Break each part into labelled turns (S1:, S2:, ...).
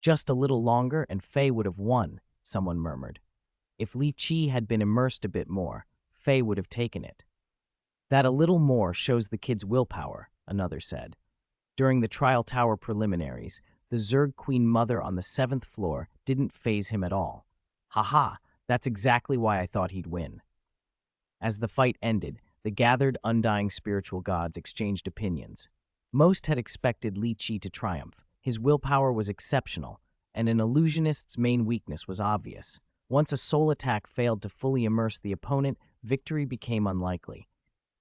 S1: Just a little longer and Faye would have won, someone murmured. If Li Qi had been immersed a bit more, Faye would have taken it. That a little more shows the kid's willpower, another said. During the trial tower preliminaries, the Zerg Queen Mother on the 7th floor didn't faze him at all. Haha, that's exactly why I thought he'd win. As the fight ended, the gathered undying spiritual gods exchanged opinions. Most had expected Li Qi to triumph. His willpower was exceptional, and an illusionist's main weakness was obvious. Once a soul attack failed to fully immerse the opponent, victory became unlikely.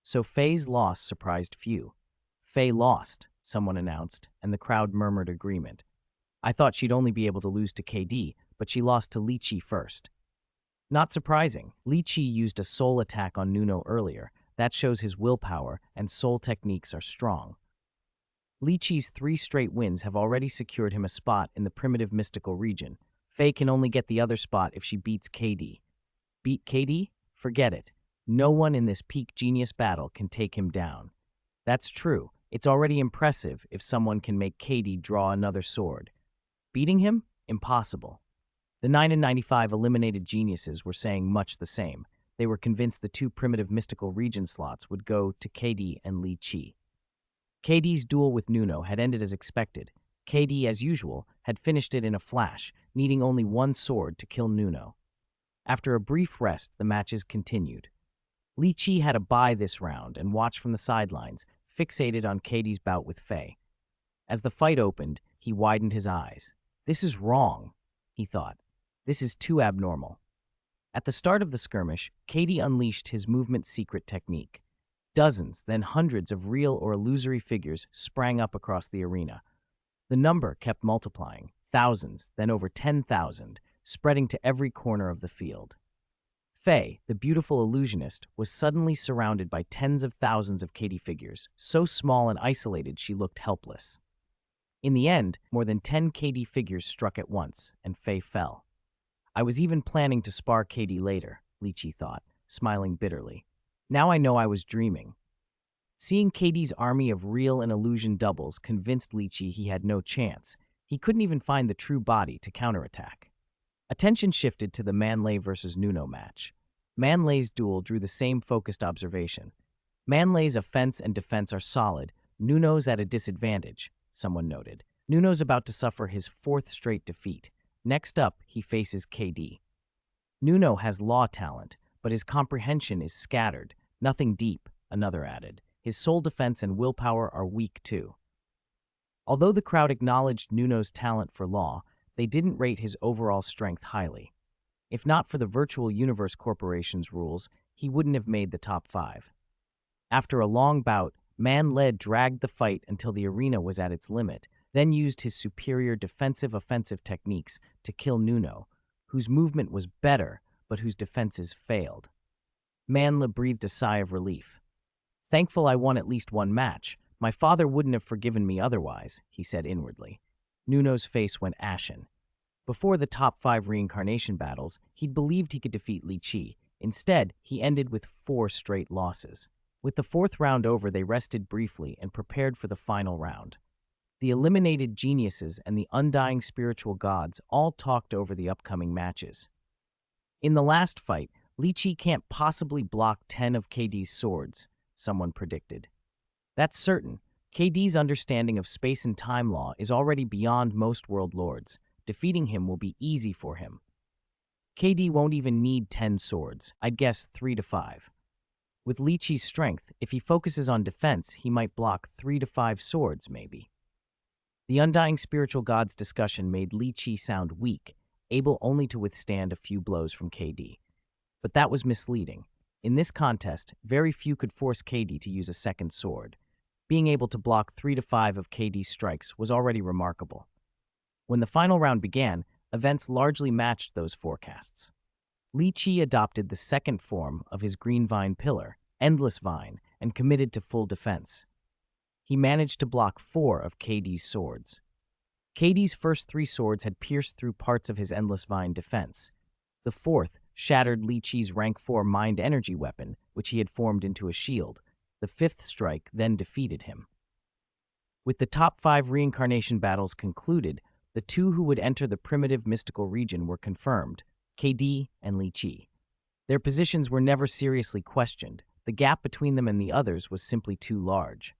S1: So Faye's loss surprised few. Faye lost, someone announced, and the crowd murmured agreement. I thought she'd only be able to lose to KD, but she lost to Li Qi first. Not surprising, Li Qi used a soul attack on Nuno earlier. That shows his willpower and soul techniques are strong. Li Qi's 3 straight wins have already secured him a spot in the primitive mystical region. Faye can only get the other spot if she beats KD. Beat KD? Forget it. No one in this peak genius battle can take him down. That's true. It's already impressive if someone can make KD draw another sword. Beating him? Impossible. The 9 and 95 eliminated geniuses were saying much the same. They were convinced the 2 primitive mystical region slots would go to KD and Li Qi. KD's duel with Nuno had ended as expected. KD, as usual, had finished it in a flash, needing only 1 sword to kill Nuno. After a brief rest, the matches continued. Li Qi had a bye this round and watched from the sidelines, fixated on KD's bout with Faye. As the fight opened, he widened his eyes. This is wrong, he thought. This is too abnormal. At the start of the skirmish, KD unleashed his movement secret technique. Dozens, then hundreds of real or illusory figures sprang up across the arena. The number kept multiplying, thousands, then over 10,000, spreading to every corner of the field. Faye, the beautiful illusionist, was suddenly surrounded by tens of thousands of KD figures, so small and isolated she looked helpless. In the end, more than 10 KD figures struck at once, and Faye fell. I was even planning to spar KD later, Li Qi thought, smiling bitterly. Now I know I was dreaming. Seeing KD's army of real and illusion doubles convinced Li Qi he had no chance. He couldn't even find the true body to counterattack. Attention shifted to the Manlay versus Nuno match. Manlay's duel drew the same focused observation. Manlay's offense and defense are solid. Nuno's at a disadvantage, someone noted. Nuno's about to suffer his 4th straight defeat. Next up, he faces KD. Nuno has law talent, but his comprehension is scattered. Nothing deep, another added. His soul defense and willpower are weak too. Although the crowd acknowledged Nuno's talent for law, they didn't rate his overall strength highly. If not for the Virtual Universe Corporation's rules, he wouldn't have made the top 5. After a long bout, Manlay dragged the fight until the arena was at its limit, then used his superior defensive-offensive techniques to kill Nuno, whose movement was better, but whose defenses failed. Manlay breathed a sigh of relief. Thankful I won at least 1 match. My father wouldn't have forgiven me otherwise, he said inwardly. Nuno's face went ashen. Before the top 5 reincarnation battles, he'd believed he could defeat Li Qi. Instead, he ended with 4 straight losses. With the 4th round over, they rested briefly and prepared for the final round. The eliminated geniuses and the undying spiritual gods all talked over the upcoming matches. In the last fight, Li Qi can't possibly block 10 of KD's swords, someone predicted. That's certain. KD's understanding of space and time law is already beyond most world lords. Defeating him will be easy for him. KD won't even need 10 swords. I'd guess 3 to 5. With Li Qi's strength, if he focuses on defense, he might block 3 to 5 swords, maybe. The undying spiritual gods discussion made Li Qi sound weak, able only to withstand a few blows from KD. But that was misleading. In this contest, very few could force KD to use a second sword. Being able to block 3 to 5 of KD's strikes was already remarkable. When the final round began, events largely matched those forecasts. Li Qi adopted the second form of his green vine pillar, Endless Vine, and committed to full defense. He managed to block 4 of KD's swords. KD's first 3 swords had pierced through parts of his Endless Vine defense. The 4th shattered Li Qi's rank 4 mind energy weapon, which he had formed into a shield. The 5th strike then defeated him. With the top 5 reincarnation battles concluded, The two who would enter the primitive mystical region were confirmed, KD and Li Qi. Their positions were never seriously questioned. The gap between them and the others was simply too large.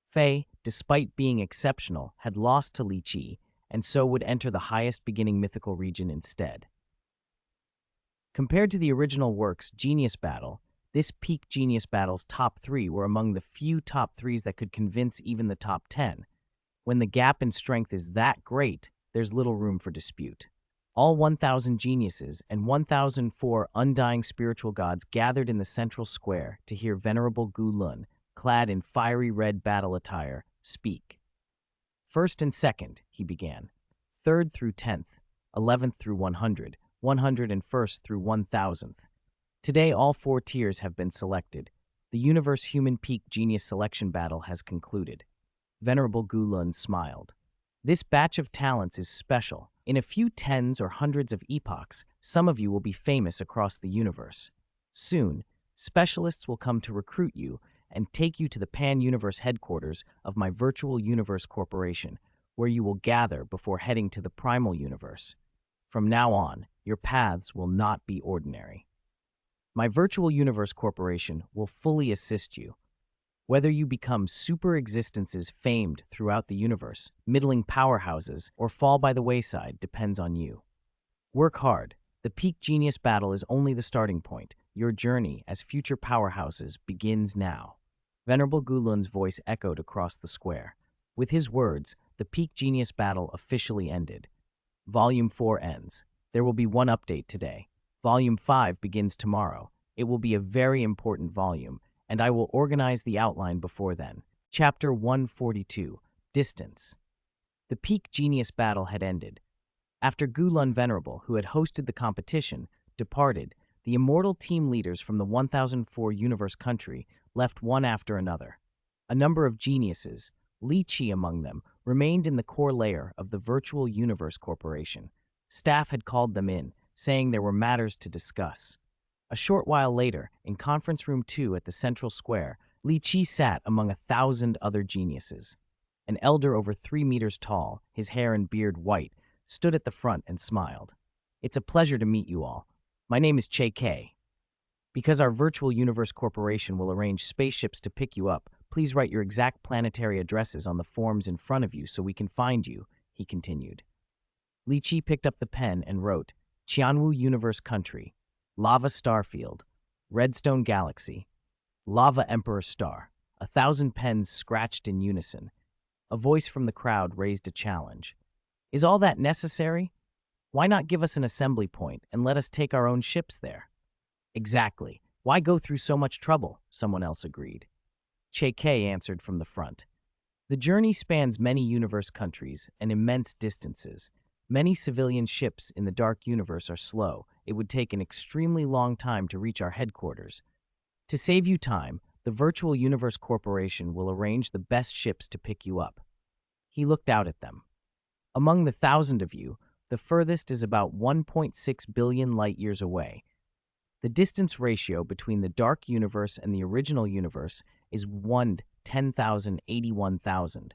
S1: Fei, despite being exceptional, had lost to Li Qi, and so would enter the highest beginning mythical region instead. Compared to the original work's Genius Battle, this peak Genius Battle's top 3 were among the few top 3s that could convince even the top 10. When the gap in strength is that great, there's little room for dispute. All 1,000 geniuses and 1,004 undying spiritual gods gathered in the central square to hear Venerable Gu Lun, clad in fiery red battle attire, speak. First and second, he began. Third through 10th, 11th through 100, 101st through 1,000th. Today, all 4 tiers have been selected. The Universe Human Peak Genius Selection Battle has concluded. Venerable Gu Lun smiled. This batch of talents is special. In a few tens or hundreds of epochs, some of you will be famous across the universe. Soon, specialists will come to recruit you and take you to the Pan-Universe headquarters of my Virtual Universe Corporation, where you will gather before heading to the Primal Universe. From now on, your paths will not be ordinary. My Virtual Universe Corporation will fully assist you. Whether you become super existences famed throughout the universe, middling powerhouses, or fall by the wayside depends on you. Work hard. The Peak Genius Battle is only the starting point. Your journey as future powerhouses begins now. Venerable Gu Lun's voice echoed across the square. With his words, the Peak Genius Battle officially ended. Volume 4 ends. There will be one update today. Volume 5 begins tomorrow. It will be a very important volume, and I will organize the outline before then. Chapter 142, Distance. The Peak Genius Battle had ended. After Gu Lun Venerable, who had hosted the competition, departed, the immortal team leaders from the 1004 Universe country left one after another. A number of geniuses, Li Qi among them, remained in the core layer of the Virtual Universe Corporation. Staff had called them in, saying there were matters to discuss. A short while later, in Conference Room 2 at the Central Square, Li Qi sat among 1,000 other geniuses. An elder over 3 meters tall, his hair and beard white, stood at the front and smiled. It's a pleasure to meet you all. My name is Che K. Because our Virtual Universe Corporation will arrange spaceships to pick you up, please write your exact planetary addresses on the forms in front of you so we can find you, he continued. Li Qi picked up the pen and wrote, Qianwu Universe Country, Lava Starfield, Redstone Galaxy, Lava Emperor Star. 1,000 pens scratched in unison. A voice from the crowd raised a challenge. Is all that necessary? Why not give us an assembly point and let us take our own ships there? Exactly. Why go through so much trouble? Someone else agreed. Che K answered from the front. The journey spans many universe countries and immense distances. Many civilian ships in the dark universe are slow. It would take an extremely long time to reach our headquarters. To save you time, the Virtual Universe Corporation will arrange the best ships to pick you up. He looked out at them. Among the 1,000 of you, the furthest is about 1.6 billion light-years away. The distance ratio between the dark universe and the original universe is 1/10,081,000.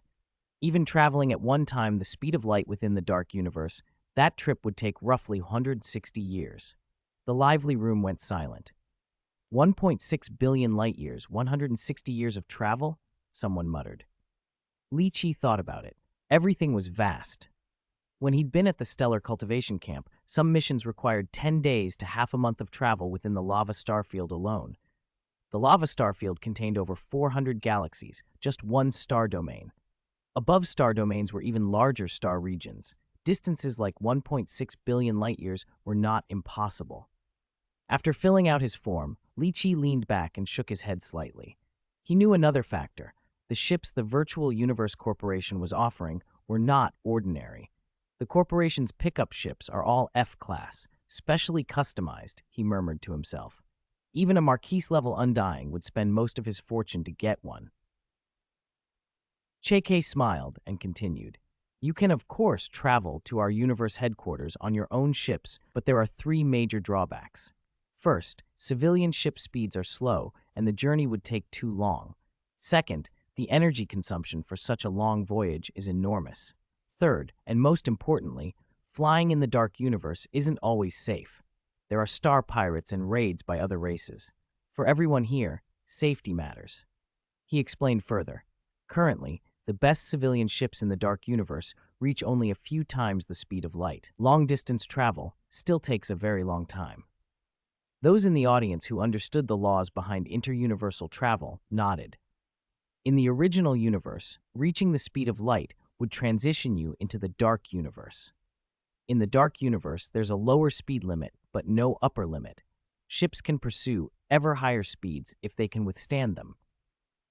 S1: Even traveling at one time the speed of light within the dark universe, that trip would take roughly 160 years. The lively room went silent. 1.6 billion light-years, 160 years of travel? Someone muttered. Li Qi thought about it. Everything was vast. When he'd been at the Stellar Cultivation Camp, some missions required 10 days to half a month of travel within the lava starfield alone. The lava starfield contained over 400 galaxies, just one star domain. Above star domains were even larger star regions. Distances like 1.6 billion light-years were not impossible. After filling out his form, Li Qi leaned back and shook his head slightly. He knew another factor. The ships the Virtual Universe Corporation was offering were not ordinary. The corporation's pickup ships are all F-class, specially customized, he murmured to himself. Even a Marquise-level Undying would spend most of his fortune to get one. Che K smiled and continued. You can, of course, travel to our universe headquarters on your own ships, but there are 3 major drawbacks. First, civilian ship speeds are slow, and the journey would take too long. Second, the energy consumption for such a long voyage is enormous. Third, and most importantly, flying in the dark universe isn't always safe. There are star pirates and raids by other races. For everyone here, safety matters. He explained further. Currently, the best civilian ships in the dark universe reach only a few times the speed of light. Long-distance travel still takes a very long time. Those in the audience who understood the laws behind interuniversal travel nodded. In the original universe, reaching the speed of light would transition you into the dark universe. In the dark universe, there's a lower speed limit, but no upper limit. Ships can pursue ever higher speeds if they can withstand them.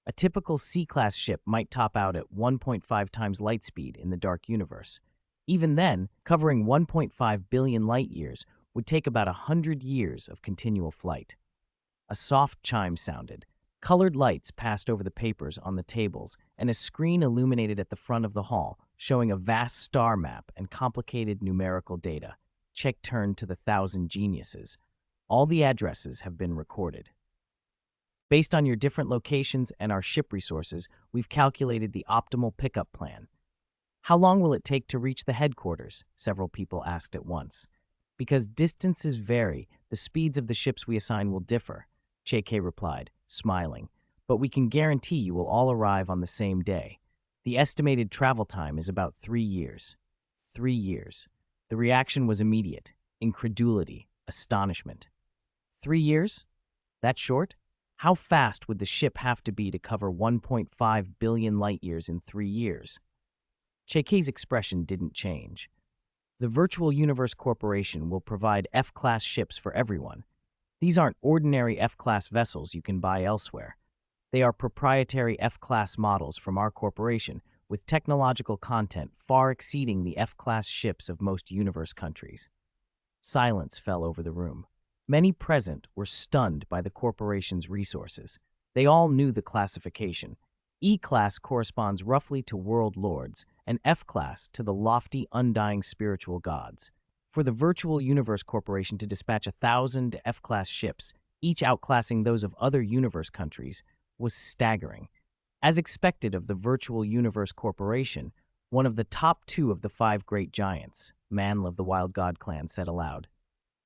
S1: A typical C-class ship might top out at 1.5 times light speed in the dark universe. Even then, covering 1.5 billion light-years would take about 100 years of continual flight. A soft chime sounded. Colored lights passed over the papers on the tables, and a screen illuminated at the front of the hall, showing a vast star map and complicated numerical data. Check turned to the 1,000 geniuses. All the addresses have been recorded. Based on your different locations and our ship resources, we've calculated the optimal pickup plan. How long will it take to reach the headquarters? Several people asked at once. Because distances vary, the speeds of the ships we assign will differ, JK replied, smiling. But we can guarantee you will all arrive on the same day. The estimated travel time is about 3 years. 3 years. The reaction was immediate. Incredulity. Astonishment. 3 years? That short? How fast would the ship have to be to cover 1.5 billion light-years in 3 years? JK's expression didn't change. The Virtual Universe Corporation will provide F-class ships for everyone. These aren't ordinary F-class vessels you can buy elsewhere. They are proprietary F-class models from our corporation with technological content far exceeding the F-class ships of most universe countries. Silence fell over the room. Many present were stunned by the corporation's resources. They all knew the classification. E-class corresponds roughly to world lords, and F-class to the lofty, undying spiritual gods. For the Virtual Universe Corporation to dispatch 1,000 F-class ships, each outclassing those of other universe countries, was staggering. As expected of the Virtual Universe Corporation, one of the top 2 of the 5 great giants, Manl of the Wild God clan, said aloud,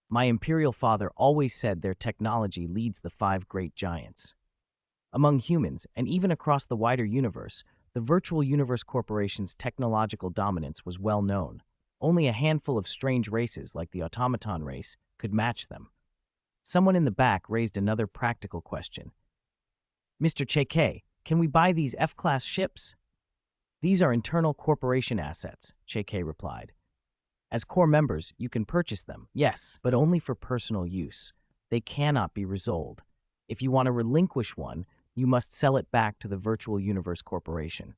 S1: "My imperial father always said their technology leads the 5 great giants." Among humans, and even across the wider universe, the Virtual Universe Corporation's technological dominance was well known. Only a handful of strange races like the automaton race could match them. Someone in the back raised another practical question. "Mr. JK, can we buy these F-class ships?" "These are internal corporation assets," JK replied. "As core members, you can purchase them, yes, but only for personal use. They cannot be resold. If you want to relinquish one, you must sell it back to the Virtual Universe Corporation."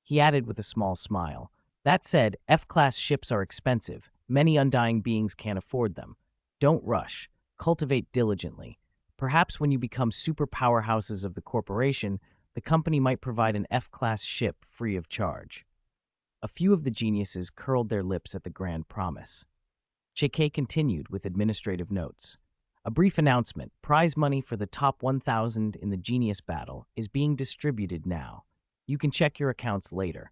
S1: He added with a small smile, "That said, F-class ships are expensive. Many undying beings can't afford them. Don't rush. Cultivate diligently. Perhaps when you become super powerhouses of the corporation, the company might provide an F-class ship free of charge." A few of the geniuses curled their lips at the grand promise. JK continued with administrative notes. "A brief announcement. Prize money for the top 1,000 in the Genius Battle is being distributed now. You can check your accounts later.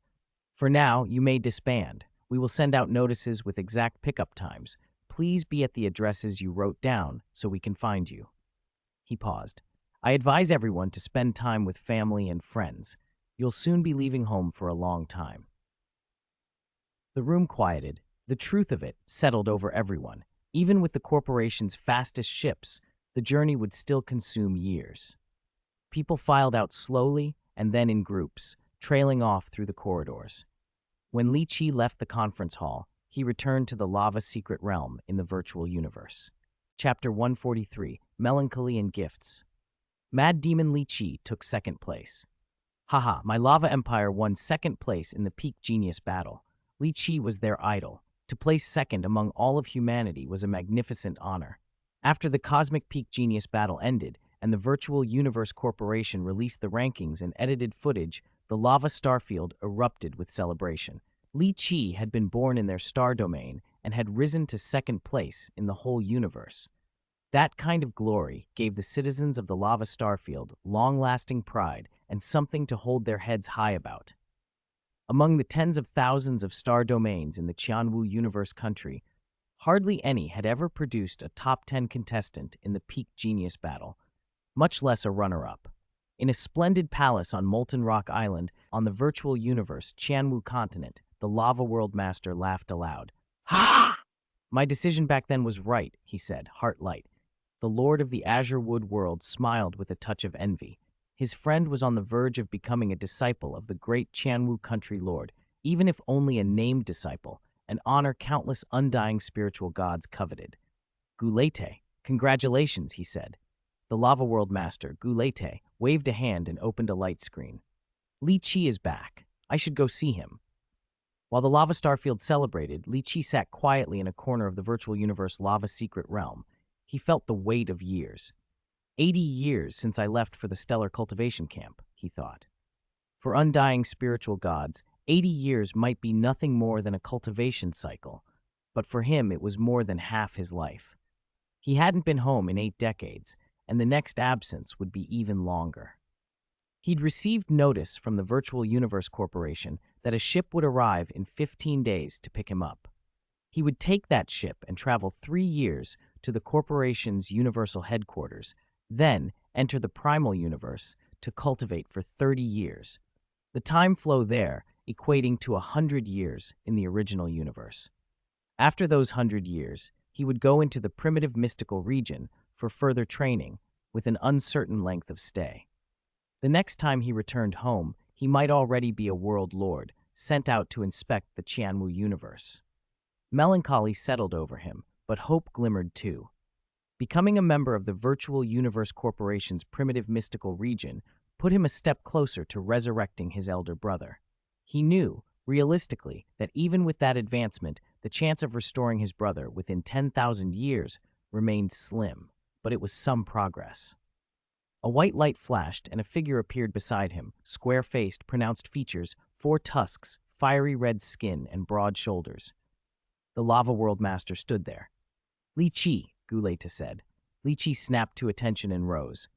S1: For now, you may disband. We will send out notices with exact pickup times. Please be at the addresses you wrote down so we can find you." He paused. "I advise everyone to spend time with family and friends. You'll soon be leaving home for a long time." The room quieted. The truth of it settled over everyone. Even with the corporation's fastest ships, the journey would still consume years. People filed out slowly and then in groups, trailing off through the corridors. When Li Qi left the conference hall, he returned to the lava secret realm in the virtual universe. Chapter 143, Melancholy and Gifts. Mad Demon Li Qi took second place. "Haha, my lava empire won second place in the peak genius battle." Li Qi was their idol. To place second among all of humanity was a magnificent honor. After the Cosmic Peak Genius battle ended and the Virtual Universe Corporation released the rankings and edited footage, the lava starfield erupted with celebration. Li Qi had been born in their star domain and had risen to second place in the whole universe. That kind of glory gave the citizens of the lava starfield long-lasting pride and something to hold their heads high about. Among the tens of thousands of star domains in the Qianwu universe country, hardly any had ever produced a top 10 contestant in the peak genius battle, much less a runner-up. In a splendid palace on Molten Rock Island on the virtual universe Qianwu continent, the Lava World Master laughed aloud. Ha! My decision back then was right, he said, heart light. The Lord of the Azure Wood world smiled with a touch of envy. His friend was on the verge of becoming a disciple of the great Qianwu country lord, even if only a named disciple, an honor countless undying spiritual gods coveted. Gulete, congratulations, he said. The Lava World Master, Gulete, waved a hand and opened a light screen. Li Qi is back. I should go see him. While the Lava Starfield celebrated, Li Qi sat quietly in a corner of the virtual universe Lava Secret Realm. He felt the weight of years. 80 years since I left for the stellar cultivation camp, he thought. For undying spiritual gods, 80 years might be nothing more than a cultivation cycle, but for him it was more than half his life. He hadn't been home in 8 decades, and the next absence would be even longer. He'd received notice from the Virtual Universe Corporation that a ship would arrive in 15 days to pick him up. He would take that ship and travel 3 years to the corporation's universal headquarters, then enter the primal universe to cultivate for 30 years. The time flow there equating to 100 years in the original universe. After those 100 years, he would go into the primitive mystical region for further training with an uncertain length of stay. The next time he returned home, he might already be a world lord, sent out to inspect the Qianwu universe. Melancholy settled over him, but hope glimmered too. Becoming a member of the Virtual Universe Corporation's primitive mystical region put him a step closer to resurrecting his elder brother. He knew, realistically, that even with that advancement, the chance of restoring his brother within 10,000 years remained slim, but it was some progress. A white light flashed and a figure appeared beside him, square-faced, pronounced features, 4 tusks, fiery red skin, and broad shoulders. The Lava World Master stood there. Li Qi, Gulete said. Li Qi snapped to attention and rose.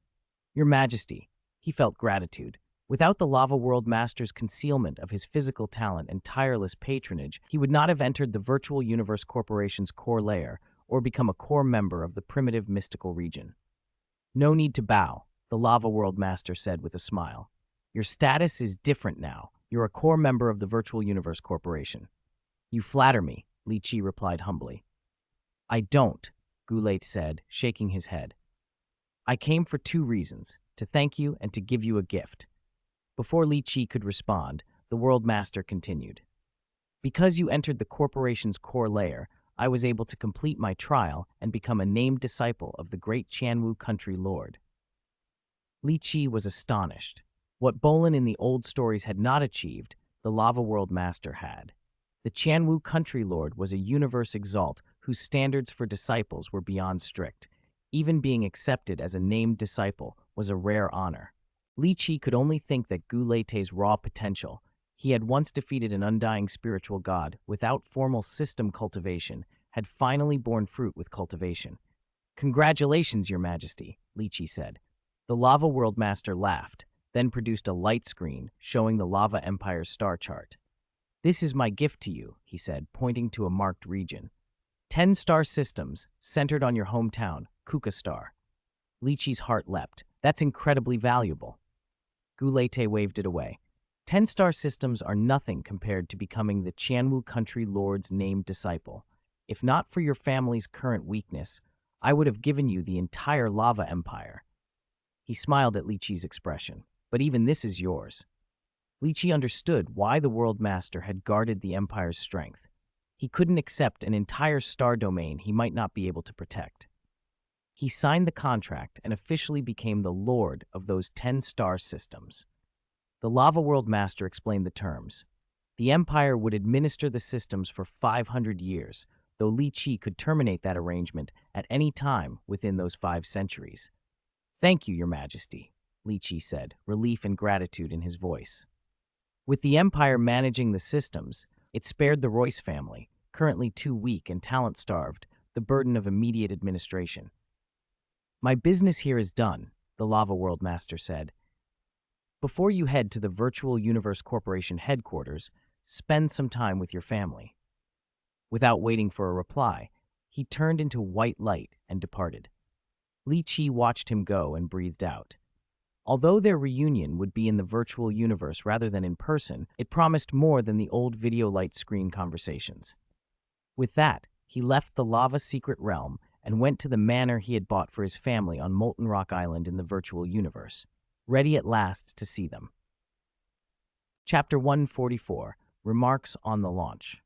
S1: Your Majesty, he felt gratitude. Without the Lava World Master's concealment of his physical talent and tireless patronage, he would not have entered the Virtual Universe Corporation's core layer or become a core member of the primitive mystical region. No need to bow, the Lava World Master said with a smile. Your status is different now. You're a core member of the Virtual Universe Corporation. You flatter me, Li Qi replied humbly. I don't, Gulete said, shaking his head. I came for 2 reasons, to thank you and to give you a gift. Before Li Qi could respond, the World Master continued. Because you entered the corporation's core layer, I was able to complete my trial and become a named disciple of the great Qianwu country lord. Li Qi was astonished. What Bolin in the old stories had not achieved, the Lava World Master had. The Qianwu country lord was a universe exalt whose standards for disciples were beyond strict. Even being accepted as a named disciple was a rare honor. Li Qi could only think that Gulete's raw potential. He had once defeated an undying spiritual god without formal system cultivation, had finally borne fruit with cultivation. Congratulations, Your Majesty, Li Qi said. The Lava World Master laughed, then produced a light screen showing the Lava Empire's star chart. This is my gift to you, he said, pointing to a marked region. 10 star systems, centered on your hometown, Kuka Star. Li Qi's heart leapt. That's incredibly valuable. Gulete waved it away. 10 star systems are nothing compared to becoming the Qianwu country lord's named disciple. If not for your family's current weakness, I would have given you the entire Lava Empire. He smiled at Li Qi's expression. But even this is yours. Li Qi understood why the World Master had guarded the Empire's strength. He couldn't accept an entire star domain he might not be able to protect. He signed the contract and officially became the lord of those 10 star systems. The Lava World Master explained the terms. The Empire would administer the systems for 500 years, though Li Qi could terminate that arrangement at any time within those 5 centuries. Thank you, Your Majesty, Li Qi said, relief and gratitude in his voice. With the Empire managing the systems, it spared the Royce family, currently too weak and talent-starved, the burden of immediate administration. My business here is done, the Lava World Master said. Before you head to the Virtual Universe Corporation headquarters, Spend some time with your family." Without waiting for a reply, he turned into white light and departed. Li Qi watched him go and breathed out. Although their reunion would be in the virtual universe rather than in person, it promised more than the old video light screen conversations. With that, he left the lava secret realm and went to the manor he had bought for his family on Molten Rock Island in the virtual universe, ready at last to see them. Chapter 144, Remarks on the Launch.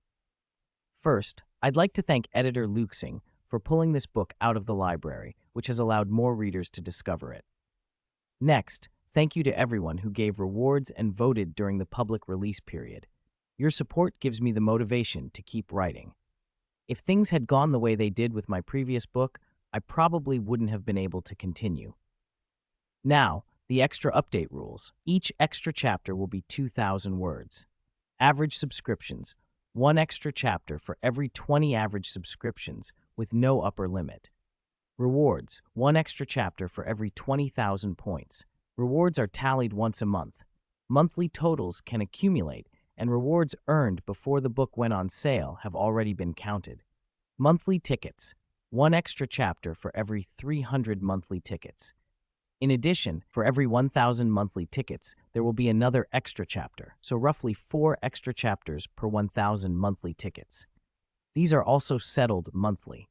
S1: First, I'd like to thank editor Luo Feng for pulling this book out of the library, which has allowed more readers to discover it. Next, thank you to everyone who gave rewards and voted during the public release period. Your support gives me the motivation to keep writing. If things had gone the way they did with my previous book, I probably wouldn't have been able to continue. Now, the extra update rules. Each extra chapter will be 2,000 words. Average subscriptions. 1 extra chapter for every 20 average subscriptions, with no upper limit. Rewards. 1 extra chapter for every 20,000 points. Rewards are tallied once a month. Monthly totals can accumulate, and rewards earned before the book went on sale have already been counted. Monthly tickets. 1 extra chapter for every 300 monthly tickets. In addition, for every 1,000 monthly tickets, there will be another extra chapter, so roughly 4 extra chapters per 1,000 monthly tickets. These are also settled monthly.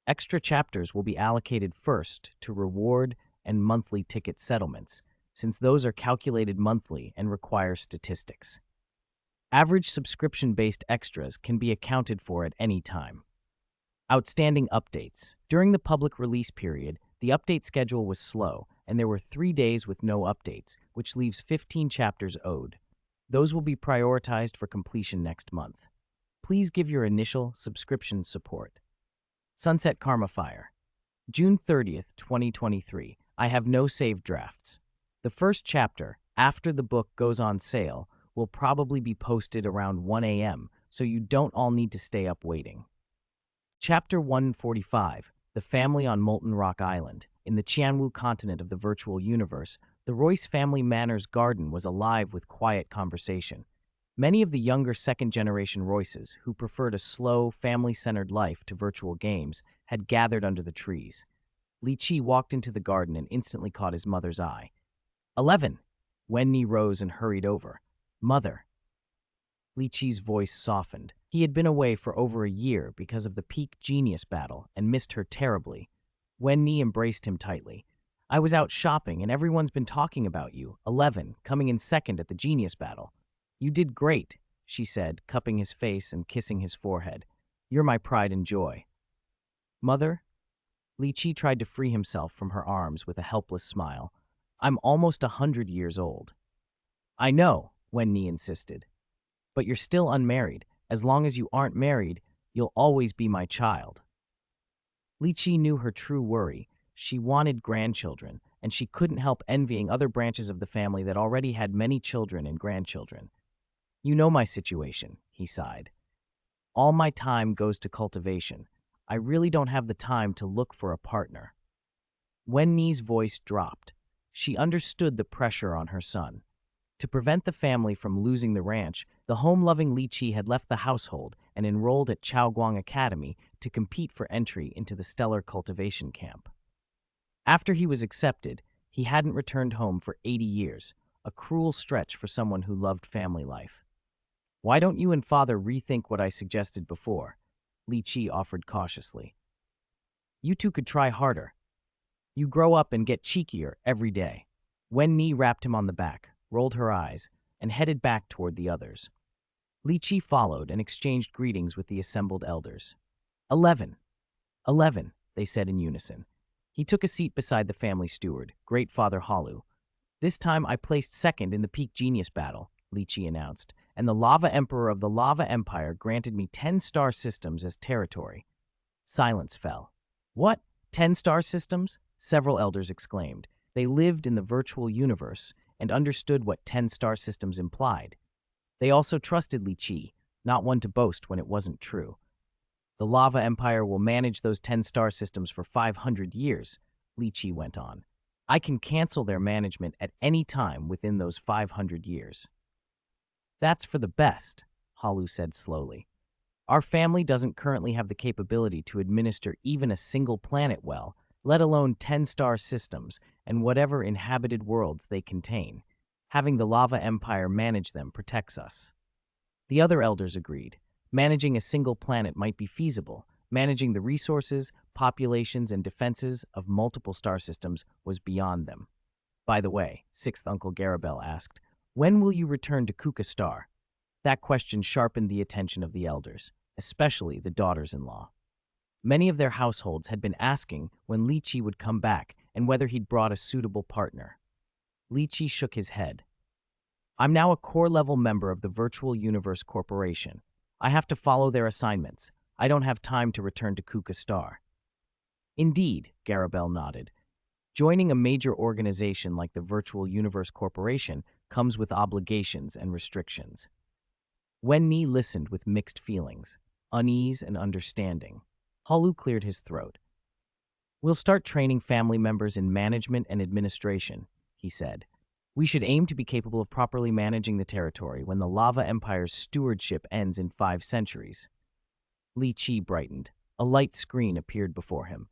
S1: Extra chapters will be allocated first to reward and monthly ticket settlements, since those are calculated monthly and require statistics. Average subscription-based extras can be accounted for at any time. Outstanding updates. During the public release period, the update schedule was slow, and there were 3 days with no updates, which leaves 15 chapters owed. Those will be prioritized for completion next month. Please give your initial subscription support. Sunset Karma Fire. June 30th, 2023. I have no saved drafts. The first chapter, after the book goes on sale, will probably be posted around 1 a.m., so you don't all need to stay up waiting. Chapter 145, The Family on Molten Rock Island. In the Qianwu continent of the virtual universe, the Royce family manor's garden was alive with quiet conversation. Many of the younger second-generation Royces, who preferred a slow, family-centered life to virtual games, had gathered under the trees. Li Qi walked into the garden and instantly caught his mother's eye. 11. Wenni rose and hurried over. Mother. Li Qi's voice softened. He had been away for over a year because of the peak genius battle and missed her terribly. Wenni embraced him tightly. I was out shopping and everyone's been talking about you. 11, coming in second at the genius battle. You did great, she said, cupping his face and kissing his forehead. You're my pride and joy. Mother? Li Qi tried to free himself from her arms with a helpless smile. I'm almost 100 years old. I know, Wenni insisted. But you're still unmarried. As long as you aren't married, you'll always be my child. Li Qi knew her true worry. She wanted grandchildren, and she couldn't help envying other branches of the family that already had many children and grandchildren. You know my situation, he sighed. All my time goes to cultivation. I really don't have the time to look for a partner. Wenni's voice dropped. She understood the pressure on her son. To prevent the family from losing the ranch, the home-loving Li Qi had left the household and enrolled at Chaoguang Academy to compete for entry into the stellar cultivation camp. After he was accepted, he hadn't returned home for 80 years, a cruel stretch for someone who loved family life. Why don't you and father rethink what I suggested before? Li Qi offered cautiously. You two could try harder. You grow up and get cheekier every day. Wenni rapped him on the back, rolled her eyes, and headed back toward the others. Li Qi followed and exchanged greetings with the assembled elders. 11. 11, they said in unison. He took a seat beside the family steward, Great Father Halu. This time I placed second in the peak genius battle, Li Qi announced, and the Lava Emperor of the Lava Empire granted me 10 star systems as territory. Silence fell. What? 10 star systems? Several elders exclaimed. They lived in the virtual universe and understood what 10 star systems implied. They also trusted Li Qi, not one to boast when it wasn't true. The Lava Empire will manage those 10 star systems for 500 years, Li Qi went on. I can cancel their management at any time within those 500 years. That's for the best, Halu said slowly. Our family doesn't currently have the capability to administer even a single planet well, let alone 10-star systems and whatever inhabited worlds they contain. Having the Lava Empire manage them protects us. The other elders agreed. Managing a single planet might be feasible. Managing the resources, populations, and defenses of multiple star systems was beyond them. By the way, sixth Uncle Garabel asked, when will you return to Kuka Star? That question sharpened the attention of the elders, especially the daughters-in-law. Many of their households had been asking when Li Qi would come back and whether he'd brought a suitable partner. Li Qi shook his head. I'm now a core-level member of the Virtual Universe Corporation. I have to follow their assignments. I don't have time to return to Kuka Star. Indeed, Garabel nodded. Joining a major organization like the Virtual Universe Corporation comes with obligations and restrictions. Wen Ni listened with mixed feelings, unease and understanding. Halu cleared his throat. We'll start training family members in management and administration, he said. We should aim to be capable of properly managing the territory when the Lava Empire's stewardship ends in 5 centuries. Li Qi brightened. A light screen appeared before him.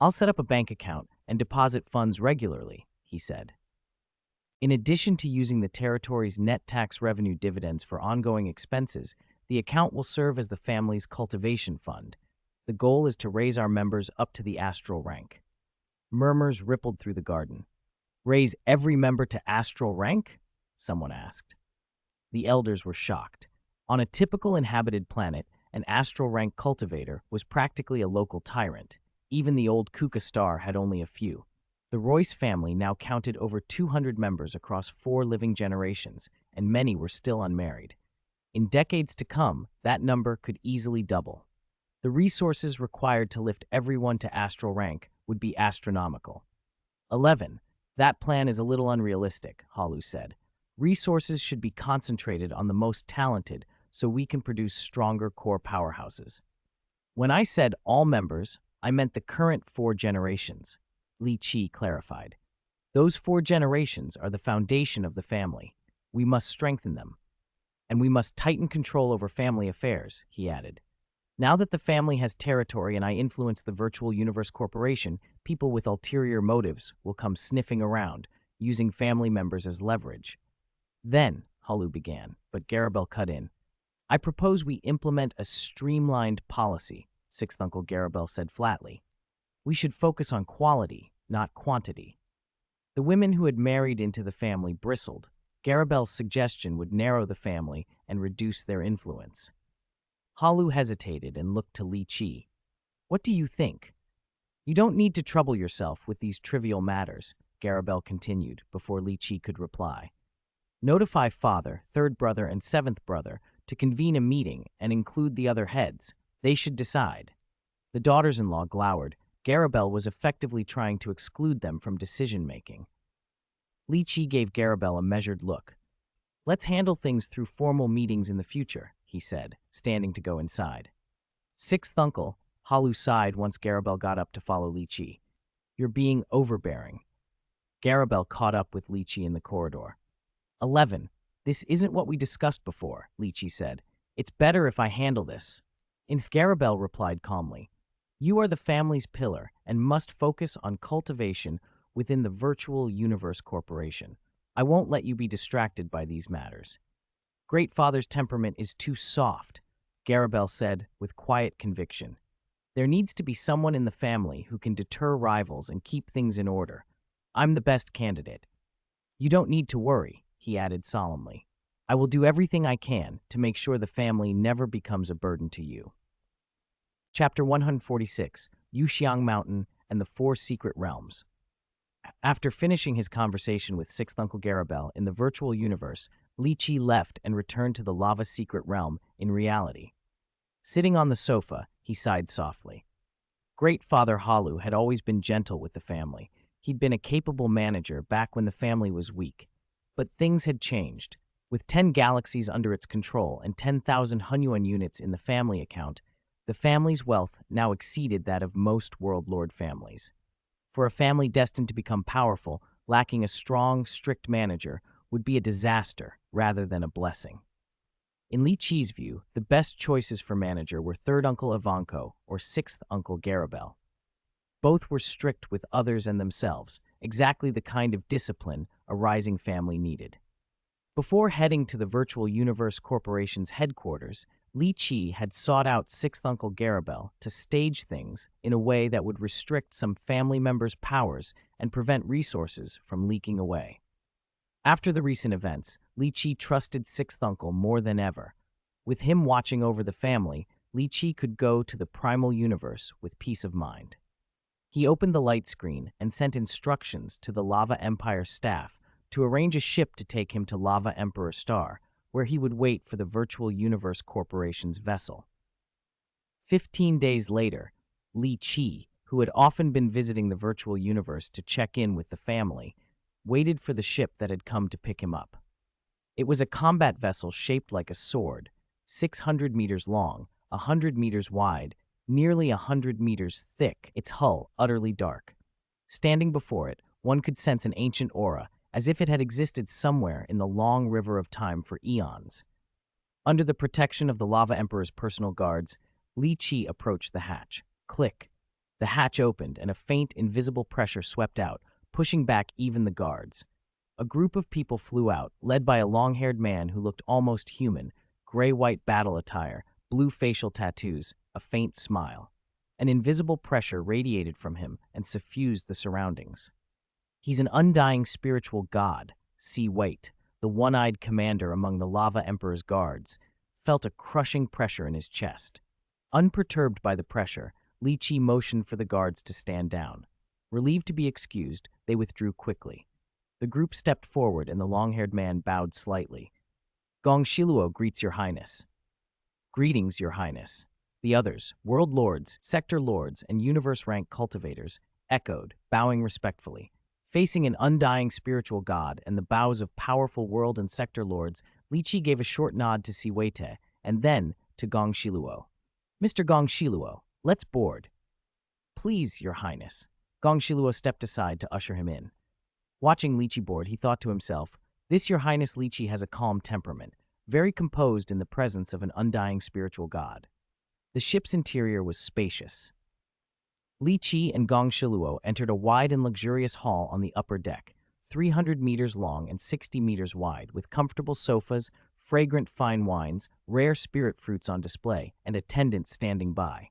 S1: I'll set up a bank account and deposit funds regularly, he said. In addition to using the territory's net tax revenue dividends for ongoing expenses, the account will serve as the family's cultivation fund. The goal is to raise our members up to the astral rank. Murmurs rippled through the garden. Raise every member to astral rank? Someone asked. The elders were shocked. On a typical inhabited planet, an astral rank cultivator was practically a local tyrant. Even the old Kuka Star had only a few. The Royce family now counted over 200 members across 4 living generations, and many were still unmarried. In decades to come, that number could easily double. The resources required to lift everyone to astral rank would be astronomical. 11. That plan is a little unrealistic, Halu said. Resources should be concentrated on the most talented so we can produce stronger core powerhouses. When I said all members, I meant the current 4 generations, Li Qi clarified. Those 4 generations are the foundation of the family. We must strengthen them. And we must tighten control over family affairs, he added. Now that the family has territory and I influence the Virtual Universe Corporation, people with ulterior motives will come sniffing around, using family members as leverage. Then, Halu began, but Garabel cut in. I propose we implement a streamlined policy, sixth Uncle Garabel said flatly. We should focus on quality, not quantity. The women who had married into the family bristled. Garabel's suggestion would narrow the family and reduce their influence. Halu hesitated and looked to Li Qi. What do you think? You don't need to trouble yourself with these trivial matters, Garabel continued before Li Qi could reply. Notify father, third brother, and seventh brother to convene a meeting and include the other heads. They should decide. The daughters-in-law glowered. Garabel was effectively trying to exclude them from decision-making. Li Qi gave Garabel a measured look. Let's handle things through formal meetings in the future, he said, standing to go inside. Sixth uncle, Halu sighed once Garabel got up to follow Li Qi. You're being overbearing. Garabel caught up with Li Qi in the corridor. 11. This isn't what we discussed before, Li Qi said. It's better if I handle this. Garabel replied calmly. You are the family's pillar and must focus on cultivation within the Virtual Universe Corporation. I won't let you be distracted by these matters. Great Father's temperament is too soft, Garabel said with quiet conviction. There needs to be someone in the family who can deter rivals and keep things in order. I'm the best candidate. You don't need to worry, he added solemnly. I will do everything I can to make sure the family never becomes a burden to you. Chapter 146, Yuxiang Mountain and the 4 Secret Realms. After finishing his conversation with sixth Uncle Garabel in the virtual universe, Li Qi left and returned to the lava secret realm in reality. Sitting on the sofa, he sighed softly. Great Father Halu had always been gentle with the family. He'd been a capable manager back when the family was weak. But things had changed. With 10 galaxies under its control and 10,000 Hunyuan units in the family account, the family's wealth now exceeded that of most World Lord families. For a family destined to become powerful, lacking a strong, strict manager would be a disaster rather than a blessing. In Li Qi's view, the best choices for manager were third uncle Ivanko or sixth uncle Garabel. Both were strict with others and themselves, exactly the kind of discipline a rising family needed. Before heading to the Virtual Universe Corporation's headquarters, Li Qi had sought out sixth uncle Garabel to stage things in a way that would restrict some family members' powers and prevent resources from leaking away. After the recent events, Li Qi trusted sixth uncle more than ever. With him watching over the family, Li Qi could go to the primal universe with peace of mind. He opened the light screen and sent instructions to the Lava Empire staff to arrange a ship to take him to Lava Emperor Star, where he would wait for the Virtual Universe Corporation's vessel. 15 days later, Li Qi, who had often been visiting the Virtual Universe to check in with the family, waited for the ship that had come to pick him up. It was a combat vessel shaped like a sword, 600 meters long, 100 meters wide, nearly 100 meters thick, its hull utterly dark. Standing before it, one could sense an ancient aura, as if it had existed somewhere in the long river of time for eons. Under the protection of the Lava Emperor's personal guards, Li Qi approached the hatch. Click. The hatch opened, and a faint, invisible pressure swept out, pushing back even the guards. A group of people flew out, led by a long-haired man who looked almost human, gray-white battle attire, blue facial tattoos, a faint smile. An invisible pressure radiated from him and suffused the surroundings. He's an undying spiritual god, See Wait, the one-eyed commander among the Lava Emperor's guards, felt a crushing pressure in his chest. Unperturbed by the pressure, Li Qi motioned for the guards to stand down. Relieved to be excused, they withdrew quickly. The group stepped forward and the long-haired man bowed slightly. Gong Shiluo greets Your Highness. Greetings, Your Highness. The others, world lords, sector lords, and universe-rank cultivators, echoed, bowing respectfully. Facing an undying spiritual god and the bows of powerful world and sector lords, Li Qi gave a short nod to Siwei and then to Gong Shiluo. Mr. Gong Shiluo, let's board. Please, Your Highness. Gong Shiluo stepped aside to usher him in. Watching Li Qi board, he thought to himself, this Your Highness Li Qi has a calm temperament, very composed in the presence of an undying spiritual god. The ship's interior was spacious. Li Qi and Gong Shiluo entered a wide and luxurious hall on the upper deck, 300 meters long and 60 meters wide, with comfortable sofas, fragrant fine wines, rare spirit fruits on display, and attendants standing by.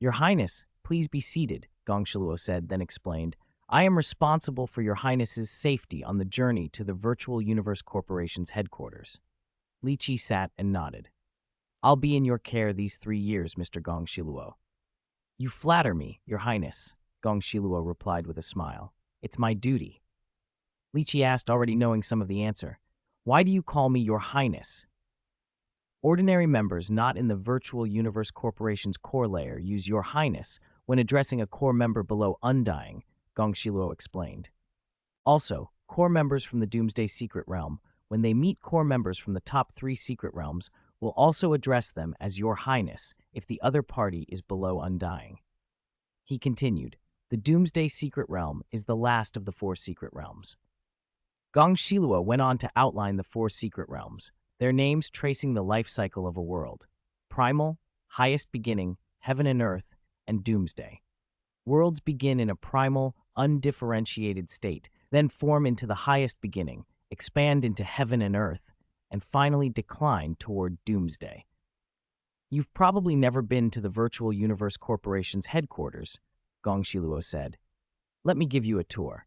S1: Your Highness, please be seated, Gong Shiluo said, then explained, I am responsible for Your Highness's safety on the journey to the Virtual Universe Corporation's headquarters. Li Qi sat and nodded. I'll be in your care these 3 years, Mr. Gong Shiluo. You flatter me, Your Highness, Gong Shiluo replied with a smile. It's my duty. Li Qi asked, already knowing some of the answer. Why do you call me Your Highness? Ordinary members not in the Virtual Universe Corporation's core layer use Your Highness when addressing a core member below Undying, Gong Shiluo explained. Also, core members from the Doomsday Secret Realm, when they meet core members from the top 3 secret realms, will also address them as Your Highness if the other party is below Undying. He continued, the Doomsday Secret Realm is the last of the 4 secret realms. Gong Shiluo went on to outline the 4 secret realms, their names tracing the life cycle of a world: Primal, Highest Beginning, Heaven and Earth, and Doomsday. Worlds begin in a primal, undifferentiated state, then form into the Highest Beginning, expand into Heaven and Earth, and finally decline toward Doomsday. You've probably never been to the Virtual Universe Corporation's headquarters, Gong Shiluo said. Let me give you a tour.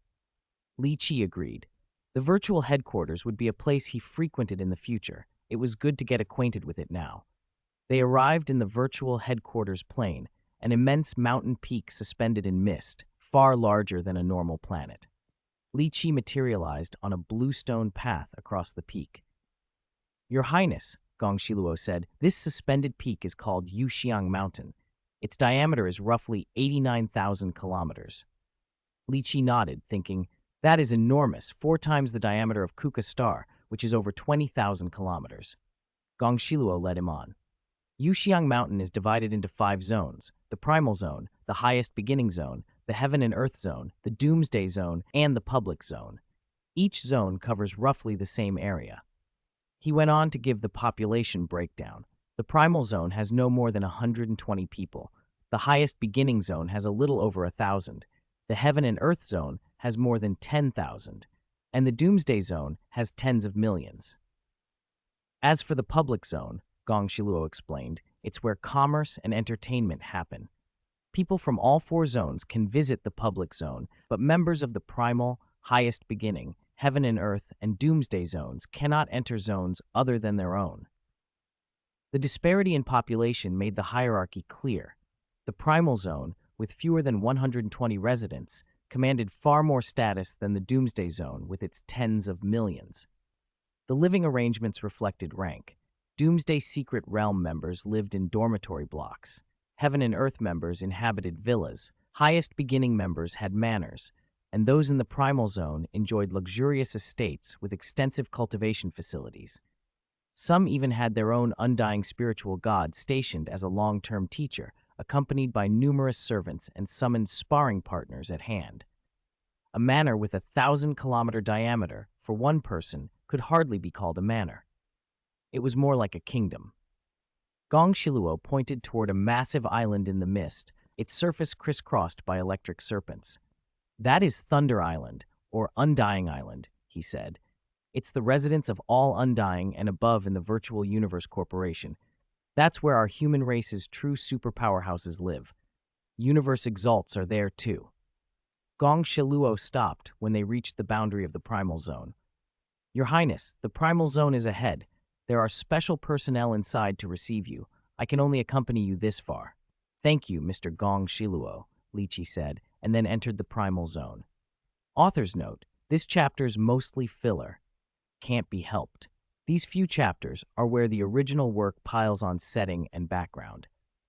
S1: Li Qi agreed. The virtual headquarters would be a place he frequented in the future. It was good to get acquainted with it now. They arrived in the virtual headquarters plain, an immense mountain peak suspended in mist, far larger than a normal planet. Li Qi materialized on a bluestone path across the peak. Your Highness, Gong Shiluo said, this suspended peak is called Yuxiang Mountain. Its diameter is roughly 89,000 kilometers. Li Qi nodded, thinking, that is enormous, 4 times the diameter of Kuka Star, which is over 20,000 kilometers. Gong Shiluo led him on. Yuxiang Mountain is divided into 5 zones: the Primal Zone, the Highest Beginning Zone, the Heaven and Earth Zone, the Doomsday Zone, and the Public Zone. Each zone covers roughly the same area. He went on to give the population breakdown. The primal zone has no more than 120 people. The highest beginning zone has a little over 1,000. The heaven and earth zone has more than 10,000. And the doomsday zone has tens of millions. As for the public zone, Gong Shiluo explained, it's where commerce and entertainment happen. People from all four zones can visit the public zone, but members of the primal, highest beginning, heaven and earth, and doomsday zones cannot enter zones other than their own. The disparity in population made the hierarchy clear. The primal zone, with fewer than 120 residents, commanded far more status than the doomsday zone with its tens of millions. The living arrangements reflected rank. Doomsday Secret Realm members lived in dormitory blocks. Heaven and Earth members inhabited villas. Highest beginning members had manors, and those in the primal zone enjoyed luxurious estates with extensive cultivation facilities. Some even had their own undying spiritual god stationed as a long-term teacher, accompanied by numerous servants and summoned sparring partners at hand. A manor with a 1,000-kilometer diameter for one person could hardly be called a manor. It was more like a kingdom. Gong Shiluo pointed toward a massive island in the mist, its surface crisscrossed by electric serpents. That is Thunder Island, or Undying Island, he said. It's the residence of all Undying and above in the Virtual Universe Corporation. That's where our human race's true superpowerhouses live. Universe exalts are there too. Gong Shiluo stopped when they reached the boundary of the primal zone. Your Highness, the primal zone is ahead. There are special personnel inside to receive you. I can only accompany you this far. Thank you, Mr. Gong Shiluo, Li Qi said, and then entered the primal zone. Author's note, this chapter's mostly filler. Can't be helped. These few chapters are where the original work piles on setting and background.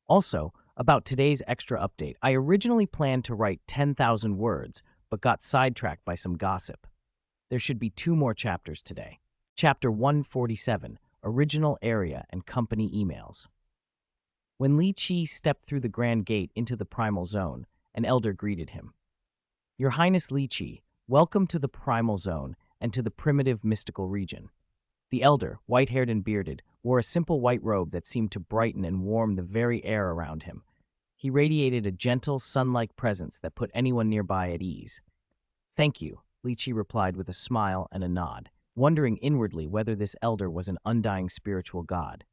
S1: Also, about today's extra update, I originally planned to write 10,000 words, but got sidetracked by some gossip. There should be 2 more chapters today. Chapter 147, Original Area and Company Emails. When Li Qi stepped through the grand gate into the primal zone, an elder greeted him. Your Highness Li Qi, welcome to the primal zone and to the primitive mystical region. The elder, white-haired and bearded, wore a simple white robe that seemed to brighten and warm the very air around him. He radiated a gentle, sun-like presence that put anyone nearby at ease. Thank you, Li Qi replied with a smile and a nod, wondering inwardly whether this elder was an undying spiritual god.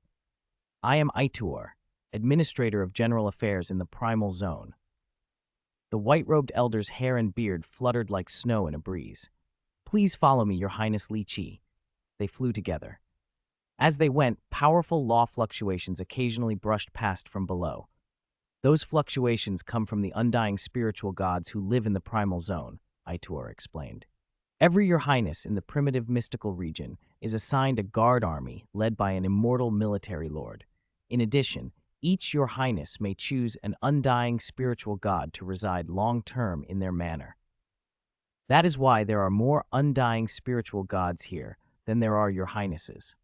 S1: I am Aituor, administrator of general affairs in the primal zone. The white-robed elder's hair and beard fluttered like snow in a breeze. Please follow me, Your Highness Li Qi. They flew together. As they went, powerful law fluctuations occasionally brushed past from below. Those fluctuations come from the undying spiritual gods who live in the primal zone, Aituor explained. Every Your Highness in the primitive mystical region is assigned a guard army led by an immortal military lord. In addition, each Your Highness may choose an undying spiritual god to reside long-term in their manor. That is why there are more undying spiritual gods here than there are Your Highnesses.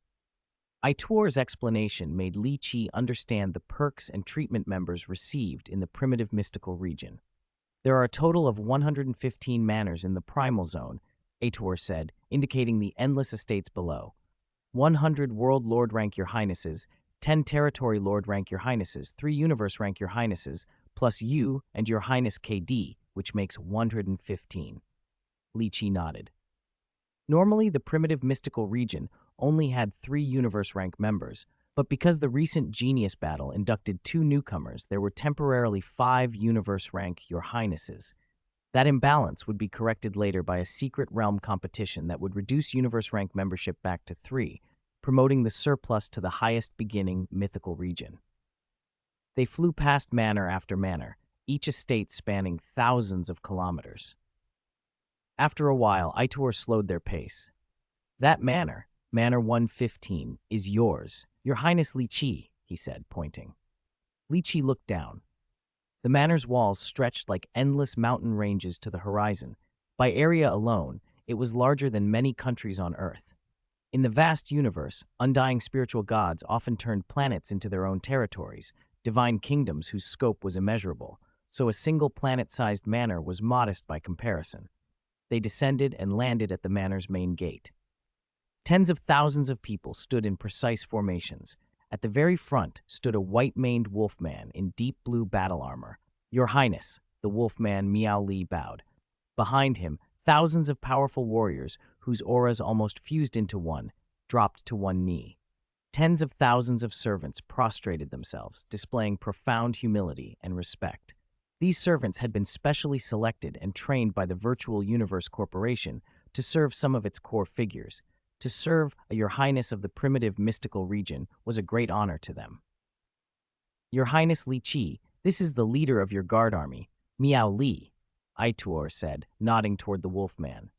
S1: Aituor's explanation made Li Qi understand the perks and treatment members received in the primitive mystical region. There are a total of 115 manors in the primal zone, Aituor said, indicating the endless estates below. 100 World Lord rank Your Highnesses, 10 Territory Lord rank Your Highnesses, 3 Universe rank Your Highnesses, plus you and Your Highness KD, which makes 115. Li Qi nodded. Normally, the primitive mystical region only had 3 Universe rank members, but because the recent Genius battle inducted 2 newcomers, there were temporarily 5 Universe rank Your Highnesses. That imbalance would be corrected later by a secret realm competition that would reduce Universe rank membership back to 3, promoting the surplus to the highest beginning mythical region. They flew past manor after manor, each estate spanning thousands of kilometers. After a while, Aituor slowed their pace. That manor, Manor 115, is yours, Your Highness Li Qi, he said, pointing. Li Qi looked down. The manor's walls stretched like endless mountain ranges to the horizon. By area alone, it was larger than many countries on Earth. In the vast universe, undying spiritual gods often turned planets into their own territories, divine kingdoms whose scope was immeasurable, so a single planet-sized manor was modest by comparison. They descended and landed at the manor's main gate. Tens of thousands of people stood in precise formations. At the very front stood a white-maned wolfman in deep blue battle armor. "Your Highness," the wolfman Miao Li bowed. Behind him, thousands of powerful warriors, whose auras almost fused into one, dropped to one knee. Tens of thousands of servants prostrated themselves, displaying profound humility and respect. These servants had been specially selected and trained by the Virtual Universe Corporation to serve some of its core figures. To serve Your Highness of the primitive mystical region was a great honor to them. "Your Highness Li Qi, this is the leader of your guard army, Miao Li," Ituor said, nodding toward the wolfman.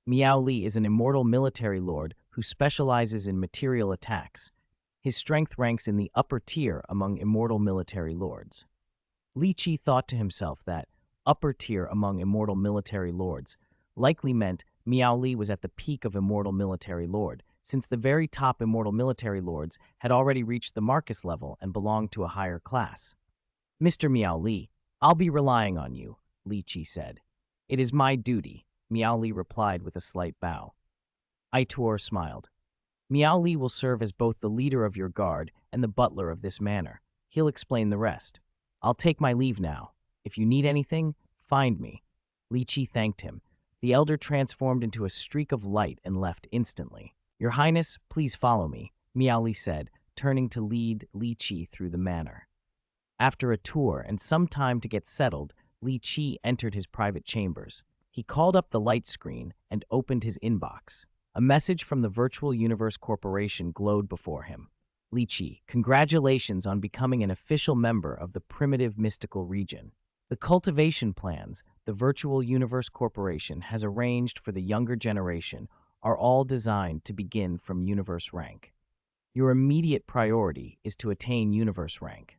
S1: Miao Li is an immortal military lord who specializes in material attacks. His strength ranks in the upper tier among immortal military lords. Li Qi thought to himself that upper tier among immortal military lords likely meant Miao Li was at the peak of immortal military lord, since the very top immortal military lords had already reached the Marcus level and belonged to a higher class. "Mr. Miao Li, I'll be relying on you," Li Qi said. "It is my duty," Miao Li replied with a slight bow. Ituor smiled. "Miao Li will serve as both the leader of your guard and the butler of this manor. He'll explain the rest. I'll take my leave now. If you need anything, find me." Li Qi thanked him. The elder transformed into a streak of light and left instantly. "Your Highness, please follow me," Miao Li said, turning to lead Li Qi through the manor. After a tour and some time to get settled, Li Qi entered his private chambers. He called up the light screen and opened his inbox. A message from the Virtual Universe Corporation glowed before him. "Li Qi, congratulations on becoming an official member of the primitive mystical region. The cultivation plans the Virtual Universe Corporation has arranged for the younger generation are all designed to begin from universe rank. Your immediate priority is to attain universe rank.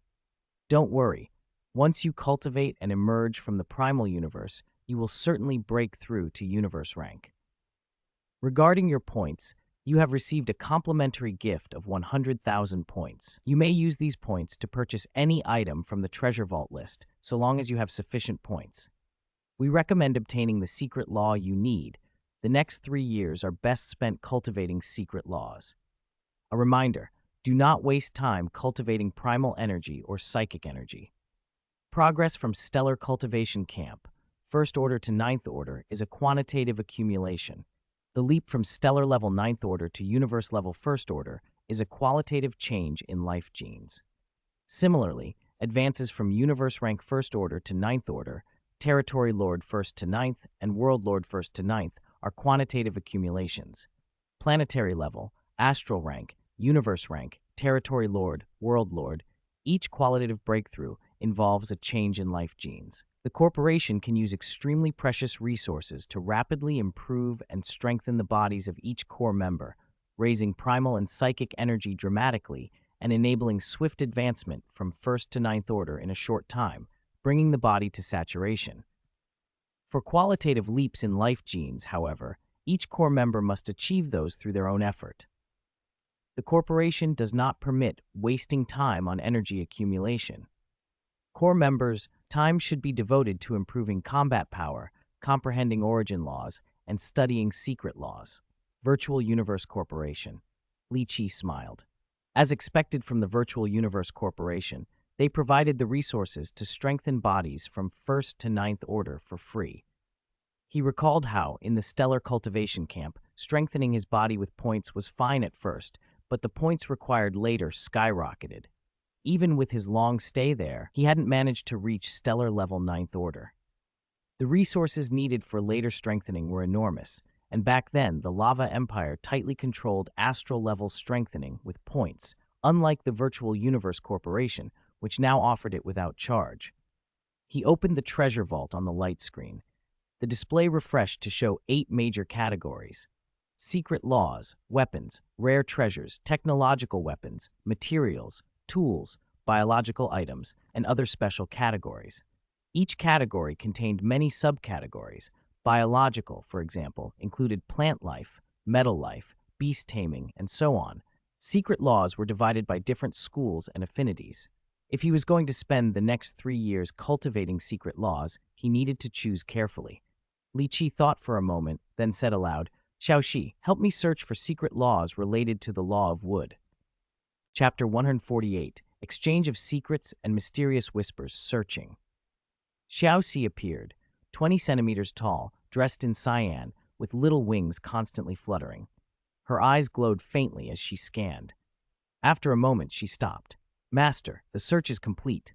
S1: Don't worry, once you cultivate and emerge from the primal universe, you will certainly break through to universe rank. Regarding your points, you have received a complimentary gift of 100,000 points. You may use these points to purchase any item from the treasure vault list, so long as you have sufficient points. We recommend obtaining the secret law you need. The next 3 years are best spent cultivating secret laws. A reminder, do not waste time cultivating primal energy or psychic energy. Progress from Stellar Cultivation Camp, First Order to Ninth Order, is a quantitative accumulation. The leap from stellar level 9th order to universe level 1st order is a qualitative change in life genes. Similarly, advances from universe rank 1st order to 9th order, territory lord 1st to 9th, and world lord 1st to 9th are quantitative accumulations. Planetary level, astral rank, universe rank, territory lord, world lord, each qualitative breakthrough involves a change in life genes. The corporation can use extremely precious resources to rapidly improve and strengthen the bodies of each core member, raising primal and psychic energy dramatically and enabling swift advancement from 1st to 9th order in a short time, bringing the body to saturation. For qualitative leaps in life genes, however, each core member must achieve those through their own effort. The corporation does not permit wasting time on energy accumulation. Core members' time should be devoted to improving combat power, comprehending origin laws, and studying secret laws. Virtual Universe Corporation. Li Qi smiled. As expected from the Virtual Universe Corporation, they provided the resources to strengthen bodies from 1st to 9th order for free. He recalled how, in the Stellar Cultivation Camp, strengthening his body with points was fine at first, but the points required later skyrocketed. Even with his long stay there, he hadn't managed to reach stellar level 9th order. The resources needed for later strengthening were enormous, and back then the Lava Empire tightly controlled astral level strengthening with points, unlike the Virtual Universe Corporation, which now offered it without charge. He opened the treasure vault on the light screen. The display refreshed to show 8 major categories: secret laws, weapons, rare treasures, technological weapons, materials, tools, biological items, and other special categories. Each category contained many subcategories. Biological, for example, included plant life, metal life, beast taming, and so on. Secret laws were divided by different schools and affinities. If he was going to spend the next 3 years cultivating secret laws, he needed to choose carefully. Li Qi thought for a moment, then said aloud, Xiaoxi, help me search for secret laws related to the law of wood. Chapter 148, Exchange of Secrets and Mysterious Whispers, Searching. Xiaoxi appeared, 20 centimeters tall, dressed in cyan, with little wings constantly fluttering. Her eyes glowed faintly as she scanned. After a moment, she stopped. Master, the search is complete.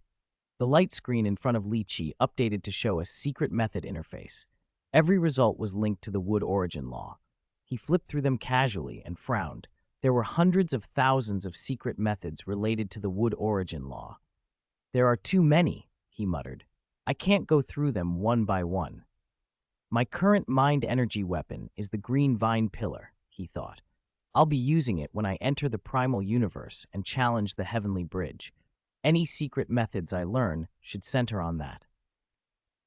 S1: The light screen in front of Li Qi updated to show a secret method interface. Every result was linked to the wood origin law. He flipped through them casually and frowned. There were hundreds of thousands of secret methods related to the wood origin law. There are too many, he muttered. I can't go through them one by one. My current mind energy weapon is the green vine pillar, he thought. I'll be using it when I enter the primal universe and challenge the heavenly bridge. Any secret methods I learn should center on that.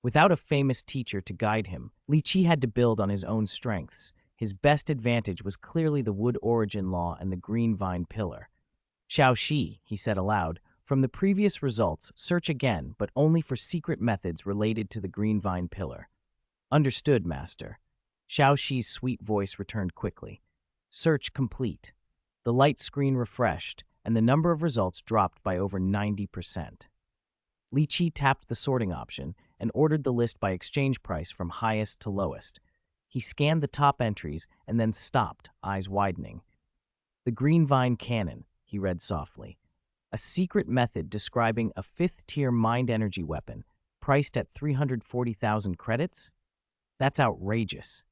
S1: Without a famous teacher to guide him, Li Qi had to build on his own strengths. His best advantage was clearly the wood origin law and the green vine pillar. Xiaoxi, he said aloud, from the previous results, search again, but only for secret methods related to the green vine pillar. Understood, Master. Xiaoxi's sweet voice returned quickly. Search complete. The light screen refreshed, and the number of results dropped by over 90%. Li Qi tapped the sorting option and ordered the list by exchange price from highest to lowest. He scanned the top entries and then stopped, eyes widening. The Green Vine Cannon, he read softly. A secret method describing a 5th-tier mind energy weapon, priced at 340,000 credits? That's outrageous.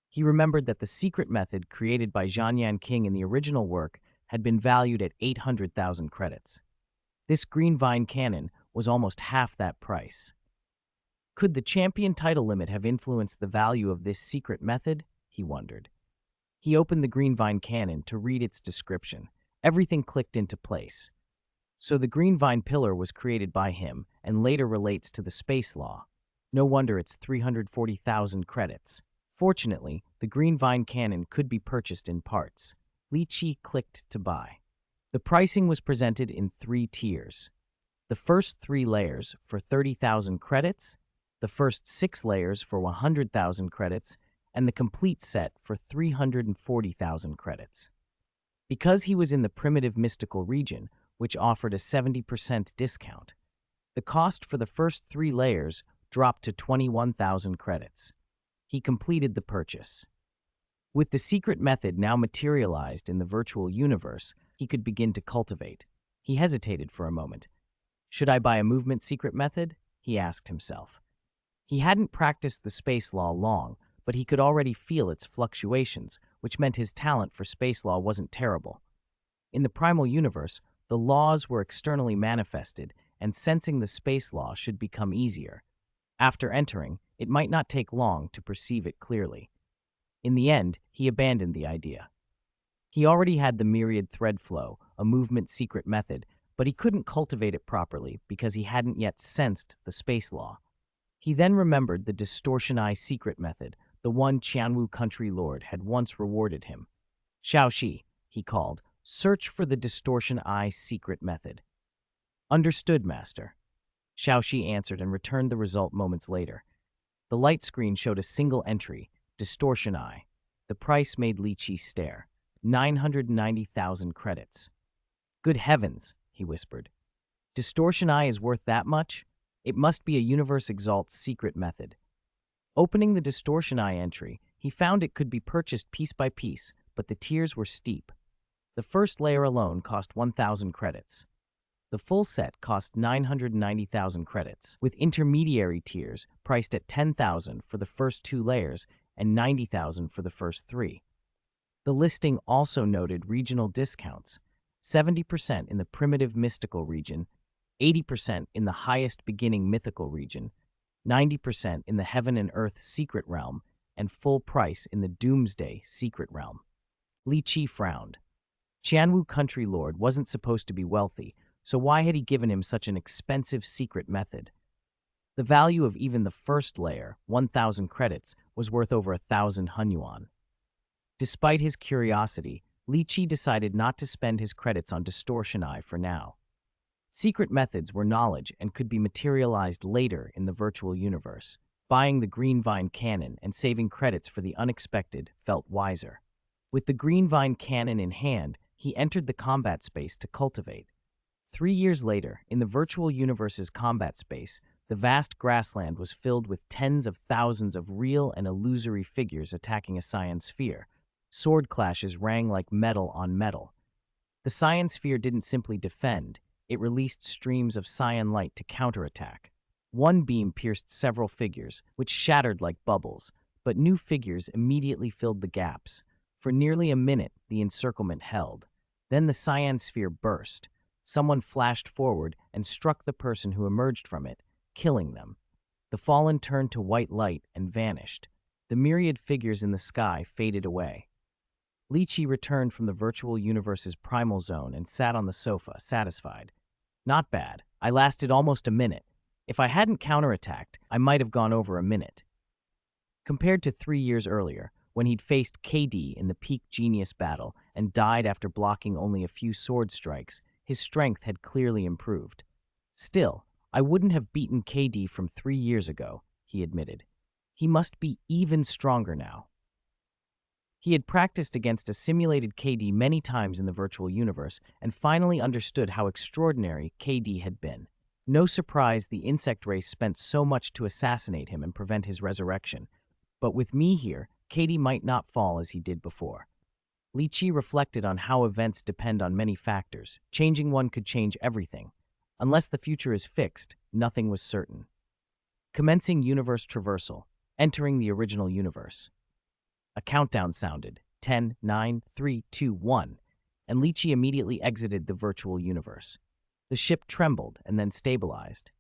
S1: He remembered that the secret method created by Zhen Yan King in the original work had been valued at 800,000 credits. This Green Vine Cannon was almost half that price. Could the champion title limit have influenced the value of this secret method? He wondered. He opened the Green Vine Cannon to read its description. Everything clicked into place. So the Green Vine Pillar was created by him and later relates to the space law. No wonder it's 340,000 credits. Fortunately, the Green Vine Cannon could be purchased in parts. Li Qi clicked to buy. The pricing was presented in 3 tiers. The first 3 layers for 30,000 credits, the first 6 layers for 100,000 credits, and the complete set for 340,000 credits. Because he was in the primitive mystical region, which offered a 70% discount, the cost for the first 3 layers dropped to 21,000 credits. He completed the purchase. With the secret method now materialized in the virtual universe, he could begin to cultivate. He hesitated for a moment. Should I buy a movement secret method? He asked himself. He hadn't practiced the space law long, but he could already feel its fluctuations, which meant his talent for space law wasn't terrible. In the primal universe, the laws were externally manifested, and sensing the space law should become easier. After entering, it might not take long to perceive it clearly. In the end, he abandoned the idea. He already had the myriad thread flow, a movement secret method, but he couldn't cultivate it properly because he hadn't yet sensed the space law. He then remembered the distortion eye secret method, the one Qianwu country lord had once rewarded him. Xiaoxi, he called, search for the distortion eye secret method. Understood, Master. Xiaoxi answered and returned the result moments later. The light screen showed a single entry, distortion eye. The price made Li Qi stare. 990,000 credits. Good heavens, he whispered. Distortion eye is worth that much? It must be a Universe Exalt's secret method. Opening the distortion eye entry, he found it could be purchased piece by piece, but the tiers were steep. The first layer alone cost 1,000 credits. The full set cost 990,000 credits, with intermediary tiers priced at 10,000 for the first 2 layers and 90,000 for the first 3. The listing also noted regional discounts, 70% in the primitive mystical region, 80% in the highest beginning mythical region, 90% in the heaven and earth secret realm, and full price in the doomsday secret realm. Li Qi frowned. Qianwu country lord wasn't supposed to be wealthy, so why had he given him such an expensive secret method? The value of even the first layer, 1,000 credits, was worth over 1,000 hunyuan. Despite his curiosity, Li Qi decided not to spend his credits on distortion eye for now. Secret methods were knowledge and could be materialized later in the virtual universe. Buying the Green Vine cannon and saving credits for the unexpected felt wiser. With the Green Vine cannon in hand, he entered the combat space to cultivate. 3 years later, in the virtual universe's combat space, the vast grassland was filled with tens of thousands of real and illusory figures attacking a science sphere. Sword clashes rang like metal on metal. The science sphere didn't simply defend, it released streams of cyan light to counterattack. One beam pierced several figures, which shattered like bubbles, but new figures immediately filled the gaps. For nearly a minute, the encirclement held. Then the cyan sphere burst. Someone flashed forward and struck the person who emerged from it, killing them. The fallen turned to white light and vanished. The myriad figures in the sky faded away. Li Qi returned from the virtual universe's primal zone and sat on the sofa, satisfied. Not bad. I lasted almost a minute. If I hadn't counterattacked, I might have gone over a minute. Compared to 3 years earlier, when he'd faced KD in the peak genius battle and died after blocking only a few sword strikes, his strength had clearly improved. Still, I wouldn't have beaten KD from 3 years ago, he admitted. He must be even stronger now. He had practiced against a simulated KD many times in the virtual universe and finally understood how extraordinary KD had been. No surprise the insect race spent so much to assassinate him and prevent his resurrection. But with me here, KD might not fall as he did before. Li Qi reflected on how events depend on many factors. Changing one could change everything. Unless the future is fixed, nothing was certain. Commencing universe traversal, entering the original universe. A countdown sounded, 10, 9, 3, 2, 1, and Li Qi immediately exited the virtual universe. The ship trembled and then stabilized.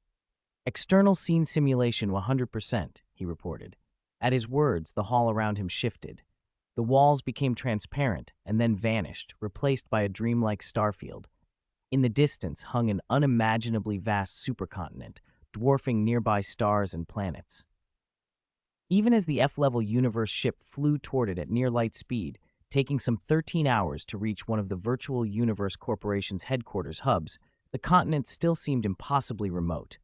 S1: External scene simulation 100%, he reported. At his words, the hall around him shifted. The walls became transparent and then vanished, replaced by a dreamlike starfield. In the distance hung an unimaginably vast supercontinent, dwarfing nearby stars and planets. Even as the F-level universe ship flew toward it at near light speed, taking some 13 hours to reach one of the Virtual Universe Corporation's headquarters hubs, the continent still seemed impossibly remote.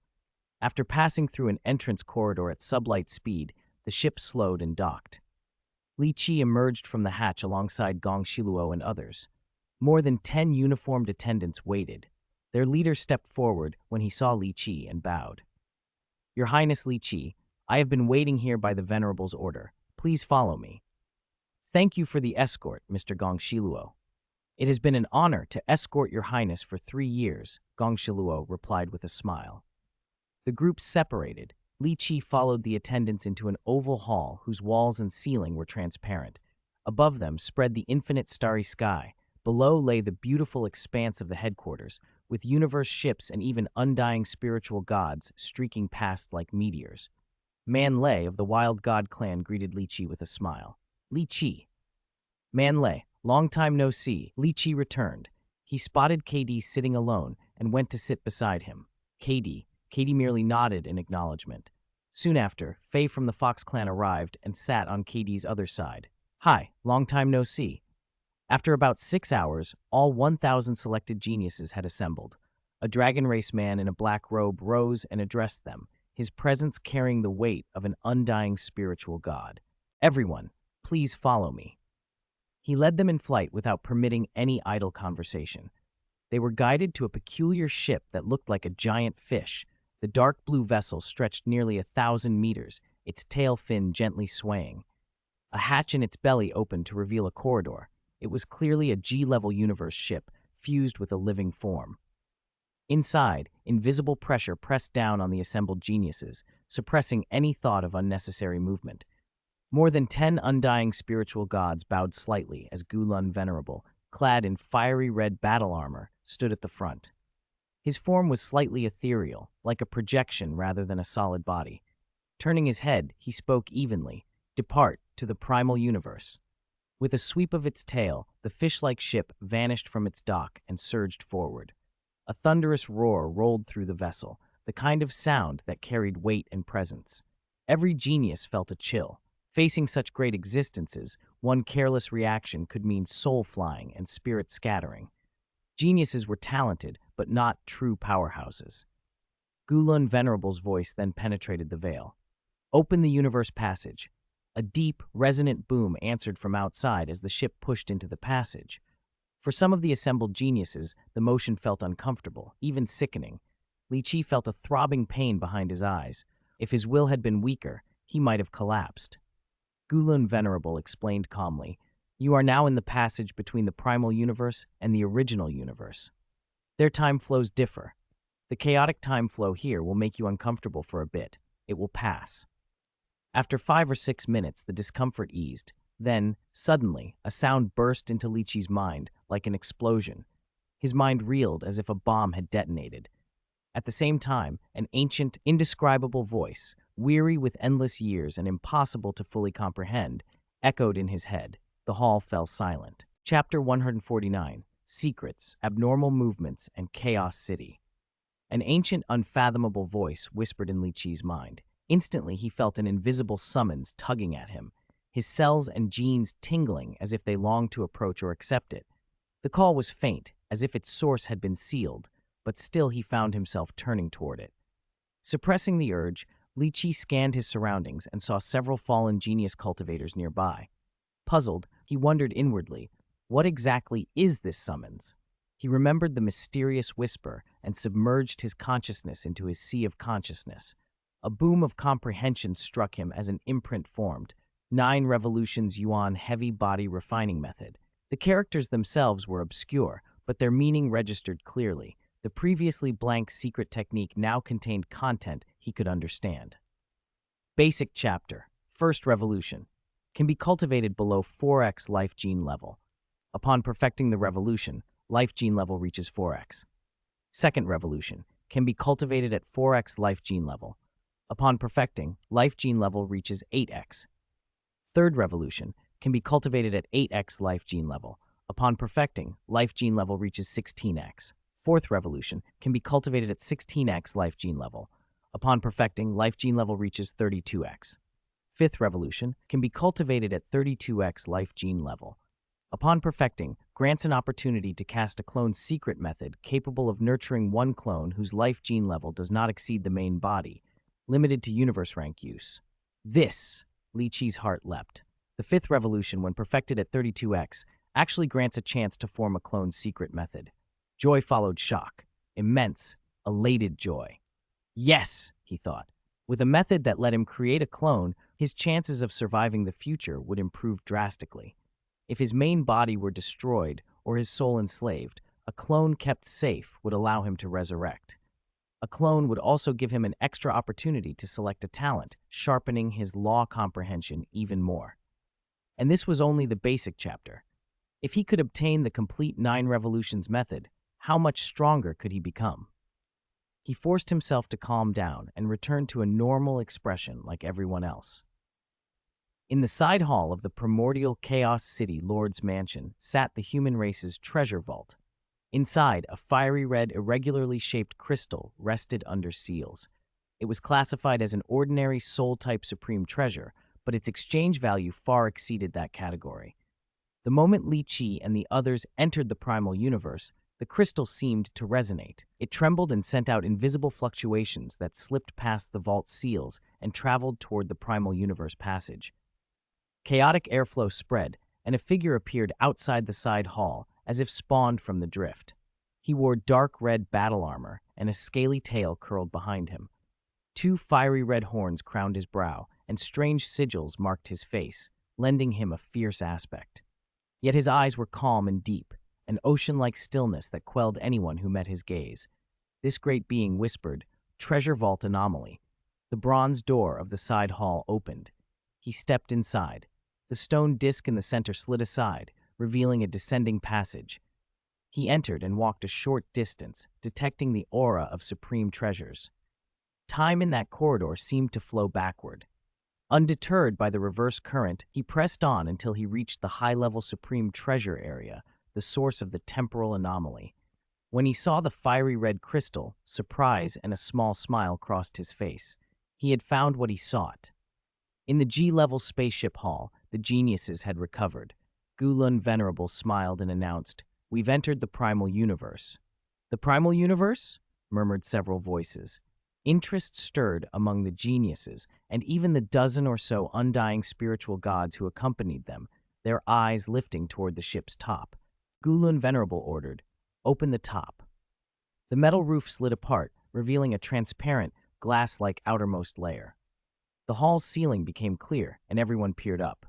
S1: After passing through an entrance corridor at sublight speed, the ship slowed and docked. Li Qi emerged from the hatch alongside Gong Shiluo and others. More than 10 uniformed attendants waited. Their leader stepped forward when he saw Li Qi and bowed. "Your Highness Li Qi, I have been waiting here by the Venerable's order. Please follow me." "Thank you for the escort, Mr. Gong Shiluo." "It has been an honor to escort your Highness for 3 years," Gong Shiluo replied with a smile. The group separated. Li Qi followed the attendants into an oval hall whose walls and ceiling were transparent. Above them spread the infinite starry sky. Below lay the beautiful expanse of the headquarters, with universe ships and even undying spiritual gods streaking past like meteors. Man Lei of the Wild God clan greeted Li Qi with a smile. "Li Qi." "Man Lei, long time no see." Li Qi returned. He spotted KD sitting alone and went to sit beside him. KD merely nodded in acknowledgement. Soon after, Fei from the Fox clan arrived and sat on KD's other side. "Hi, long time no see." After about 6 hours, all 1,000 selected geniuses had assembled. A dragon race man in a black robe rose and addressed them, his presence carrying the weight of an undying spiritual god. "Everyone, please follow me." He led them in flight without permitting any idle conversation. They were guided to a peculiar ship that looked like a giant fish. The dark blue vessel stretched nearly 1,000 meters, its tail fin gently swaying. A hatch in its belly opened to reveal a corridor. It was clearly a G-level universe ship, fused with a living form. Inside, invisible pressure pressed down on the assembled geniuses, suppressing any thought of unnecessary movement. More than 10 undying spiritual gods bowed slightly as Gulun Venerable, clad in fiery red battle armor, stood at the front. His form was slightly ethereal, like a projection rather than a solid body. Turning his head, he spoke evenly, "Depart to the primal universe." With a sweep of its tail, the fish-like ship vanished from its dock and surged forward. A thunderous roar rolled through the vessel, the kind of sound that carried weight and presence. Every genius felt a chill. Facing such great existences, one careless reaction could mean soul flying and spirit scattering. Geniuses were talented, but not true powerhouses. Gulun Venerable's voice then penetrated the veil. Open the universe passage. A deep, resonant boom answered from outside as the ship pushed into the passage. For some of the assembled geniuses, the motion felt uncomfortable, even sickening. Li Qi felt a throbbing pain behind his eyes. If his will had been weaker, he might have collapsed. Gulun Venerable explained calmly, "You are now in the passage between the primal universe and the original universe. Their time flows differ. The chaotic time flow here will make you uncomfortable for a bit. It will pass." After 5 or 6 minutes, the discomfort eased. Then, suddenly, a sound burst into Li Qi's mind, like an explosion. His mind reeled as if a bomb had detonated. At the same time, an ancient, indescribable voice, weary with endless years and impossible to fully comprehend, echoed in his head. The hall fell silent. Chapter 149, Secrets, Abnormal Movements, and Chaos City. An ancient, unfathomable voice whispered in Li Qi's mind. Instantly, he felt an invisible summons tugging at him, his cells and genes tingling as if they longed to approach or accept it. The call was faint, as if its source had been sealed, but still he found himself turning toward it. Suppressing the urge, Li Qi scanned his surroundings and saw several fallen genius cultivators nearby. Puzzled, he wondered inwardly, what exactly is this summons? He remembered the mysterious whisper and submerged his consciousness into his sea of consciousness. A boom of comprehension struck him as an imprint formed. 9 revolutions Yuan heavy body refining method. The characters themselves were obscure, but their meaning registered clearly. The previously blank secret technique now contained content he could understand. Basic chapter. First revolution. Can be cultivated below 4x life gene level. Upon perfecting the revolution, life gene level reaches 4x. Second revolution. Can be cultivated at 4x life gene level. Upon perfecting, life gene level reaches 8x. Third revolution. Can be cultivated at 8x life gene level. Upon perfecting, life gene level reaches 16x. Fourth revolution can be cultivated at 16x life gene level. Upon perfecting, life gene level reaches 32x. Fifth revolution can be cultivated at 32x life gene level. Upon perfecting, grants an opportunity to cast a clone secret method capable of nurturing one clone whose life gene level does not exceed the main body, limited to universe rank use. This, Li Qi's heart leapt. The fifth revolution, when perfected at 32x, actually grants a chance to form a clone secret method. Joy followed shock. Immense, elated joy. Yes, he thought. With a method that let him create a clone, his chances of surviving the future would improve drastically. If his main body were destroyed or his soul enslaved, a clone kept safe would allow him to resurrect. A clone would also give him an extra opportunity to select a talent, sharpening his law comprehension even more. And this was only the basic chapter. If he could obtain the complete 9 revolutions method, how much stronger could he become? He forced himself to calm down and return to a normal expression like everyone else. In the side hall of the primordial Chaos City Lord's Mansion sat the human race's treasure vault. Inside, a fiery red, irregularly shaped crystal rested under seals. It was classified as an ordinary soul-type supreme treasure, but its exchange value far exceeded that category. The moment Li Qi and the others entered the primal universe, the crystal seemed to resonate. It trembled and sent out invisible fluctuations that slipped past the vault's seals and traveled toward the primal universe passage. Chaotic airflow spread, and a figure appeared outside the side hall, as if spawned from the drift. He wore dark red battle armor, and a scaly tail curled behind him. 2 fiery red horns crowned his brow, and strange sigils marked his face, lending him a fierce aspect. Yet his eyes were calm and deep, an ocean-like stillness that quelled anyone who met his gaze. This great being whispered, "Treasure Vault Anomaly." The bronze door of the side hall opened. He stepped inside. The stone disc in the center slid aside, revealing a descending passage. He entered and walked a short distance, detecting the aura of supreme treasures. Time in that corridor seemed to flow backward. Undeterred by the reverse current, he pressed on until he reached the high-level supreme treasure area, the source of the temporal anomaly. When he saw the fiery red crystal, surprise and a small smile crossed his face. He had found what he sought. In the G-level spaceship hall, the geniuses had recovered. Gulun Venerable smiled and announced, "We've entered the primal universe." "The primal universe?" murmured several voices. Interest stirred among the geniuses, and even the dozen or so undying spiritual gods who accompanied them, their eyes lifting toward the ship's top. Gulun Venerable ordered, "Open the top." The metal roof slid apart, revealing a transparent, glass-like outermost layer. The hall's ceiling became clear, and everyone peered up.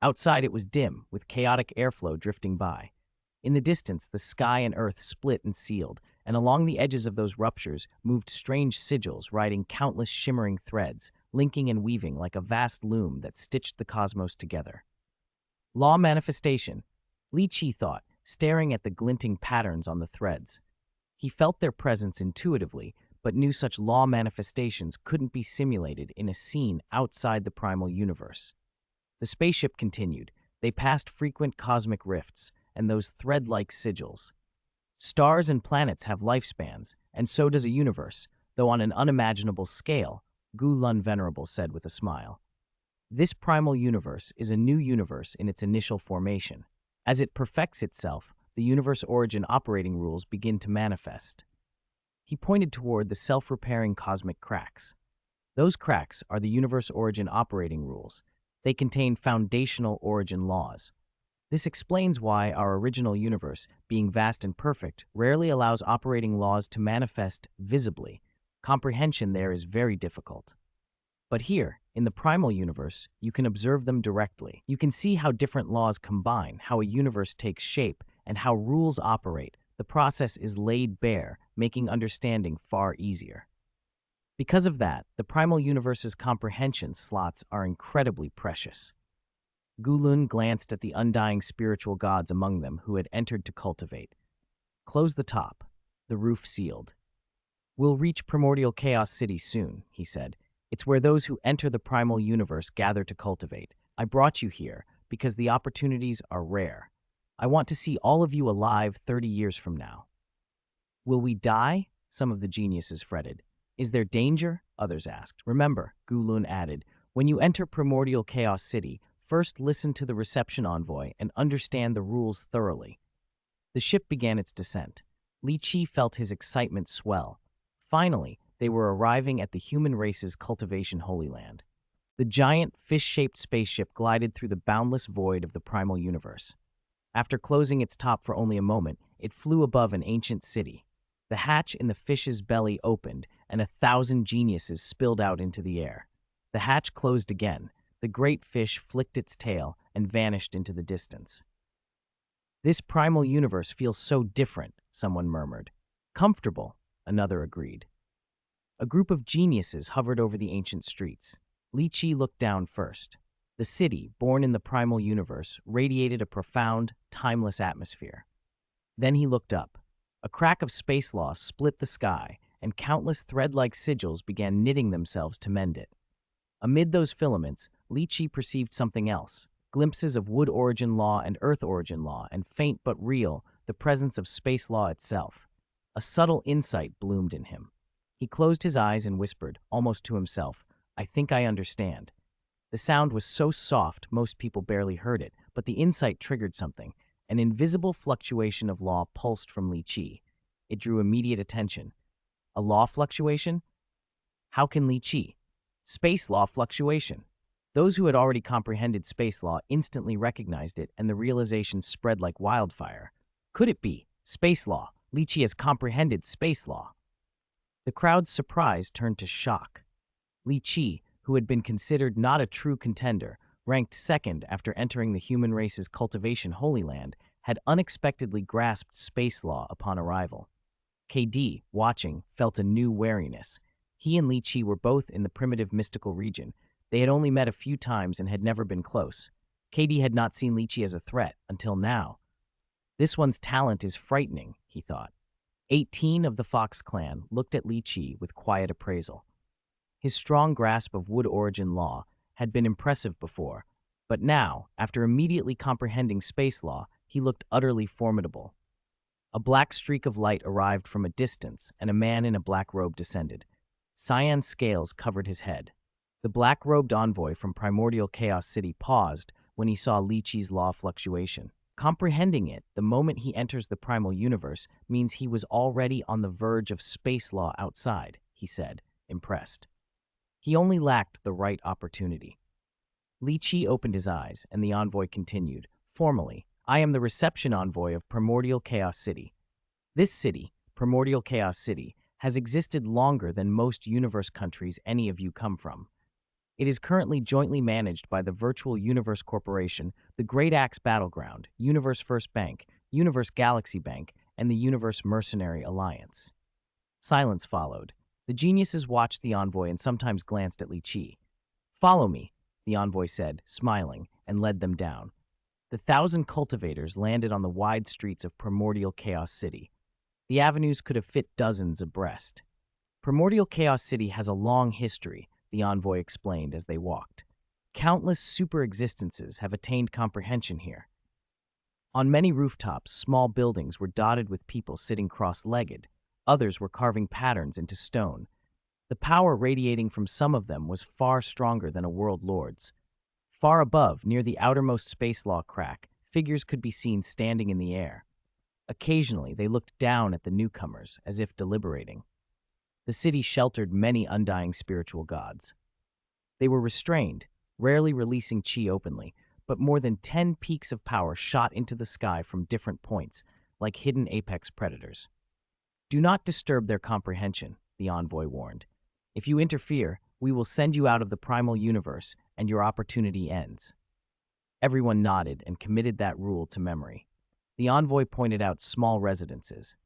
S1: Outside it was dim, with chaotic airflow drifting by. In the distance, the sky and earth split and sealed, and along the edges of those ruptures moved strange sigils riding countless shimmering threads, linking and weaving like a vast loom that stitched the cosmos together. Law manifestation, Li Qi thought, staring at the glinting patterns on the threads. He felt their presence intuitively, but knew such law manifestations couldn't be simulated in a scene outside the primal universe. The spaceship continued. They passed frequent cosmic rifts, and those thread-like sigils. Stars and planets have lifespans, and so does a universe, though on an unimaginable scale, Gu Lun Venerable said with a smile. This primal universe is a new universe in its initial formation. As it perfects itself, the universe origin operating rules begin to manifest. He pointed toward the self-repairing cosmic cracks. Those cracks are the universe origin operating rules. They contain foundational origin laws. This explains why our original universe, being vast and perfect, rarely allows operating laws to manifest visibly. Comprehension there is very difficult. But here, in the primal universe, you can observe them directly. You can see how different laws combine, how a universe takes shape, and how rules operate. The process is laid bare, making understanding far easier. Because of that, the primal universe's comprehension slots are incredibly precious. Gulun glanced at the undying spiritual gods among them who had entered to cultivate. Close the top. The roof sealed. We'll reach Primordial Chaos City soon, he said. It's where those who enter the primal universe gather to cultivate. I brought you here because the opportunities are rare. I want to see all of you alive 30 years from now. Will we die? Some of the geniuses fretted. Is there danger? Others asked. Remember, Gulun added, when you enter Primordial Chaos City, first listen to the reception envoy and understand the rules thoroughly. The ship began its descent. Li Qi felt his excitement swell. Finally, they were arriving at the human race's Cultivation Holy Land. The giant, fish-shaped spaceship glided through the boundless void of the primal universe. After closing its top for only a moment, it flew above an ancient city. The hatch in the fish's belly opened, and 1,000 geniuses spilled out into the air. The hatch closed again. The great fish flicked its tail and vanished into the distance. This primal universe feels so different, someone murmured. Comfortable, another agreed. A group of geniuses hovered over the ancient streets. Li Qi looked down first. The city, born in the primal universe, radiated a profound, timeless atmosphere. Then he looked up. A crack of space law split the sky, and countless thread-like sigils began knitting themselves to mend it. Amid those filaments, Li Qi perceived something else, glimpses of wood origin law and earth origin law, and faint but real, the presence of space law itself. A subtle insight bloomed in him. He closed his eyes and whispered, almost to himself, I think I understand. The sound was so soft most people barely heard it, but the insight triggered something. An invisible fluctuation of law pulsed from Li Qi. It drew immediate attention. A law fluctuation? How can Li Qi? Space law fluctuation. Those who had already comprehended space law instantly recognized it, and the realization spread like wildfire. Could it be? Space law. Li Qi has comprehended space law. The crowd's surprise turned to shock. Li Qi, who had been considered not a true contender, ranked second after entering the human race's Cultivation Holy Land, had unexpectedly grasped space law upon arrival. KD, watching, felt a new wariness. He and Li Qi were both in the primitive mystical region. They had only met a few times and had never been close. KD had not seen Li Qi as a threat until now. This one's talent is frightening, he thought. 18 of the Fox clan looked at Li Qi with quiet appraisal. His strong grasp of wood origin law had been impressive before, but now, after immediately comprehending space law, he looked utterly formidable. A black streak of light arrived from a distance, and a man in a black robe descended. Cyan scales covered his head. The black-robed envoy from Primordial Chaos City paused when he saw Li Qi's law fluctuation. Comprehending it the moment he enters the primal universe means he was already on the verge of space law outside, he said. impressed. He only lacked the right opportunity. Li Qi opened his eyes, and the envoy continued. Formally, I am the reception envoy of Primordial Chaos City. This city, Primordial Chaos City, has existed longer than most universe countries any of you come from. It is currently jointly managed by the Virtual Universe Corporation, the Great Axe Battleground, Universe First Bank, Universe Galaxy Bank, and the Universe Mercenary Alliance. Silence followed. The geniuses watched the envoy and sometimes glanced at Li Qi. Follow me, the envoy said, smiling, and led them down. The 1,000 cultivators landed on the wide streets of Primordial Chaos City. The avenues could have fit dozens abreast. Primordial Chaos City has a long history, the envoy explained as they walked. Countless super-existences have attained comprehension here. On many rooftops, small buildings were dotted with people sitting cross-legged. Others were carving patterns into stone. The power radiating from some of them was far stronger than a world lord's. Far above, near the outermost space law crack, figures could be seen standing in the air. Occasionally, they looked down at the newcomers, as if deliberating. The city sheltered many undying spiritual gods. They were restrained, rarely releasing chi openly, but more than 10 peaks of power shot into the sky from different points, like hidden apex predators. Do not disturb their comprehension, the envoy warned. If you interfere, we will send you out of the primal universe, and your opportunity ends. Everyone nodded and committed that rule to memory. The envoy pointed out small residences.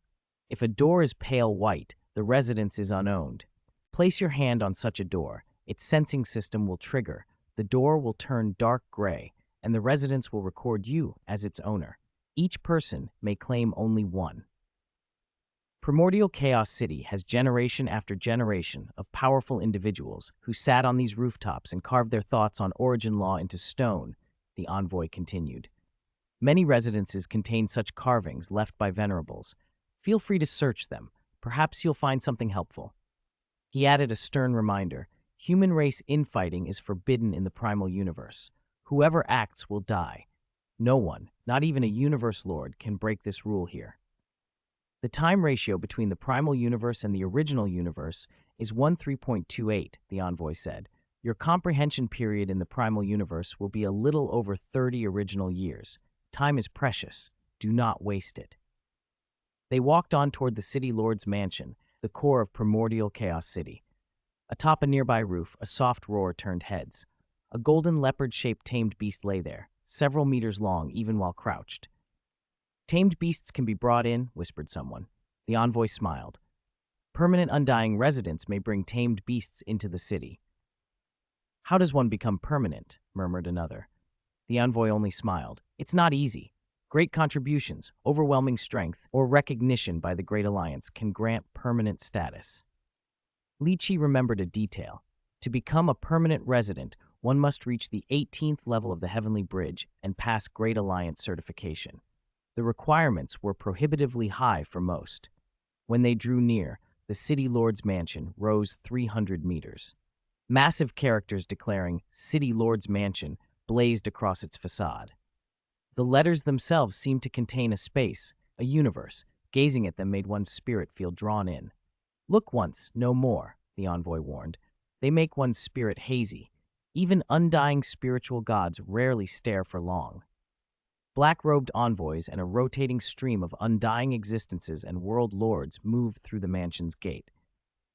S1: If a door is pale white, the residence is unowned. Place your hand on such a door. Its sensing system will trigger. The door will turn dark gray, and the residence will record you as its owner. Each person may claim only one. Primordial Chaos City has generation after generation of powerful individuals who sat on these rooftops and carved their thoughts on origin law into stone, the envoy continued. Many residences contain such carvings left by venerables. Feel free to search them. Perhaps you'll find something helpful. He added a stern reminder. Human race infighting is forbidden in the primal universe. Whoever acts will die. No one, not even a universe lord, can break this rule here. The time ratio between the primal universe and the original universe is 13.28, the envoy said. Your comprehension period in the primal universe will be a little over 30 original years. Time is precious. Do not waste it. They walked on toward the city lord's mansion, the core of Primordial Chaos City. Atop a nearby roof, a soft roar turned heads. A golden leopard-shaped tamed beast lay there, several meters long even while crouched. Tamed beasts can be brought in, whispered someone. The envoy smiled. Permanent undying residents may bring tamed beasts into the city. How does one become permanent? Murmured another. The envoy only smiled. It's not easy. Great contributions, overwhelming strength, or recognition by the Great Alliance can grant permanent status. Li Qi remembered a detail. To become a permanent resident, one must reach the 18th level of the Heavenly Bridge and pass Great Alliance certification. The requirements were prohibitively high for most. When they drew near, the city lord's mansion rose 300 meters. Massive characters declaring City Lord's Mansion blazed across its facade. The letters themselves seemed to contain a space, a universe. Gazing at them made one's spirit feel drawn in. Look once, no more, the envoy warned. They make one's spirit hazy. Even undying spiritual gods rarely stare for long. Black-robed envoys and a rotating stream of undying existences and world lords moved through the mansion's gate.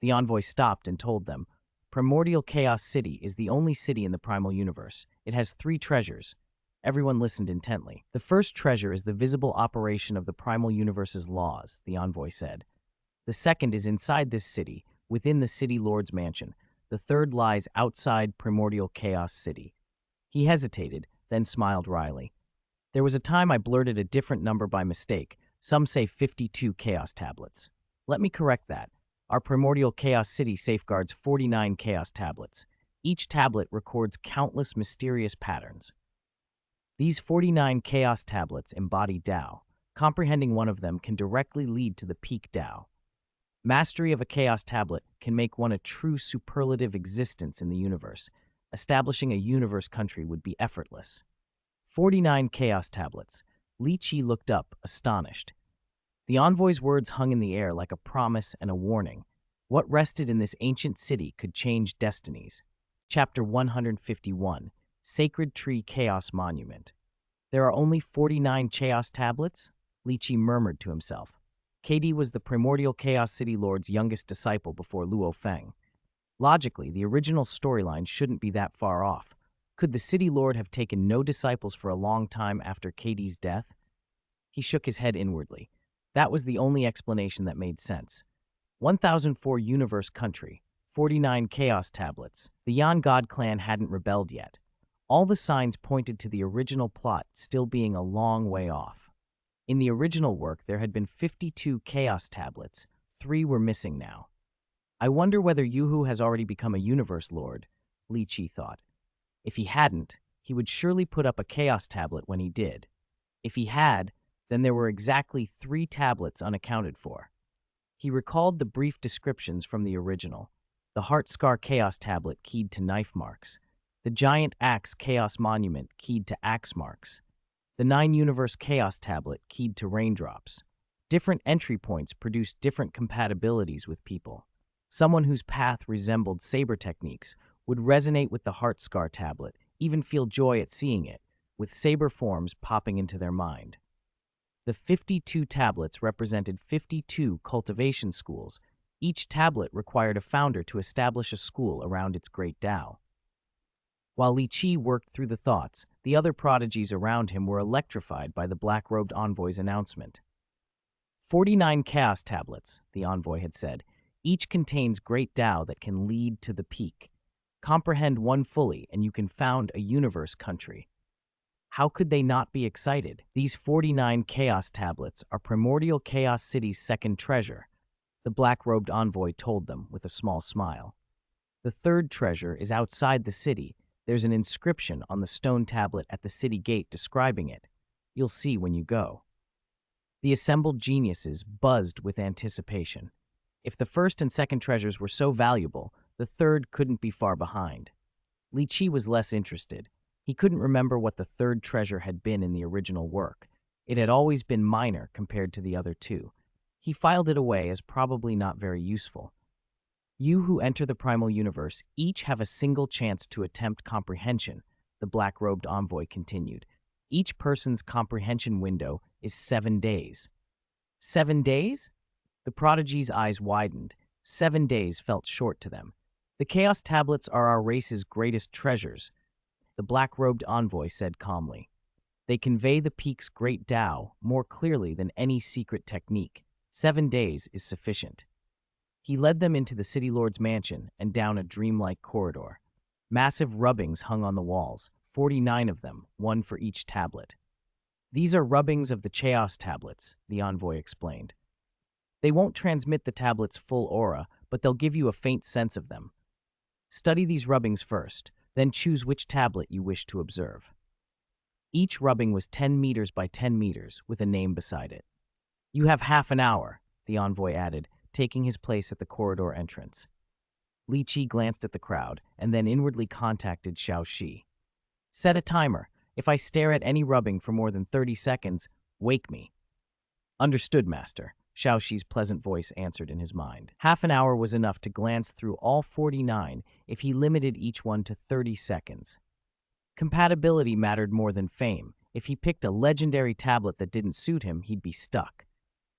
S1: The envoy stopped and told them, Primordial Chaos City is the only city in the primal universe. It has 3 treasures. Everyone listened intently. The first treasure is the visible operation of the primal universe's laws, the envoy said. The second is inside this city, within the city lord's mansion. The third lies outside Primordial Chaos City. He hesitated, then smiled wryly. There was a time I blurted a different number by mistake. Some say 52 Chaos Tablets. Let me correct that. Our Primordial Chaos City safeguards 49 Chaos Tablets. Each tablet records countless mysterious patterns. These 49 Chaos Tablets embody Tao. Comprehending one of them can directly lead to the peak Tao. Mastery of a Chaos Tablet can make one a true superlative existence in the universe. Establishing a universe country would be effortless. 49 Chaos Tablets. Li Qi looked up, astonished. The envoy's words hung in the air like a promise and a warning. What rested in this ancient city could change destinies. Chapter 151, Sacred Tree Chaos Monument. There are only 49 Chaos tablets? Li Qi murmured to himself. KD was the primordial Chaos City Lord's youngest disciple before Luo Feng. Logically, the original storyline shouldn't be that far off. Could the City Lord have taken no disciples for a long time after KD's death? He shook his head inwardly. That was the only explanation that made sense. 1004 Universe Country, 49 Chaos Tablets. The Yan God clan hadn't rebelled yet. All the signs pointed to the original plot still being a long way off. In the original work, there had been 52 Chaos Tablets. 3 were missing now. I wonder whether Yuhu has already become a Universe Lord, Li Qi thought. If he hadn't, he would surely put up a Chaos Tablet when he did. If he had, then there were exactly 3 tablets unaccounted for. He recalled the brief descriptions from the original. The Heart Scar Chaos Tablet keyed to knife marks. The Giant Axe Chaos Monument keyed to axe marks. The 9 Universe Chaos Tablet keyed to raindrops. Different entry points produced different compatibilities with people. Someone whose path resembled saber techniques would resonate with the Heart Scar Tablet, even feel joy at seeing it, with saber forms popping into their mind. The 52 tablets represented 52 cultivation schools. Each tablet required a founder to establish a school around its great Tao. While Li Qi worked through the thoughts, the other prodigies around him were electrified by the black-robed envoy's announcement. 49 Chaos Tablets, the envoy had said. Each contains great Tao that can lead to the peak. Comprehend one fully, and you can found a universe country. How could they not be excited? These 49 Chaos Tablets are Primordial Chaos City's second treasure, the black-robed envoy told them with a small smile. The third treasure is outside the city. There's an inscription on the stone tablet at the city gate describing it. You'll see when you go. The assembled geniuses buzzed with anticipation. If the first and second treasures were so valuable, the third couldn't be far behind. Li Qi was less interested. He couldn't remember what the third treasure had been in the original work. It had always been minor compared to the other 2. He filed it away as probably not very useful. You who enter the primal universe each have a single chance to attempt comprehension, the black-robed envoy continued. Each person's comprehension window is 7 days. 7 days? The prodigy's eyes widened. 7 days felt short to them. The Chaos Tablets are our race's greatest treasures, the black-robed envoy said calmly. They convey the peak's great Tao more clearly than any secret technique. 7 days is sufficient. He led them into the City Lord's mansion and down a dreamlike corridor. Massive rubbings hung on the walls, 49 of them, 1 for each tablet. These are rubbings of the Chaos Tablets, the envoy explained. They won't transmit the tablet's full aura, but they'll give you a faint sense of them. Study these rubbings first, then choose which tablet you wish to observe. Each rubbing was 10 meters by 10 meters, with a name beside it. You have half an hour, the envoy added, taking his place at the corridor entrance. Li Qi glanced at the crowd, and then inwardly contacted Xiao Shi. Set a timer. If I stare at any rubbing for more than 30 seconds, wake me. Understood, Master, Xiao Shi's pleasant voice answered in his mind. Half an hour was enough to glance through all 49 if he limited each one to 30 seconds. Compatibility mattered more than fame. If he picked a legendary tablet that didn't suit him, he'd be stuck.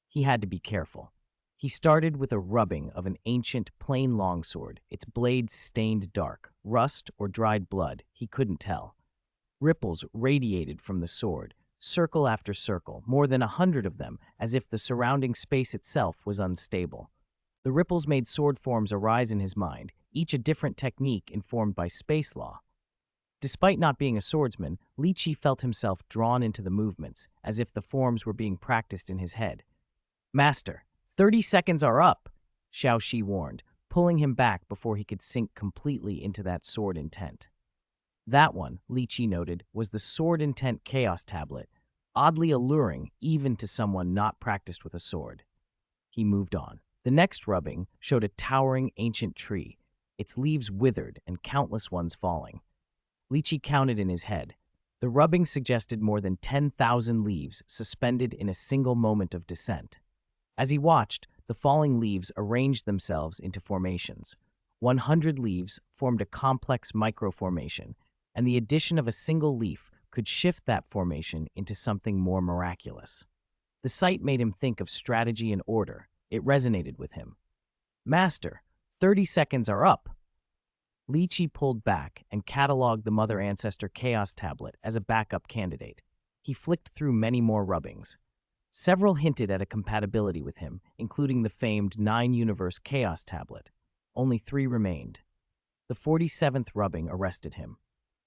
S1: He had to be careful. He started with a rubbing of an ancient, plain longsword, its blades stained dark, rust or dried blood, he couldn't tell. Ripples radiated from the sword, circle after circle, more than 100 of them, as if the surrounding space itself was unstable. The ripples made sword forms arise in his mind, each a different technique informed by space law. Despite not being a swordsman, Li Qi felt himself drawn into the movements, as if the forms were being practiced in his head. Master, 30 seconds are up, Xiao Shi warned, pulling him back before he could sink completely into that sword intent. That one, Li Qi noted, was the Sword Intent Chaos Tablet, oddly alluring even to someone not practiced with a sword. He moved on. The next rubbing showed a towering ancient tree, its leaves withered and countless ones falling. Li Qi counted in his head. The rubbing suggested more than 10,000 leaves suspended in a single moment of descent. As he watched, the falling leaves arranged themselves into formations. 100 leaves formed a complex microformation, and the addition of a single leaf could shift that formation into something more miraculous. The sight made him think of strategy and order. It resonated with him. "Master, 30 seconds are up." Li Qi pulled back and cataloged the Mother Ancestor Chaos Tablet as a backup candidate. He flicked through many more rubbings. Several hinted at a compatibility with him, including the famed 9-universe Chaos Tablet. Only 3 remained. The 47th rubbing arrested him.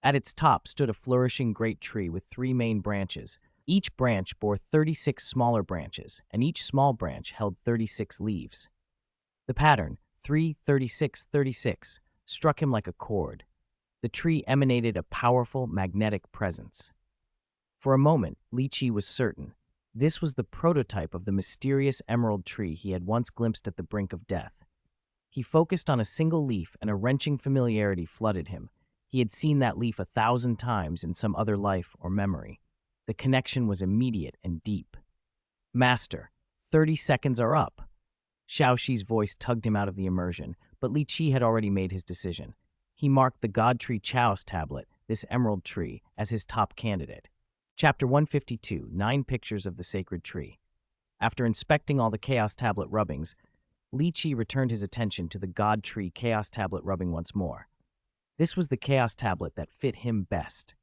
S1: At its top stood a flourishing great tree with 3 main branches. Each branch bore 36 smaller branches, and each small branch held 36 leaves. The pattern, 3, 36, 36, struck him like a chord. The tree emanated a powerful, magnetic presence. For a moment, Li Qi was certain. This was the prototype of the mysterious emerald tree he had once glimpsed at the brink of death. He focused on a single leaf, and a wrenching familiarity flooded him. He had seen that leaf 1,000 times in some other life or memory. The connection was immediate and deep. "Master, 30 seconds are up." Xiaoxi's voice tugged him out of the immersion, but Li Qi had already made his decision. He marked the God Tree Chaos Tablet, this emerald tree, as his top candidate. Chapter 152, 9 Pictures of the Sacred Tree. After inspecting all the Chaos Tablet rubbings, Li Qi returned his attention to the God Tree Chaos Tablet rubbing once more. This was the Chaos Tablet that fit him best.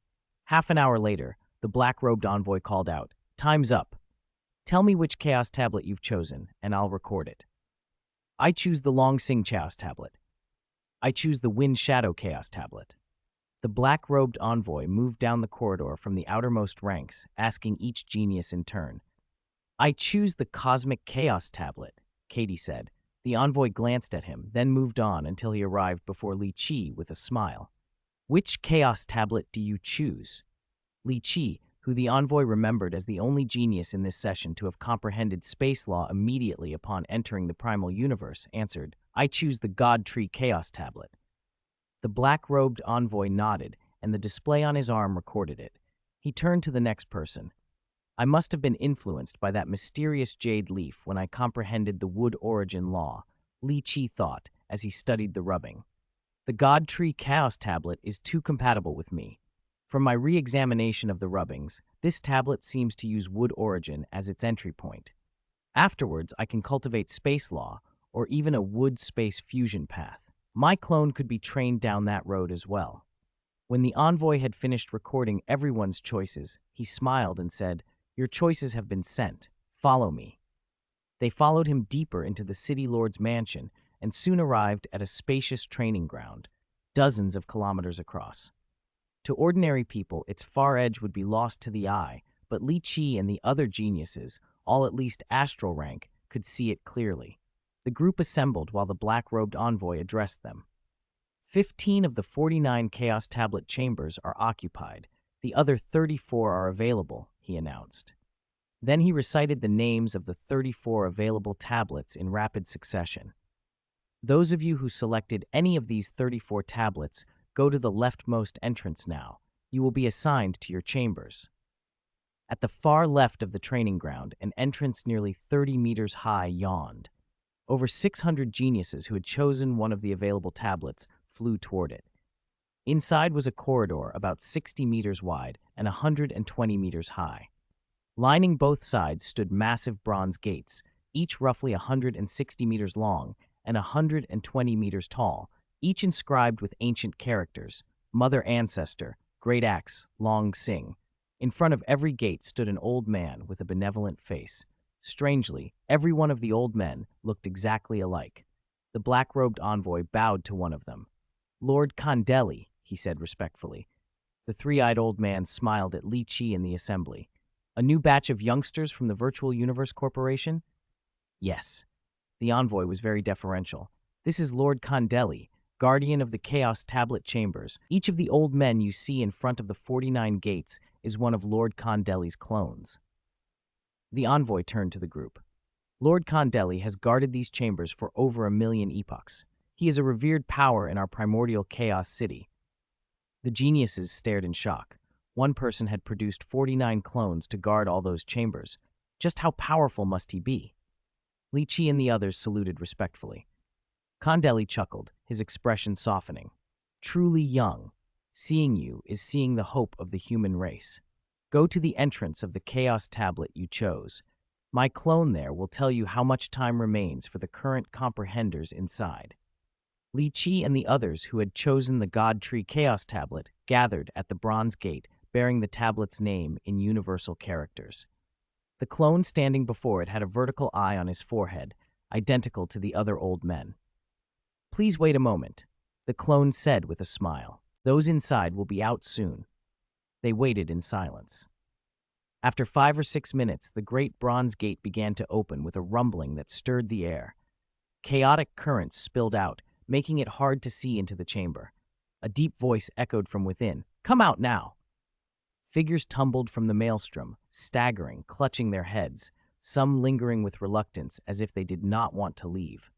S1: Half an hour later, the black-robed envoy called out, "Time's up. Tell me which Chaos Tablet you've chosen, and I'll record it." "I choose the Long Sing Chaos Tablet." "I choose the Wind Shadow Chaos Tablet." The black-robed envoy moved down the corridor from the outermost ranks, asking each genius in turn. "I choose the Cosmic Chaos Tablet," Katie said. The envoy glanced at him, then moved on until he arrived before Li Qi with a smile. "Which Chaos Tablet do you choose?" Li Qi, who the envoy remembered as the only genius in this session to have comprehended space law immediately upon entering the primal universe, answered, "I choose the God Tree Chaos Tablet." The black-robed envoy nodded, and the display on his arm recorded it. He turned to the next person. "I must have been influenced by that mysterious jade leaf when I comprehended the wood origin law," Li Qi thought as he studied the rubbing. "The God Tree Chaos Tablet is too compatible with me. From my re-examination of the rubbings, this tablet seems to use wood origin as its entry point. Afterwards, I can cultivate space law, or even a wood-space fusion path. My clone could be trained down that road as well." When the envoy had finished recording everyone's choices, he smiled and said, "Your choices have been sent. Follow me." They followed him deeper into the city lord's mansion and soon arrived at a spacious training ground, dozens of kilometers across. To ordinary people, its far edge would be lost to the eye, but Li Qi and the other geniuses, all at least astral rank, could see it clearly. The group assembled while the black-robed envoy addressed them. 15 of the 49 Chaos Tablet chambers are occupied. The other 34 are available, he announced. Then he recited the names of the 34 available tablets in rapid succession. "Those of you who selected any of these 34 tablets, go to the leftmost entrance now. You will be assigned to your chambers." At the far left of the training ground, an entrance nearly 30 meters high yawned. Over 600 geniuses who had chosen one of the available tablets flew toward it. Inside was a corridor about 60 meters wide and 120 meters high. Lining both sides stood massive bronze gates, each roughly 160 meters long and 120 meters tall, each inscribed with ancient characters: Mother Ancestor, Great Axe, Long Sing. In front of every gate stood an old man with a benevolent face. Strangely, every one of the old men looked exactly alike. The black-robed envoy bowed to one of them. "Lord Condeli," he said respectfully. The three-eyed old man smiled at Li Qi and the assembly. "A new batch of youngsters from the Virtual Universe Corporation?" "Yes." The envoy was very deferential. "This is Lord Condeli, guardian of the Chaos Tablet Chambers. Each of the old men you see in front of the 49 gates is one of Lord Condeli's clones." The envoy turned to the group. "Lord Condeli has guarded these chambers for over 1,000,000 epochs. He is a revered power in our primordial chaos city." The geniuses stared in shock. One person had produced 49 clones to guard all those chambers. Just how powerful must he be? Li Qi and the others saluted respectfully. Kandeli chuckled, his expression softening. Truly young. Seeing you is seeing the hope of the human race. Go to the entrance of the Chaos Tablet you chose. My clone there will tell you how much time remains for the current comprehenders inside. Li Qi and the others who had chosen the God Tree Chaos Tablet gathered at the bronze gate bearing the tablet's name in universal characters. The clone standing before it had a vertical eye on his forehead, identical to the other old men. Please wait a moment, the clone said with a smile. Those inside will be out soon. They waited in silence. After 5 or 6 minutes, the great bronze gate began to open with a rumbling that stirred the air. Chaotic currents spilled out, making it hard to see into the chamber. A deep voice echoed from within, "Come out now!" Figures tumbled from the maelstrom, staggering, clutching their heads, some lingering with reluctance as if they did not want to leave.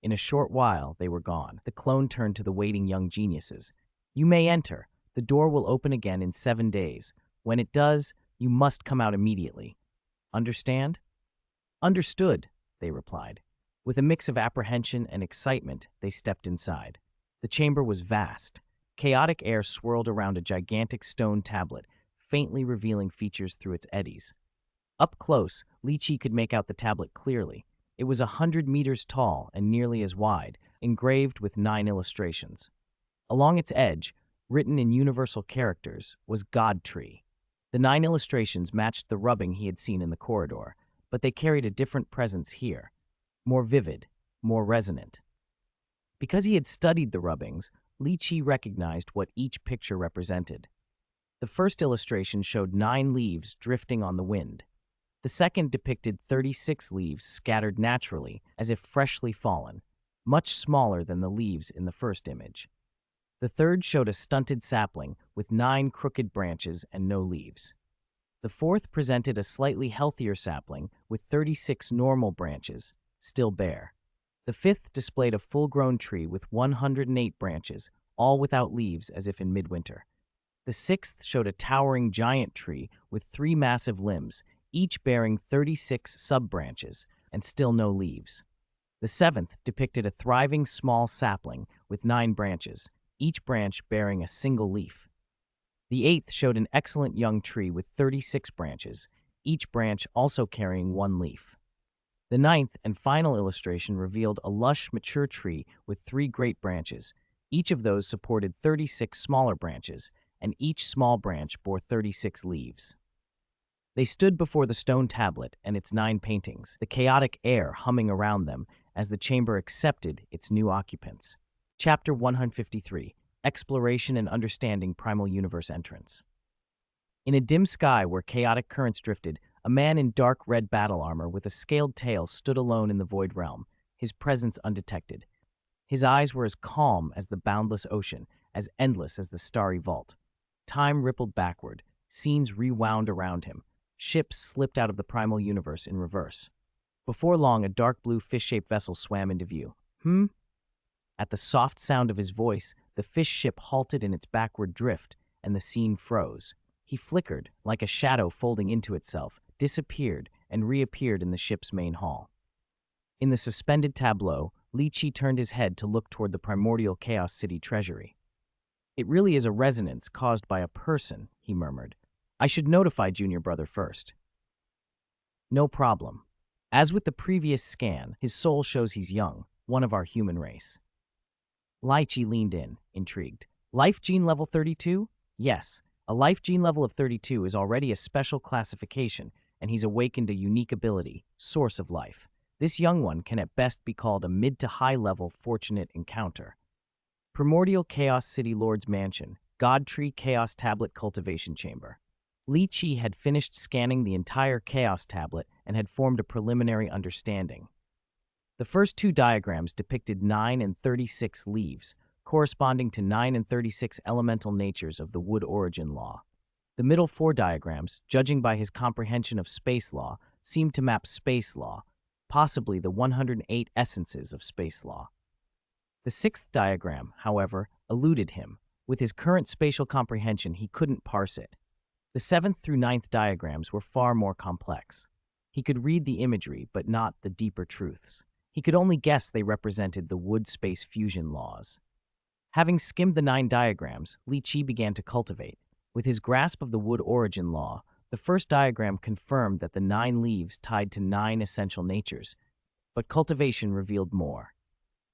S1: In a short while, they were gone. The clone turned to the waiting young geniuses. "You may enter. The door will open again in 7 days. When it does, you must come out immediately. Understand?" "Understood," they replied. With a mix of apprehension and excitement, they stepped inside. The chamber was vast. Chaotic air swirled around a gigantic stone tablet, faintly revealing features through its eddies. Up close, Li Qi could make out the tablet clearly. It was 100 meters tall and nearly as wide, engraved with 9 illustrations. Along its edge, written in universal characters, was God Tree. The 9 illustrations matched the rubbing he had seen in the corridor, but they carried a different presence here, more vivid, more resonant. Because he had studied the rubbings, Li Qi recognized what each picture represented. The first illustration showed 9 leaves drifting on the wind. The second depicted 36 leaves scattered naturally, as if freshly fallen, much smaller than the leaves in the first image. The third showed a stunted sapling with 9 crooked branches and no leaves. The fourth presented a slightly healthier sapling with 36 normal branches, still bare. The fifth displayed a full-grown tree with 108 branches, all without leaves as if in midwinter. The sixth showed a towering giant tree with 3 massive limbs, each bearing 36 sub-branches, and still no leaves. The seventh depicted a thriving small sapling with 9 branches, each branch bearing a single leaf. The eighth showed an excellent young tree with 36 branches, each branch also carrying 1 leaf. The ninth and final illustration revealed a lush, mature tree with 3 great branches. Each of those supported 36 smaller branches, and each small branch bore 36 leaves. They stood before the stone tablet and its 9 paintings, the chaotic air humming around them as the chamber accepted its new occupants. Chapter 153, Exploration and Understanding Primal Universe Entrance. In a dim sky where chaotic currents drifted, a man in dark red battle armor with a scaled tail stood alone in the void realm, his presence undetected. His eyes were as calm as the boundless ocean, as endless as the starry vault. Time rippled backward, scenes rewound around him. Ships slipped out of the primal universe in reverse. Before long, a dark blue fish-shaped vessel swam into view. At the soft sound of his voice, the fish ship halted in its backward drift, and the scene froze. He flickered, like a shadow folding into itself, disappeared, and reappeared in the ship's main hall. In the suspended tableau, Li Qi turned his head to look toward the primordial Chaos City treasury. "It really is a resonance caused by a person," he murmured. "I should notify Junior Brother first." "No problem. As with the previous scan, his soul shows he's young, one of our human race." Li Qi leaned in, intrigued. "Life gene level 32? Yes, a life gene level of 32 is already a special classification, and he's awakened a unique ability, Source of Life. This young one can at best be called a mid to high level fortunate encounter. Primordial Chaos City Lord's Mansion, God Tree Chaos Tablet Cultivation Chamber." Li Qi had finished scanning the entire Chaos Tablet and had formed a preliminary understanding. The first 2 diagrams depicted 9 and 36 leaves, corresponding to 9 and 36 elemental natures of the wood origin law. The middle 4 diagrams, judging by his comprehension of space law, seemed to map space law, possibly the 108 essences of space law. The 6th diagram, however, eluded him. With his current spatial comprehension, he couldn't parse it. The 7th through 9th diagrams were far more complex. He could read the imagery, but not the deeper truths. He could only guess they represented the wood-space fusion laws. Having skimmed the 9 diagrams, Li Qi began to cultivate. With his grasp of the wood origin law, the first diagram confirmed that the 9 leaves tied to 9 essential natures, but cultivation revealed more.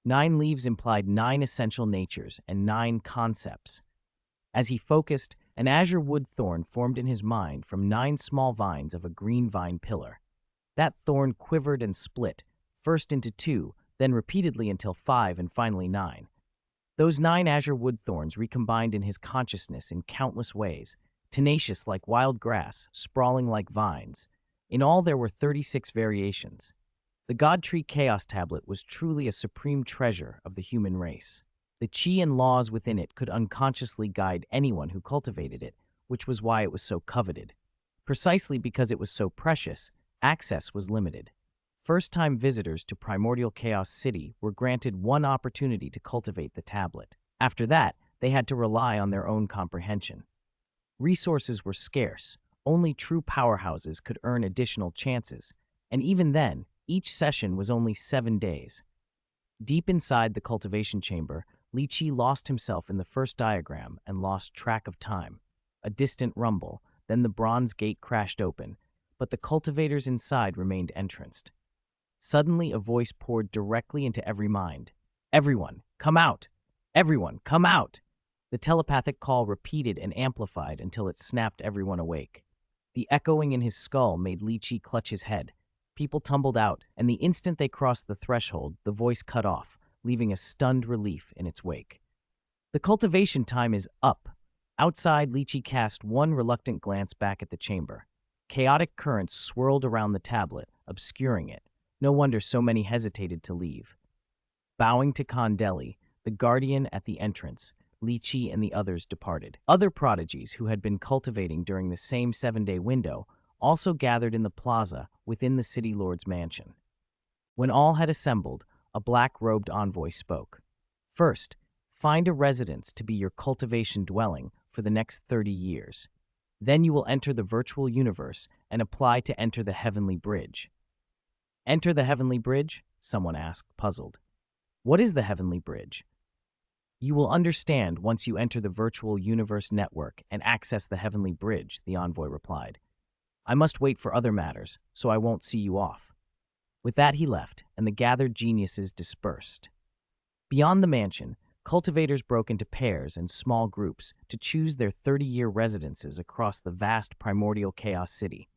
S1: 9 leaves implied 9 essential natures and 9 concepts. As he focused, an azure wood thorn formed in his mind from 9 small vines of a green vine pillar. That thorn quivered and split, first into 2, then repeatedly until 5 and finally 9. Those 9 azure wood thorns recombined in his consciousness in countless ways, tenacious like wild grass, sprawling like vines. In all, there were 36 variations. The God Tree Chaos Tablet was truly a supreme treasure of the human race. The chi and laws within it could unconsciously guide anyone who cultivated it, which was why it was so coveted. Precisely because it was so precious, access was limited. First-time visitors to Primordial Chaos City were granted one opportunity to cultivate the tablet. After that, they had to rely on their own comprehension. Resources were scarce. Only true powerhouses could earn additional chances, and even then, each session was only 7 days. Deep inside the cultivation chamber, Li Qi lost himself in the first diagram and lost track of time. A distant rumble, then the bronze gate crashed open, but the cultivators inside remained entranced. Suddenly, a voice poured directly into every mind. "Everyone, come out! Everyone, come out!" The telepathic call repeated and amplified until it snapped everyone awake. The echoing in his skull made Li Qi clutch his head. People tumbled out, and the instant they crossed the threshold, the voice cut off, leaving a stunned relief in its wake. The cultivation time is up. Outside, Li Qi cast one reluctant glance back at the chamber. Chaotic currents swirled around the tablet, obscuring it. No wonder so many hesitated to leave. Bowing to Kandeli, the guardian at the entrance, Li Qi and the others departed. Other prodigies who had been cultivating during the same 7-day window also gathered in the plaza within the city lord's mansion. When all had assembled, a black-robed envoy spoke. "First, find a residence to be your cultivation dwelling for the next 30 years. Then you will enter the virtual universe and apply to enter the heavenly bridge." "Enter the heavenly bridge?" someone asked, puzzled. "What is the heavenly bridge?" "You will understand once you enter the virtual universe network and access the heavenly bridge," the envoy replied. "I must wait for other matters, so I won't see you off." With that, he left, and the gathered geniuses dispersed. Beyond the mansion, cultivators broke into pairs and small groups to choose their 30-year residences across the vast primordial chaos city.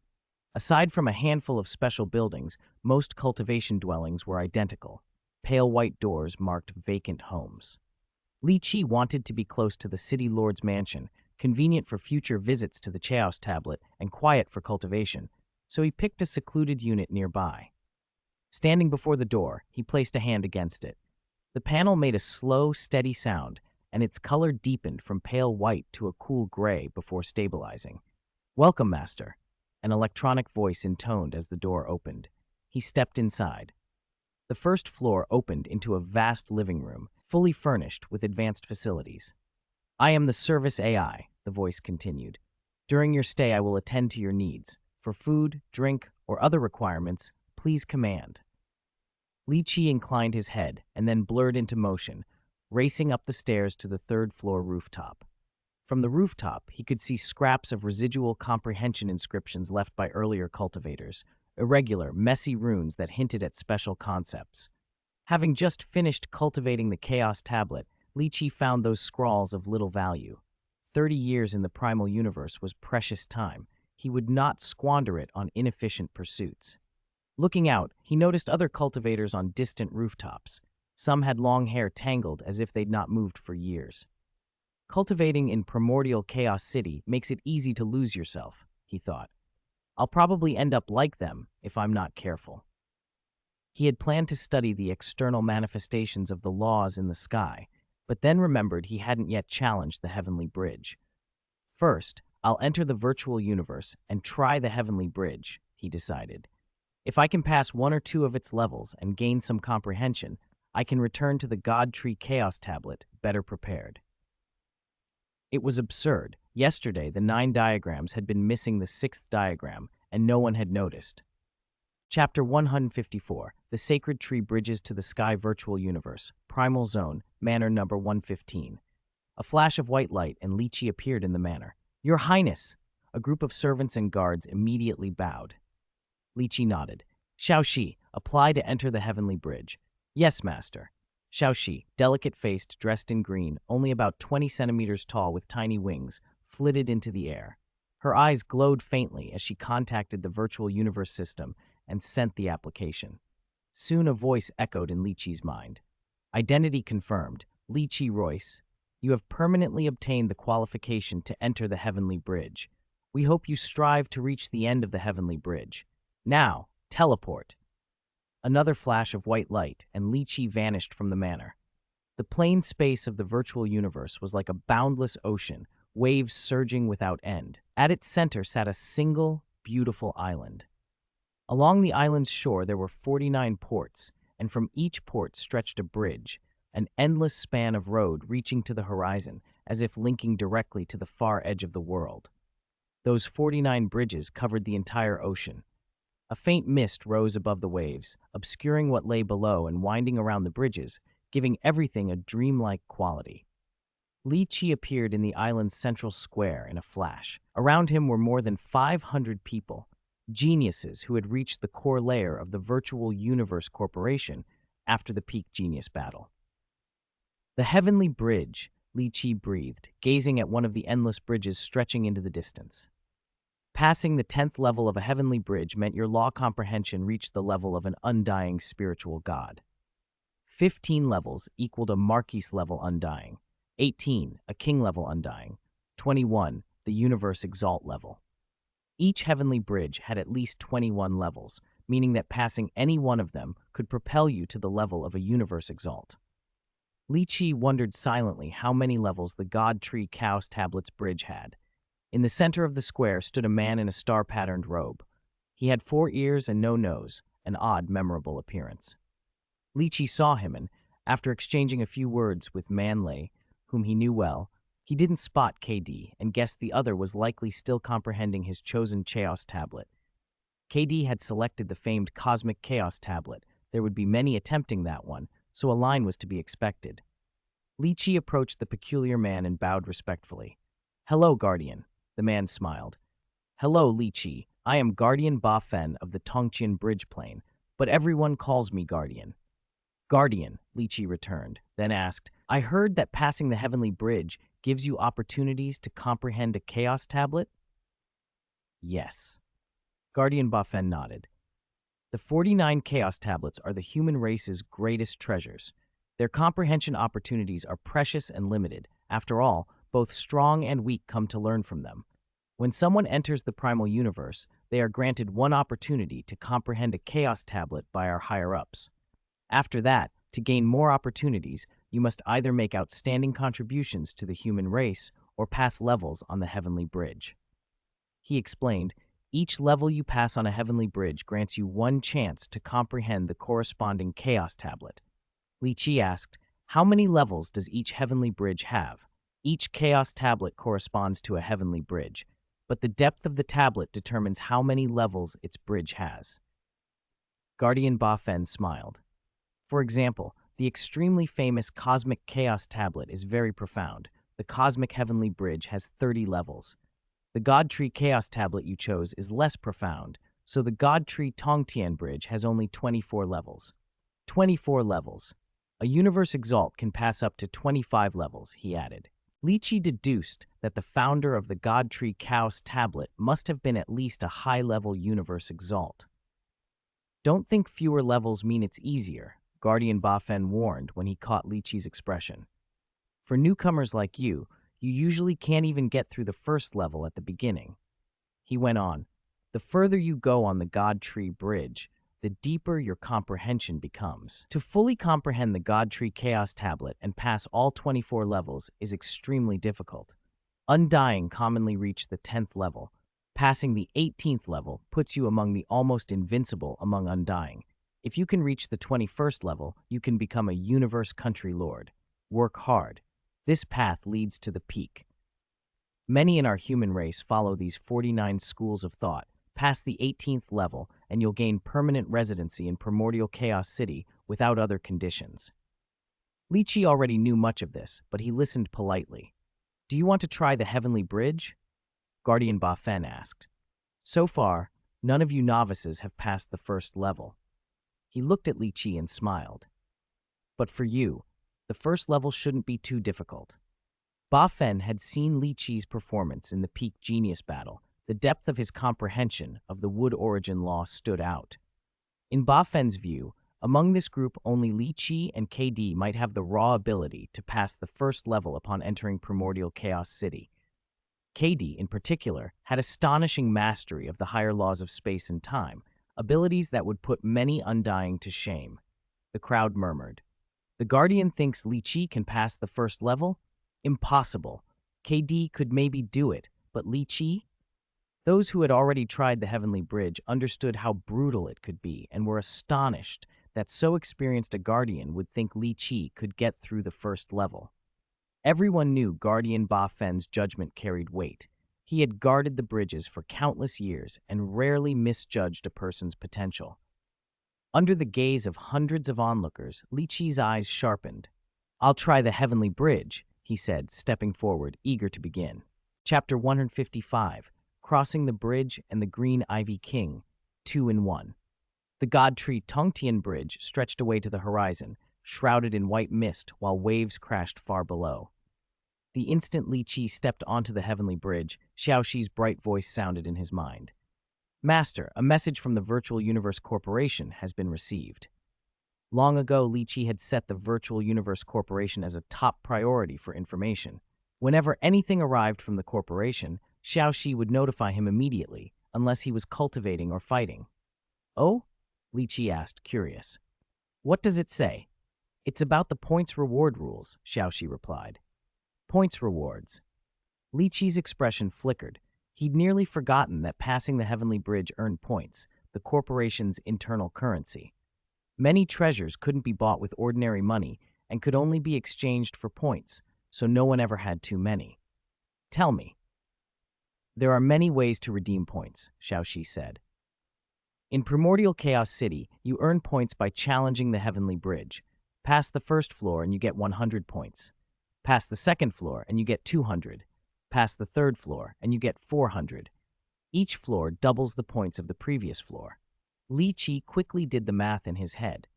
S1: Aside from a handful of special buildings, most cultivation dwellings were identical. Pale white doors marked vacant homes. Li Qi wanted to be close to the city lord's mansion, convenient for future visits to the Chaos Tablet and quiet for cultivation, so he picked a secluded unit nearby. Standing before the door, he placed a hand against it. The panel made a slow, steady sound, and its color deepened from pale white to a cool gray before stabilizing. "Welcome, Master," an electronic voice intoned as the door opened. He stepped inside. The first floor opened into a vast living room, fully furnished with advanced facilities. "I am the service AI," the voice continued. "During your stay, I will attend to your needs. For food, drink, or other requirements, please command." Li Qi inclined his head and then blurred into motion, racing up the stairs to the third-floor rooftop. From the rooftop, he could see scraps of residual comprehension inscriptions left by earlier cultivators, irregular, messy runes that hinted at special concepts. Having just finished cultivating the Chaos Tablet, Li Qi found those scrawls of little value. 30 years in the primal universe was precious time. He would not squander it on inefficient pursuits. Looking out, he noticed other cultivators on distant rooftops. Some had long hair tangled as if they'd not moved for years. Cultivating in Primordial Chaos City makes it easy to lose yourself, he thought. I'll probably end up like them if I'm not careful. He had planned to study the external manifestations of the laws in the sky, but then remembered he hadn't yet challenged the heavenly bridge. First, I'll enter the virtual universe and try the heavenly bridge, he decided. If I can pass one or two of its levels and gain some comprehension, I can return to the God Tree Chaos Tablet better prepared. It was absurd. Yesterday, the 9 diagrams had been missing the 6th diagram, and no one had noticed. Chapter 154, The Sacred Tree Bridges to the Sky Virtual Universe, Primal Zone, Manor Number 115. A flash of white light and Li Qi appeared in the manor. Your Highness! A group of servants and guards immediately bowed. Li Qi nodded. Xiaoxi, apply to enter the heavenly bridge. Yes, master. Xiaoxi, delicate-faced, dressed in green, only about 20 centimeters tall with tiny wings, flitted into the air. Her eyes glowed faintly as she contacted the virtual universe system and sent the application. Soon a voice echoed in Li Qi's mind. Identity confirmed. Li Qi Royce, you have permanently obtained the qualification to enter the heavenly bridge. We hope you strive to reach the end of the heavenly bridge. Now, teleport. Another flash of white light, and Li Qi vanished from the manor. The plain space of the virtual universe was like a boundless ocean, waves surging without end. At its center sat a single, beautiful island. Along the island's shore there were 49 ports, and from each port stretched a bridge, an endless span of road reaching to the horizon, as if linking directly to the far edge of the world. Those 49 bridges covered the entire ocean. A faint mist rose above the waves, obscuring what lay below and winding around the bridges, giving everything a dreamlike quality. Li Qi appeared in the island's central square in a flash. Around him were more than 500 people, geniuses who had reached the core layer of the Virtual Universe Corporation after the Peak Genius battle. The heavenly bridge, Li Qi breathed, gazing at one of the endless bridges stretching into the distance. Passing the 10th level of a heavenly bridge meant your law comprehension reached the level of an undying spiritual god. 15 levels equaled a Marquise level undying, 18 a king level undying, 21 the universe exalt level. Each heavenly bridge had at least 21 levels, meaning that passing any one of them could propel you to the level of a universe exalt. Li Qi wondered silently how many levels the God Tree Chaos Tablets bridge had. In the center of the square stood a man in a star-patterned robe. He had 4 ears and no nose, an odd, memorable appearance. Li Qi saw him, and after exchanging a few words with Manlei, whom he knew well, he didn't spot KD and guessed the other was likely still comprehending his chosen Chaos Tablet. KD had selected the famed Cosmic Chaos Tablet. There would be many attempting that one, so a line was to be expected. Li Qi approached the peculiar man and bowed respectfully. Hello, Guardian. The man smiled. Hello, Li Qi. I am Guardian Ba Fen of the Tongqian Bridge Plane, but everyone calls me Guardian. Guardian, Li Qi returned, then asked, I heard that passing the heavenly bridge gives you opportunities to comprehend a chaos tablet? Yes. Guardian Ba Fen nodded. The 49 chaos tablets are the human race's greatest treasures. Their comprehension opportunities are precious and limited. After all, both strong and weak come to learn from them. When someone enters the primal universe, they are granted one opportunity to comprehend a chaos tablet by our higher-ups. After that, to gain more opportunities, you must either make outstanding contributions to the human race or pass levels on the heavenly bridge. He explained, each level you pass on a heavenly bridge grants you one chance to comprehend the corresponding chaos tablet. Li Qi asked, how many levels does each heavenly bridge have? Each chaos tablet corresponds to a heavenly bridge, but the depth of the tablet determines how many levels its bridge has. Guardian Ba Fen smiled. For example, the extremely famous Cosmic Chaos Tablet is very profound. The Cosmic Heavenly Bridge has 30 levels. The God Tree Chaos Tablet you chose is less profound, so the God Tree Tongtian Bridge has only 24 levels. 24 levels. A Universe Exalt can pass up to 25 levels, he added. Li Qi deduced that the founder of the God Tree Chaos Tablet must have been at least a high-level Universe Exalt. Don't think fewer levels mean it's easier, Guardian Ba Fen warned when he caught Li Qi's expression. For newcomers like you usually can't even get through the first level at the beginning. He went on, the further you go on the God Tree Bridge, the deeper your comprehension becomes. To fully comprehend the God Tree Chaos Tablet and pass all 24 levels is extremely difficult. Undying commonly reach the 10th level. Passing the 18th level puts you among the almost invincible among Undying. If you can reach the 21st level, you can become a universe country lord. Work hard. This path leads to the peak. Many in our human race follow these 49 schools of thought, pass the 18th level, and you'll gain permanent residency in Primordial Chaos City without other conditions. Li Qi already knew much of this, but he listened politely. Do you want to try the Heavenly Bridge? Guardian Ba Fen asked. So far, none of you novices have passed the first level. He looked at Li Qi and smiled. But for you, the first level shouldn't be too difficult. Ba Fen had seen Li Qi's performance in the Peak Genius battle. The depth of his comprehension of the wood origin law stood out. In Ba Fen's view, among this group only Li Qi and KD might have the raw ability to pass the first level upon entering Primordial Chaos City. KD, in particular, had astonishing mastery of the higher laws of space and time, abilities that would put many Undying to shame. The crowd murmured. The Guardian thinks Li Qi can pass the first level? Impossible. KD could maybe do it, but Li Qi? Those who had already tried the Heavenly Bridge understood how brutal it could be and were astonished that so experienced a Guardian would think Li Qi could get through the first level. Everyone knew Guardian Ba Fen's judgment carried weight. He had guarded the bridges for countless years and rarely misjudged a person's potential. Under the gaze of hundreds of onlookers, Li Qi's eyes sharpened. I'll try the Heavenly Bridge, he said, stepping forward, eager to begin. Chapter 155. Crossing the Bridge and the Green Ivy King, 2 in 1. The God Tree Tongtian Bridge stretched away to the horizon, shrouded in white mist while waves crashed far below. The instant Li Qi stepped onto the Heavenly Bridge, Xiaoxi's bright voice sounded in his mind. Master, a message from the Virtual Universe Corporation has been received. Long ago, Li Qi had set the Virtual Universe Corporation as a top priority for information. Whenever anything arrived from the corporation, Xiaoxi would notify him immediately, unless he was cultivating or fighting. Oh? Li Qi asked, curious. What does it say? It's about the points reward rules, Xiaoxi replied. Points rewards. Li Qi's expression flickered. He'd nearly forgotten that passing the Heavenly Bridge earned points, the corporation's internal currency. Many treasures couldn't be bought with ordinary money and could only be exchanged for points, so no one ever had too many. Tell me. There are many ways to redeem points, Xiaoxi said. In Primordial Chaos City, you earn points by challenging the Heavenly Bridge. Pass the first floor and you get 100 points. Pass the second floor and you get 200. Pass the third floor and you get 400. Each floor doubles the points of the previous floor. Li Qi quickly did the math in his head.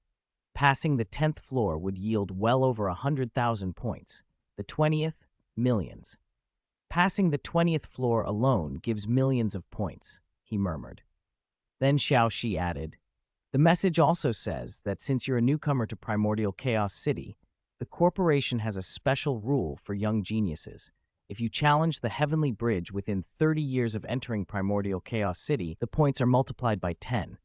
S1: Passing the 10th floor would yield well over 100,000 points. The 20th, millions. Passing the 20th floor alone gives millions of points, he murmured. Then Xiaoxi added, the message also says that since you're a newcomer to Primordial Chaos City, the corporation has a special rule for young geniuses. If you challenge the Heavenly Bridge within 30 years of entering Primordial Chaos City, the points are multiplied by 10.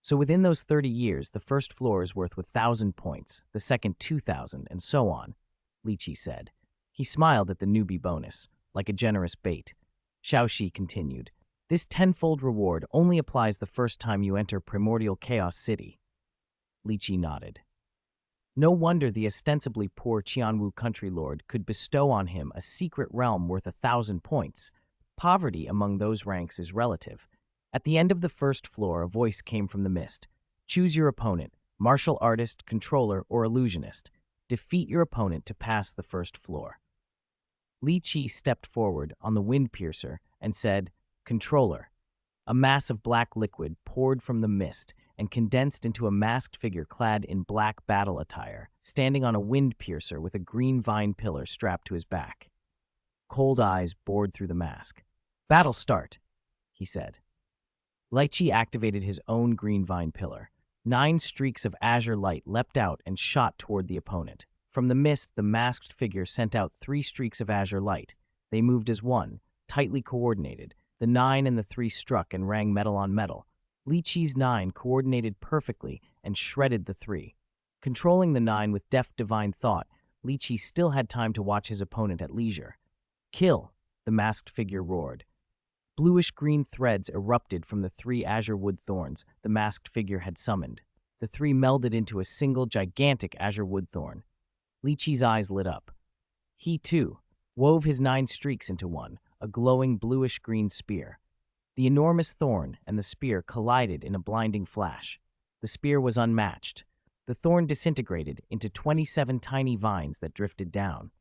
S1: So within those 30 years, the first floor is worth 1,000 points, the second 2,000, and so on, Li Qi said. He smiled at the newbie bonus, like a generous bait. Xiaoxi continued, this tenfold reward only applies the first time you enter Primordial Chaos City. Li Qi nodded. No wonder the ostensibly poor Qianwu country lord could bestow on him a secret realm worth 1,000 points. Poverty among those ranks is relative. At the end of the first floor, a voice came from the mist. Choose your opponent, martial artist, controller, or illusionist. Defeat your opponent to pass the first floor. Li Qi stepped forward on the wind piercer and said, Controller. A mass of black liquid poured from the mist and condensed into a masked figure clad in black battle attire, standing on a wind piercer with a green vine pillar strapped to his back. Cold eyes bored through the mask. Battle start, he said. Li Qi activated his own green vine pillar. 9 streaks of azure light leapt out and shot toward the opponent. From the mist, the masked figure sent out 3 streaks of azure light. They moved as one, tightly coordinated. The 9 and the 3 struck and rang metal on metal. Li Qi's 9 coordinated perfectly and shredded the 3. Controlling the 9 with deft divine thought, Li Qi still had time to watch his opponent at leisure. Kill, the masked figure roared. Bluish-green threads erupted from the 3 azure wood thorns the masked figure had summoned. The 3 melded into a single gigantic azure wood thorn. Li Qi's eyes lit up. He, too, wove his 9 streaks into one, a glowing bluish-green spear. The enormous thorn and the spear collided in a blinding flash. The spear was unmatched. The thorn disintegrated into 27 tiny vines that drifted down.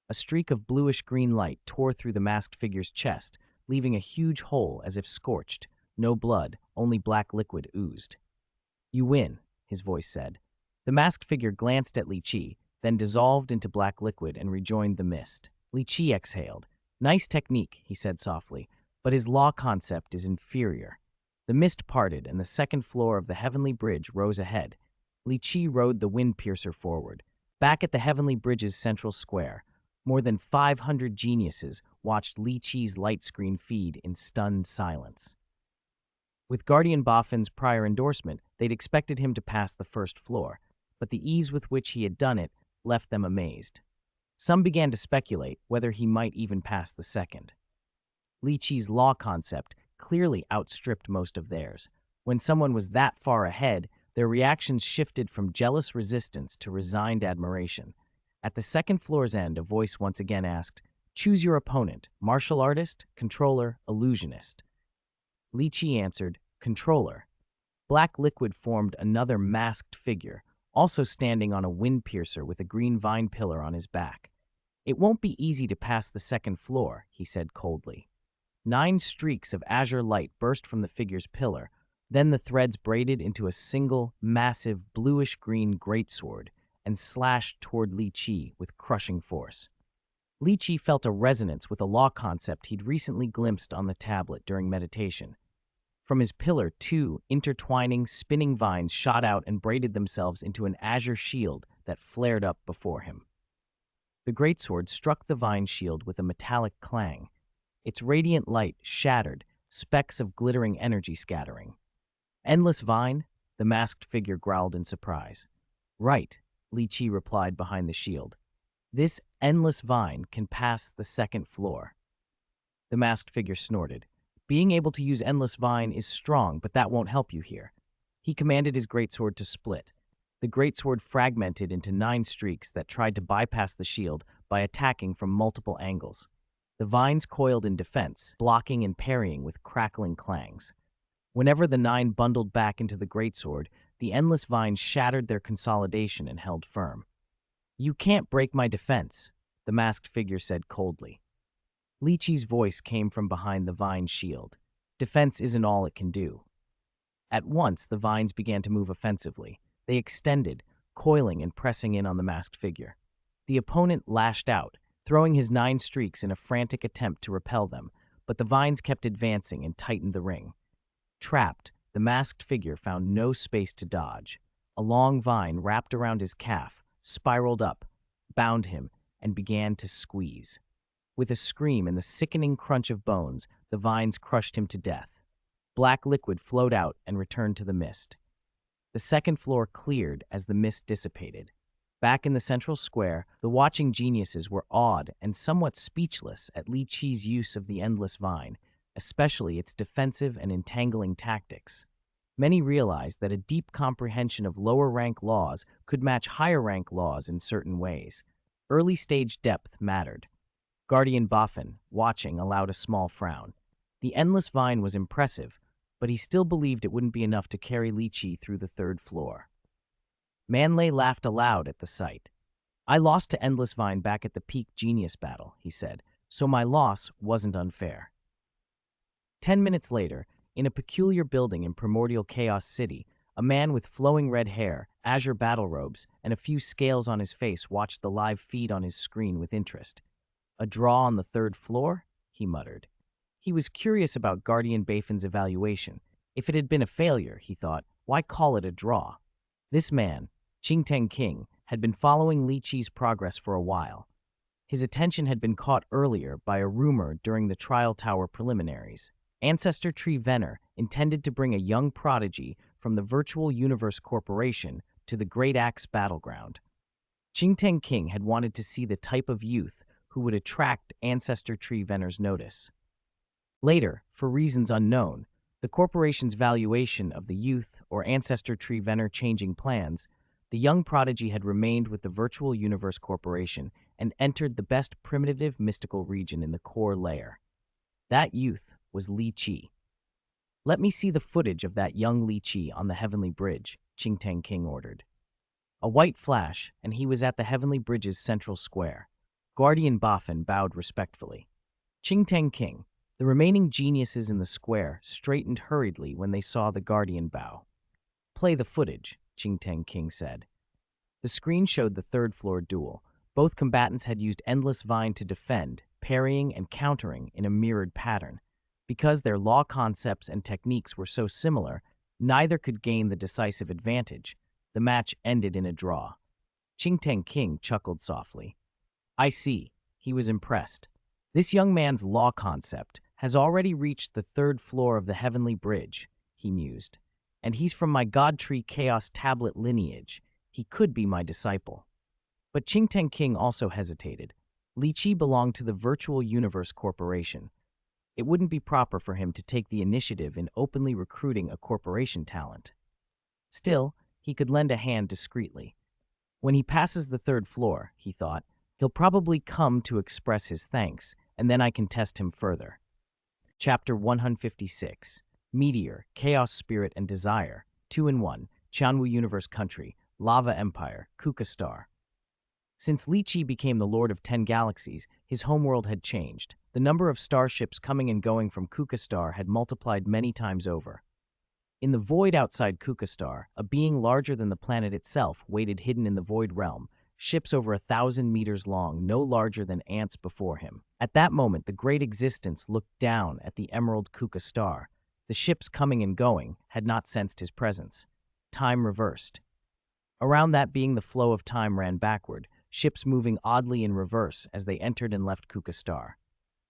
S1: A streak of bluish-green light tore through the masked figure's chest, leaving a huge hole as if scorched. No blood, only black liquid oozed. "You win," his voice said. The masked figure glanced at Li Qi, then dissolved into black liquid and rejoined the mist. Li Qi exhaled. "Nice technique," he said softly, "but his law concept is inferior." The mist parted and the second floor of the heavenly bridge rose ahead. Li Qi rode the wind piercer forward. Back at the heavenly bridge's central square, more than 500 geniuses watched Li Qi's light screen feed in stunned silence. With Guardian Boffin's prior endorsement, they'd expected him to pass the first floor, but the ease with which he had done it left them amazed. Some began to speculate whether he might even pass the second. Li Qi's law concept clearly outstripped most of theirs. When someone was that far ahead, their reactions shifted from jealous resistance to resigned admiration. At the second floor's end, a voice once again asked, "Choose your opponent, martial artist, controller, illusionist." Li Qi answered, "Controller." Black liquid formed another masked figure, also standing on a wind piercer with a green vine pillar on his back. "It won't be easy to pass the second floor," he said coldly. 9 streaks of azure light burst from the figure's pillar, then the threads braided into a single, massive, bluish-green greatsword and slashed toward Li Qi with crushing force. Li Qi felt a resonance with a law concept he'd recently glimpsed on the tablet during meditation. From his pillar, 2 intertwining, spinning vines shot out and braided themselves into an azure shield that flared up before him. The greatsword struck the vine shield with a metallic clang. Its radiant light shattered, specks of glittering energy scattering. "Endless vine?" the masked figure growled in surprise. "Right," Li Qi replied behind the shield. "This endless vine can pass the second floor." The masked figure snorted. "Being able to use endless vine is strong, but that won't help you here." He commanded his greatsword to split. The greatsword fragmented into 9 streaks that tried to bypass the shield by attacking from multiple angles. The vines coiled in defense, blocking and parrying with crackling clangs. Whenever the 9 bundled back into the greatsword, the endless vine shattered their consolidation and held firm. "You can't break my defense," the masked figure said coldly. Li Qi's voice came from behind the vine shield. "Defense isn't all it can do." At once, the vines began to move offensively. They extended, coiling and pressing in on the masked figure. The opponent lashed out, throwing his 9 streaks in a frantic attempt to repel them, but the vines kept advancing and tightened the ring. Trapped, the masked figure found no space to dodge. A long vine wrapped around his calf, spiraled up, bound him, and began to squeeze. With a scream and the sickening crunch of bones, the vines crushed him to death. Black liquid flowed out and returned to the mist. The second floor cleared as the mist dissipated. Back in the central square, the watching geniuses were awed and somewhat speechless at Li Qi's use of the endless vine, especially its defensive and entangling tactics. Many realized that a deep comprehension of lower-rank laws could match higher-rank laws in certain ways. Early-stage depth mattered. Guardian Boffin, watching, allowed a small frown. The endless vine was impressive, but he still believed it wouldn't be enough to carry Li Qi through the third floor. Manlay laughed aloud at the sight. "I lost to Endless Vine back at the peak genius battle," he said, "so my loss wasn't unfair." 10 minutes later, in a peculiar building in Primordial Chaos City, a man with flowing red hair, azure battle robes, and a few scales on his face watched the live feed on his screen with interest. "A draw on the third floor?" he muttered. He was curious about Guardian Bafin's evaluation. If it had been a failure, he thought, why call it a draw? This man, Qingteng King, had been following Li Qi's progress for a while. His attention had been caught earlier by a rumor during the Trial Tower preliminaries. Ancestor Tree Venner intended to bring a young prodigy from the Virtual Universe Corporation to the Great Axe battleground. Qingteng King had wanted to see the type of youth who would attract Ancestor Tree Venner's notice. Later, for reasons unknown, the corporation's valuation of the youth or Ancestor Tree Venner changing plans, the young prodigy had remained with the Virtual Universe Corporation and entered the best primitive mystical region in the core layer. That youth was Li Qi. Let me see the footage of that young Li Qi on the Heavenly Bridge, Qingtang King ordered. A white flash, and he was at the Heavenly Bridge's central square. Guardian Bafen bowed respectfully. Qingtang King, the remaining geniuses in the square, straightened hurriedly when they saw the Guardian bow. Play the footage, Qingtang King said. The screen showed the third-floor duel. Both combatants had used endless vine to defend, parrying and countering in a mirrored pattern. Because their law concepts and techniques were so similar, neither could gain the decisive advantage. The match ended in a draw. Qingtang King chuckled softly. I see. He was impressed. This young man's law concept has already reached the third floor of the Heavenly Bridge, he mused. And he's from my Godtree Chaos Tablet lineage. He could be my disciple. But Qingtang King also hesitated. Li Qi belonged to the Virtual Universe Corporation. It wouldn't be proper for him to take the initiative in openly recruiting a corporation talent. Still, he could lend a hand discreetly. When he passes the third floor, he thought, he'll probably come to express his thanks, and then I can test him further. Chapter 156. Meteor, Chaos Spirit and Desire, 2-in-1, Qianwu Universe Country, Lava Empire, Kuka Star. Since Li Qi became the Lord of 10 Galaxies, his homeworld had changed. The number of starships coming and going from Kuka Star had multiplied many times over. In the void outside Kuka Star, a being larger than the planet itself waited hidden in the void realm, ships over 1,000 meters long, no larger than ants before him. At that moment, the great existence looked down at the emerald Kuka Star. The ships coming and going had not sensed his presence. Time reversed. Around that being, the flow of time ran backward, ships moving oddly in reverse as they entered and left Kuka Star.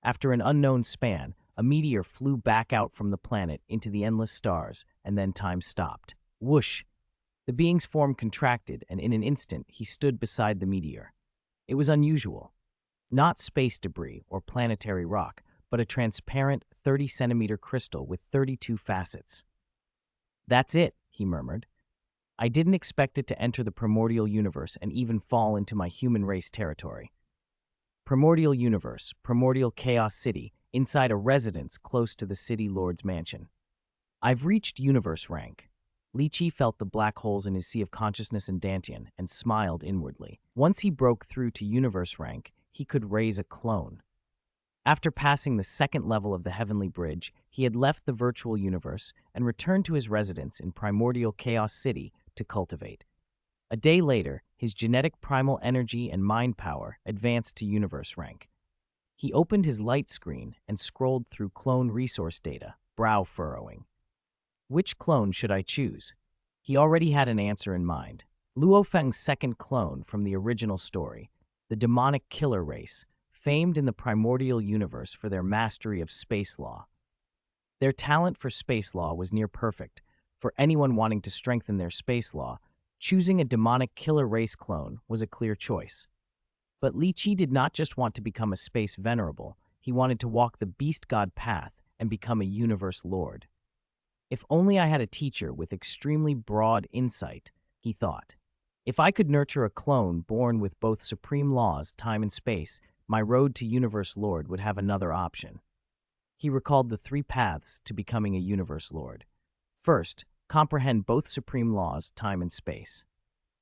S1: After an unknown span, a meteor flew back out from the planet into the endless stars, and then time stopped. Whoosh! The being's form contracted, and in an instant, he stood beside the meteor. It was unusual. Not space debris or planetary rock, but a transparent 30-centimeter crystal with 32 facets. That's it, he murmured. I didn't expect it to enter the primordial universe and even fall into my human race territory. Primordial universe, primordial chaos city, inside a residence close to the city lord's mansion. I've reached universe rank. Li Qi felt the black holes in his sea of consciousness and Dantian and smiled inwardly. Once he broke through to universe rank, he could raise a clone. After passing the second level of the Heavenly Bridge, he had left the virtual universe and returned to his residence in primordial chaos city to cultivate. A day later, his genetic primal energy and mind power advanced to universe rank. He opened his light screen and scrolled through clone resource data, brow furrowing. Which clone should I choose? He already had an answer in mind. Luo Feng's second clone from the original story, the demonic killer race, famed in the primordial universe for their mastery of space law. Their talent for space law was near perfect. For anyone wanting to strengthen their space law, choosing a demonic killer race clone was a clear choice. But Li Qi did not just want to become a space venerable, he wanted to walk the beast god path and become a universe lord. If only I had a teacher with extremely broad insight, he thought. If I could nurture a clone born with both supreme laws, time and space, my road to universe lord would have another option. He recalled the 3 paths to becoming a universe lord. First, comprehend both supreme laws, time and space.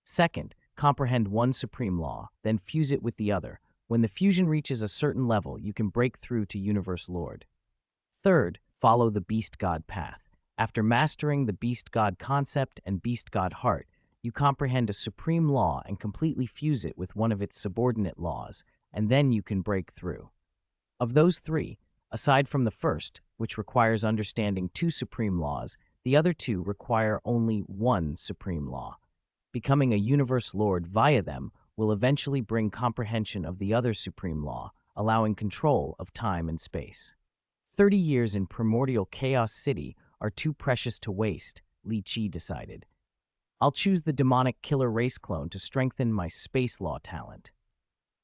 S1: Second, comprehend one supreme law, then fuse it with the other. When the fusion reaches a certain level, you can break through to universe lord. Third, follow the beast god path. After mastering the beast god concept and beast god heart, you comprehend a supreme law and completely fuse it with one of its subordinate laws, and then you can break through. Of those 3, aside from the first, which requires understanding 2 supreme laws, the other 2 require only 1 supreme law. Becoming a universe lord via them will eventually bring comprehension of the other supreme law, allowing control of time and space. 30 years in primordial chaos city are too precious to waste, Li Qi decided. I'll choose the demonic killer race clone to strengthen my space law talent.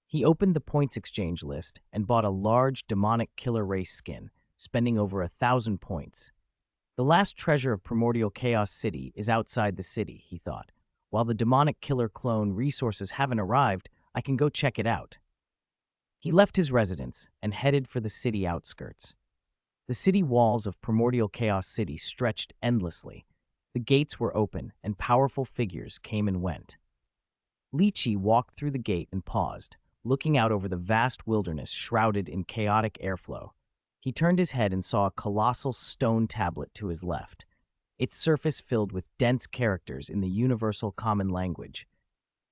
S1: He opened the points exchange list and bought a large demonic killer race skin, spending over 1,000 points. The last treasure of primordial chaos city is outside the city, he thought. While the demonic killer clone resources haven't arrived, I can go check it out. He left his residence and headed for the city outskirts. The city walls of Primordial Chaos City stretched endlessly. The gates were open, and powerful figures came and went. Li Qi walked through the gate and paused, looking out over the vast wilderness shrouded in chaotic airflow. He turned his head and saw a colossal stone tablet to his left, its surface filled with dense characters in the universal common language.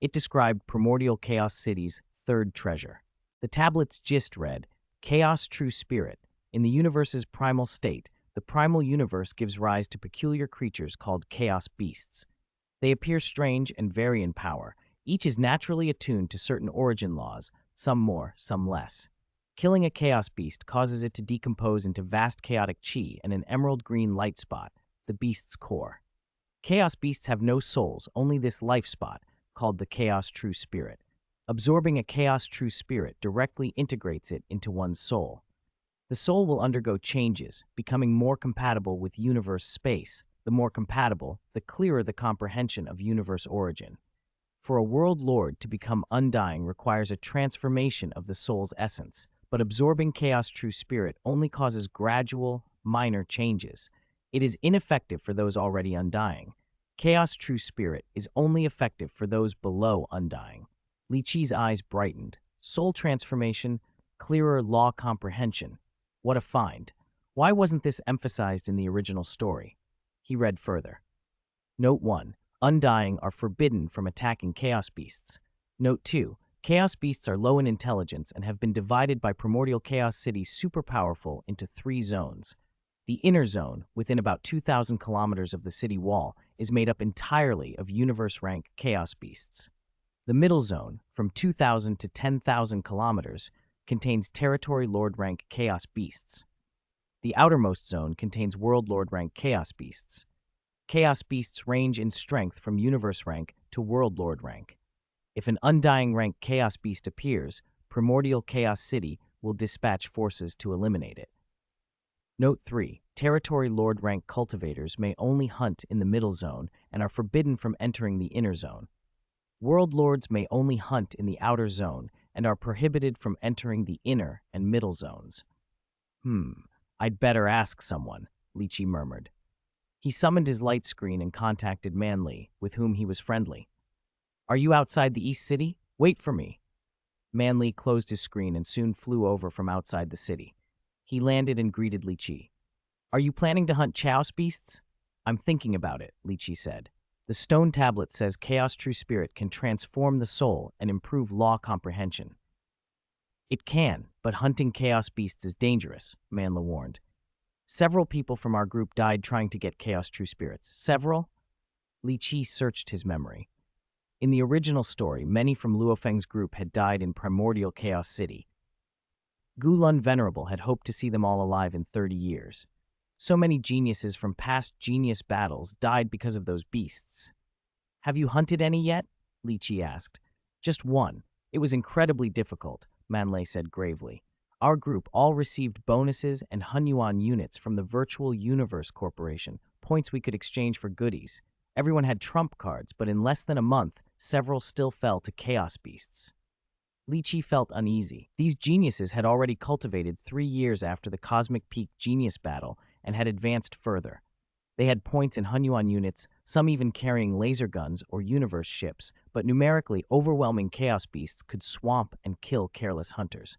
S1: It described Primordial Chaos City's third treasure. The tablet's gist read, "Chaos True Spirit. In the universe's primal state, the primal universe gives rise to peculiar creatures called chaos beasts. They appear strange and vary in power. Each is naturally attuned to certain origin laws, some more, some less. Killing a chaos beast causes it to decompose into vast chaotic chi and an emerald green light spot, the beast's core. Chaos beasts have no souls, only this life spot, called the Chaos True Spirit. Absorbing a Chaos True Spirit directly integrates it into one's soul. The soul will undergo changes, becoming more compatible with universe space. The more compatible, the clearer the comprehension of universe origin. For a world lord to become undying requires a transformation of the soul's essence, but absorbing Chaos True Spirit only causes gradual, minor changes. It is ineffective for those already undying. Chaos True Spirit is only effective for those below undying." Li Qi's eyes brightened. Soul transformation, clearer law comprehension. What a find. Why wasn't this emphasized in the original story? He read further. Note 1. Undying are forbidden from attacking chaos beasts. Note 2. Chaos beasts are low in intelligence and have been divided by Primordial Chaos City's superpowerful into 3 zones. The inner zone, within about 2,000 kilometers of the city wall, is made up entirely of universe-rank chaos beasts. The middle zone, from 2,000 to 10,000 kilometers, contains territory lord-rank chaos beasts. The outermost zone contains world lord-rank chaos beasts. Chaos beasts range in strength from universe rank to world lord rank. If an undying rank chaos beast appears, Primordial Chaos City will dispatch forces to eliminate it. Note 3. Territory lord rank cultivators may only hunt in the middle zone and are forbidden from entering the inner zone. World lords may only hunt in the outer zone and are prohibited from entering the inner and middle zones. I'd better ask someone, Li Qi murmured. He summoned his light screen and contacted Manli, with whom he was friendly. Are you outside the East City? Wait for me. Manli closed his screen and soon flew over from outside the city. He landed and greeted Li Qi. Are you planning to hunt chaos beasts? I'm thinking about it, Li Qi said. The stone tablet says Chaos True Spirit can transform the soul and improve law comprehension. It can, but hunting chaos beasts is dangerous, Manla warned. Several people from our group died trying to get Chaos True Spirits. Several? Li Qi searched his memory. In the original story, many from Luo Feng's group had died in Primordial Chaos City. Gulun Venerable had hoped to see them all alive in 30 years. So many geniuses from past genius battles died because of those beasts. Have you hunted any yet? Li Qi asked. Just one. It was incredibly difficult, Manlei said gravely. Our group all received bonuses and Hunyuan units from the Virtual Universe Corporation, points we could exchange for goodies. Everyone had trump cards, but in less than a month, several still fell to chaos beasts. Li Qi felt uneasy. These geniuses had already cultivated 3 years after the Cosmic Peak Genius Battle and had advanced further. They had points in Hunyuan units, some even carrying laser guns or universe ships, but numerically overwhelming chaos beasts could swamp and kill careless hunters.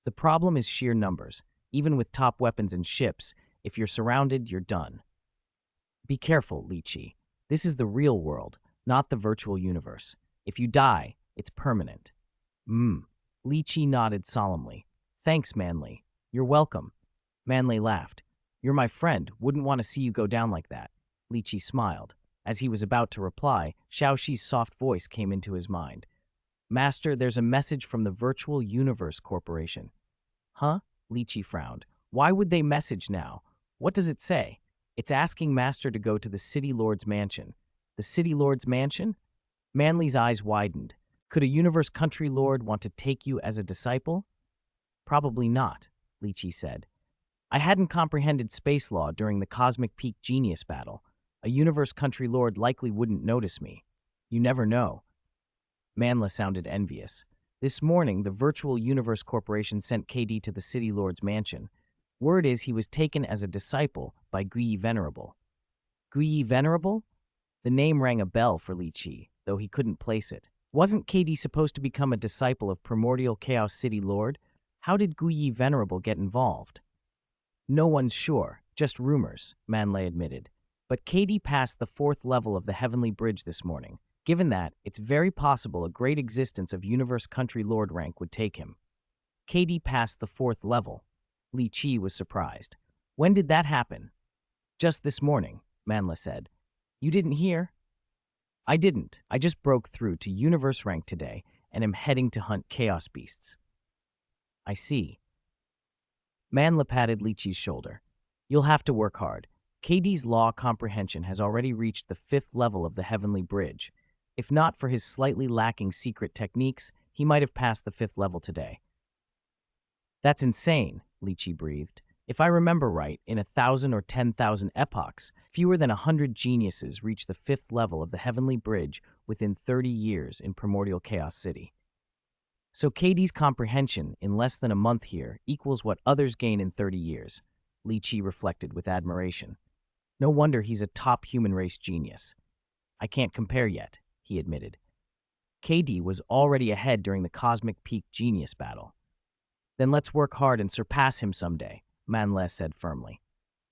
S1: The problem is sheer numbers. Even with top weapons and ships, if you're surrounded, you're done. Be careful, Li Qi. This is the real world, not the virtual universe. If you die, it's permanent. Li Qi nodded solemnly. Thanks, Manli. You're welcome. Manli laughed. You're my friend. Wouldn't want to see you go down like that. Li Qi smiled. As he was about to reply, Xiaoxi's soft voice came into his mind. Master, there's a message from the Virtual Universe Corporation. Huh? Li Qi frowned. Why would they message now? What does it say? It's asking Master to go to the City Lord's mansion. The City Lord's mansion? Manli's eyes widened. Could a Universe Country Lord want to take you as a disciple? Probably not, Li Qi said. I hadn't comprehended space law during the Cosmic Peak Genius Battle. A Universe Country Lord likely wouldn't notice me. You never know. Manla sounded envious. This morning, the Virtual Universe Corporation sent KD to the City Lord's mansion. Word is he was taken as a disciple by Guyi Venerable. Guyi Venerable? The name rang a bell for Li Qi, though he couldn't place it. Wasn't KD supposed to become a disciple of Primordial Chaos City Lord? How did Guyi Venerable get involved? No one's sure, just rumors, Manlei admitted. But KD passed the 4th level of the Heavenly Bridge this morning. Given that, it's very possible a great existence of Universe Country Lord rank would take him. KD passed the 4th level. Li Qi was surprised. When did that happen? Just this morning, Manlei said. You didn't hear? I didn't. I just broke through to Universe rank today and am heading to hunt Chaos Beasts. I see. Manlei patted Li Qi's shoulder. You'll have to work hard. KD's law comprehension has already reached the 5th level of the Heavenly Bridge. If not for his slightly lacking secret techniques, he might have passed the 5th level today. That's insane, Li Qi breathed. If I remember right, in 1,000 or 10,000 epochs, fewer than 100 geniuses reach the 5th level of the Heavenly Bridge within 30 years in Primordial Chaos City. So KD's comprehension in less than a month here equals what others gain in 30 years, Li Qi reflected with admiration. No wonder he's a top human race genius. I can't compare yet, he admitted. KD was already ahead during the Cosmic Peak Genius battle. Then let's work hard and surpass him someday, Manlei said firmly.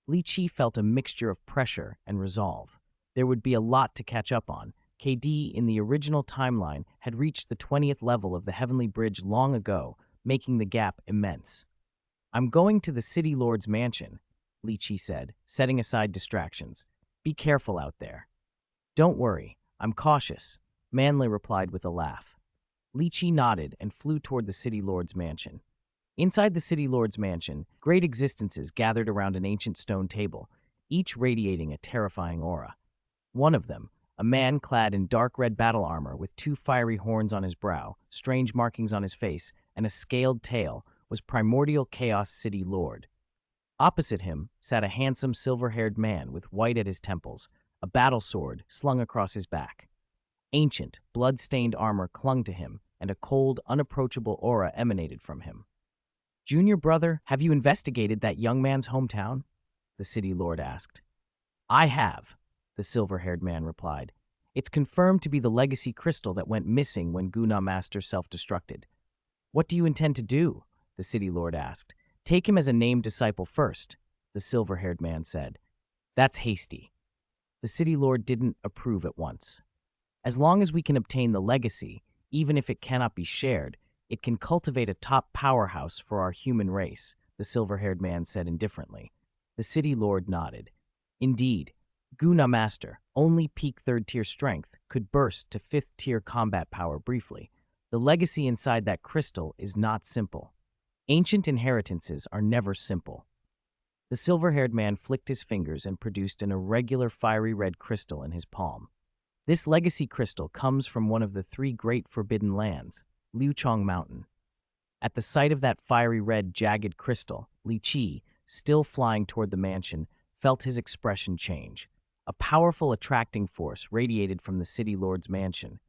S1: Li Qi felt a mixture of pressure and resolve. There would be a lot to catch up on. KD, in the original timeline, had reached the 20th level of the Heavenly Bridge long ago, making the gap immense. I'm going to the City Lord's mansion, Li Qi said, setting aside distractions. Be careful out there. Don't worry, I'm cautious, Manlei replied with a laugh. Li Qi nodded and flew toward the City Lord's mansion. Inside the City Lord's mansion, great existences gathered around an ancient stone table, each radiating a terrifying aura. One of them, a man clad in dark red battle armor with 2 fiery horns on his brow, strange markings on his face, and a scaled tail, was Primordial Chaos City Lord. Opposite him sat a handsome silver-haired man with white at his temples, a battle sword slung across his back. Ancient, blood-stained armor clung to him, and a cold, unapproachable aura emanated from him. Junior brother, have you investigated that young man's hometown? The City Lord asked. I have, the silver-haired man replied. It's confirmed to be the legacy crystal that went missing when Guna Master self-destructed. What do you intend to do? The City Lord asked. Take him as a named disciple first, the silver-haired man said. That's hasty. The City Lord didn't approve at once. As long as we can obtain the legacy, even if it cannot be shared, it can cultivate a top powerhouse for our human race, the silver-haired man said indifferently. The City Lord nodded. Indeed, Guna Master, only peak 3rd-tier strength, could burst to 5th-tier combat power briefly. The legacy inside that crystal is not simple. Ancient inheritances are never simple. The silver-haired man flicked his fingers and produced an irregular fiery red crystal in his palm. This legacy crystal comes from one of the 3 great forbidden lands, Liuchong Mountain. At the sight of that fiery red jagged crystal, Li Qi, still flying toward the mansion, felt his expression change. A powerful attracting force radiated from the City Lord's mansion.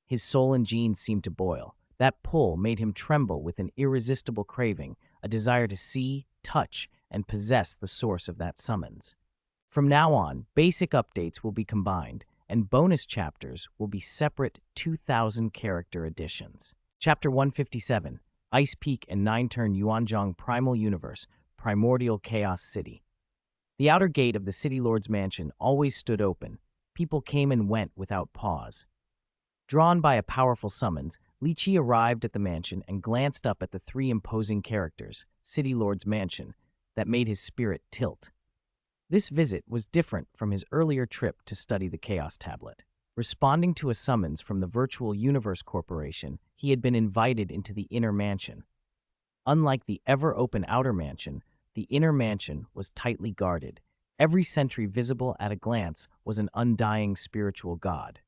S1: His soul and genes seemed to boil. That pull made him tremble with an irresistible craving, a desire to see, touch, and possess the source of that summons. From now on, basic updates will be combined, and bonus chapters will be separate 2,000-character editions. Chapter 157, Ice Peak and 9-turn Yuanzhong Primal Universe, Primordial Chaos City. The outer gate of the City Lord's mansion always stood open. People came and went without pause. Drawn by a powerful summons, Li Qi arrived at the mansion and glanced up at the 3 imposing characters, City Lord's mansion, that made his spirit tilt. This visit was different from his earlier trip to study the Chaos Tablet. Responding to a summons from the Virtual Universe Corporation, he had been invited into the inner mansion. Unlike the ever-open outer mansion, the inner mansion was tightly guarded. Every sentry visible at a glance was an undying spiritual god.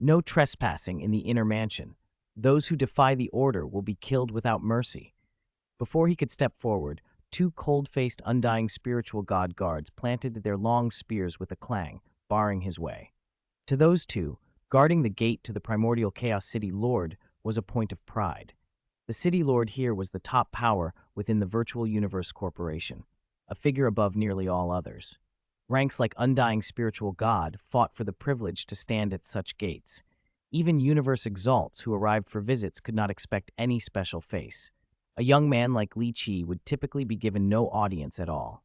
S1: No trespassing in the inner mansion. Those who defy the order will be killed without mercy. Before he could step forward, 2 cold-faced, undying spiritual god guards planted their long spears with a clang, barring his way. To those 2, guarding the gate to the Primordial Chaos City Lord was a point of pride. The City Lord here was the top power within the Virtual Universe Corporation. a figure above nearly all others. Ranks like undying spiritual god fought for the privilege to stand at such gates. Even universe exalts who arrived for visits could not expect any special face. A young man like Li Qi would typically be given no audience at all.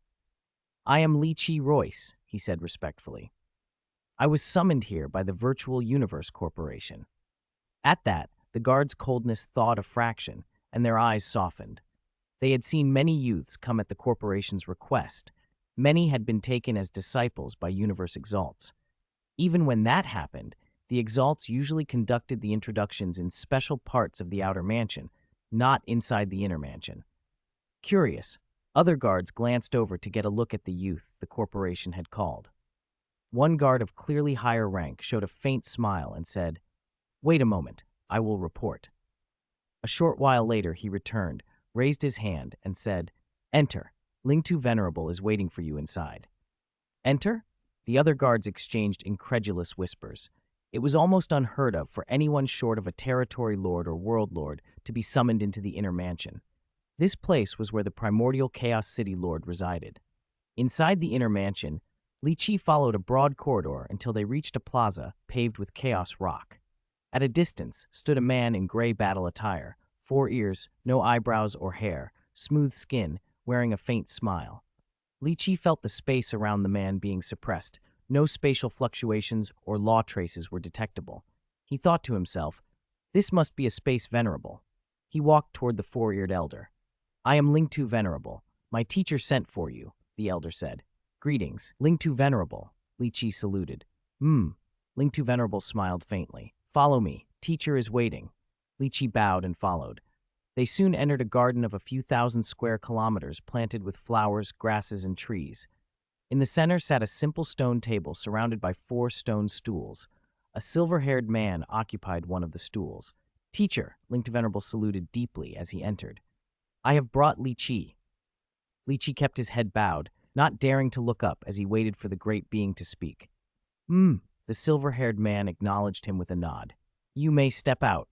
S1: "I am Li Qi Royce," he said respectfully. "I was summoned here by the Virtual Universe Corporation." At that, the guards' coldness thawed a fraction, and their eyes softened. They had seen many youths come at the corporation's request. Many had been taken as disciples by universe exalts. Even when that happened, the exalts usually conducted the introductions in special parts of the outer mansion, not inside the inner mansion. Curious, other guards glanced over to get a look at the youth the corporation had called. One guard of clearly higher rank showed a faint smile and said, "Wait a moment, I will report." A short while later he returned, raised his hand, and said, "Enter. Lingtu Venerable is waiting for you inside." "Enter?" The other guards exchanged incredulous whispers. It was almost unheard of for anyone short of a territory lord or world lord to be summoned into the inner mansion. This place was where the primordial Chaos City Lord resided. Inside the inner mansion, Li Qi followed a broad corridor until they reached a plaza paved with chaos rock. At a distance stood a man in gray battle attire, 4 ears, no eyebrows or hair, smooth skin, wearing a faint smile. Li Qi felt the space around the man being suppressed. No spatial fluctuations or law traces were detectable. He thought to himself, "This must be a space venerable." He walked toward the 4-eared elder. "I am Lingtu Venerable. My teacher sent for you," the elder said. "Greetings, Lingtu Venerable," Li Qi saluted. Lingtu Venerable smiled faintly. "Follow me. Teacher is waiting." Li Qi bowed and followed. They soon entered a garden of a few thousand square kilometers planted with flowers, grasses, and trees. In the center sat a simple stone table surrounded by 4 stone stools. A silver-haired man occupied one of the stools. "Teacher," Lingtu Venerable saluted deeply as he entered. "I have brought Li Qi." Li Qi kept his head bowed, not daring to look up as he waited for the great being to speak. The silver-haired man acknowledged him with a nod. "You may step out."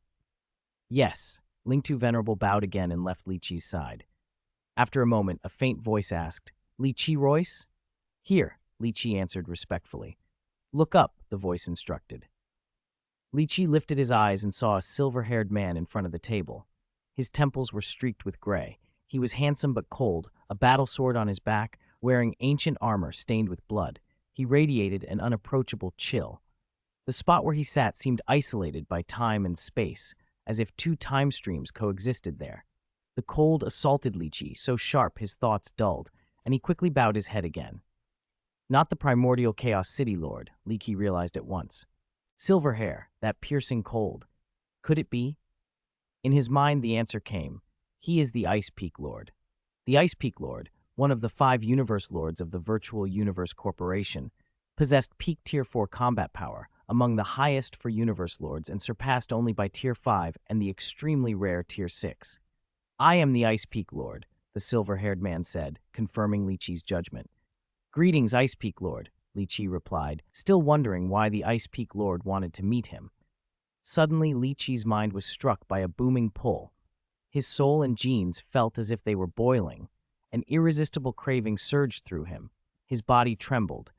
S1: "Yes." Lingtu Venerable bowed again and left Li Qi's side. After a moment, a faint voice asked, "Li Qi Royce?" "Here," Li Qi answered respectfully. "Look up," the voice instructed. Li Qi lifted his eyes and saw a silver-haired man in front of the table. His temples were streaked with gray. He was handsome but cold, a battle sword on his back, wearing ancient armor stained with blood. He radiated an unapproachable chill. The spot where he sat seemed isolated by time and space, as if 2 time streams coexisted there. The cold assaulted Li Qi, so sharp his thoughts dulled, and he quickly bowed his head again. Not the primordial Chaos City Lord, Li Qi realized at once. Silver hair, that piercing cold. Could it be? In his mind, the answer came. He is the Ice Peak Lord. The Ice Peak Lord, one of the 5 universe lords of the Virtual Universe Corporation, possessed peak Tier 4 combat power, among the highest for universe lords and surpassed only by Tier 5 and the extremely rare Tier 6. "I am the Ice Peak Lord," the silver-haired man said, confirming Li Qi's judgment. "Greetings, Ice Peak Lord," Li Qi replied, still wondering why the Ice Peak Lord wanted to meet him. Suddenly, Li Qi's mind was struck by a booming pull. His soul and genes felt as if they were boiling. An irresistible craving surged through him. His body trembled.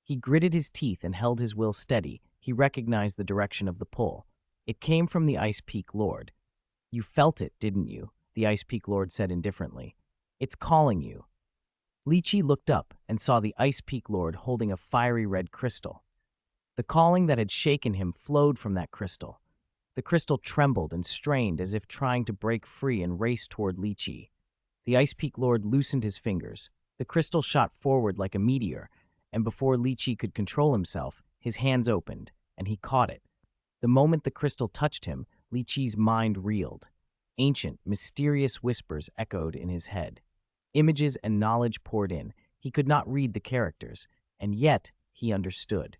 S1: He gritted his teeth and held his will steady. He recognized the direction of the pull. It came from the Ice Peak Lord. "You felt it, didn't you?" the Ice Peak Lord said indifferently. "It's calling you." Li Qi looked up and saw the Ice Peak Lord holding a fiery red crystal. The calling that had shaken him flowed from that crystal. The crystal trembled and strained as if trying to break free and race toward Li Qi. The Ice Peak Lord loosened his fingers. The crystal shot forward like a meteor, and before Li Qi could control himself, his hands opened, and he caught it. The moment the crystal touched him, Li Qi's mind reeled. Ancient, mysterious whispers echoed in his head. Images and knowledge poured in. He could not read the characters, and yet he understood.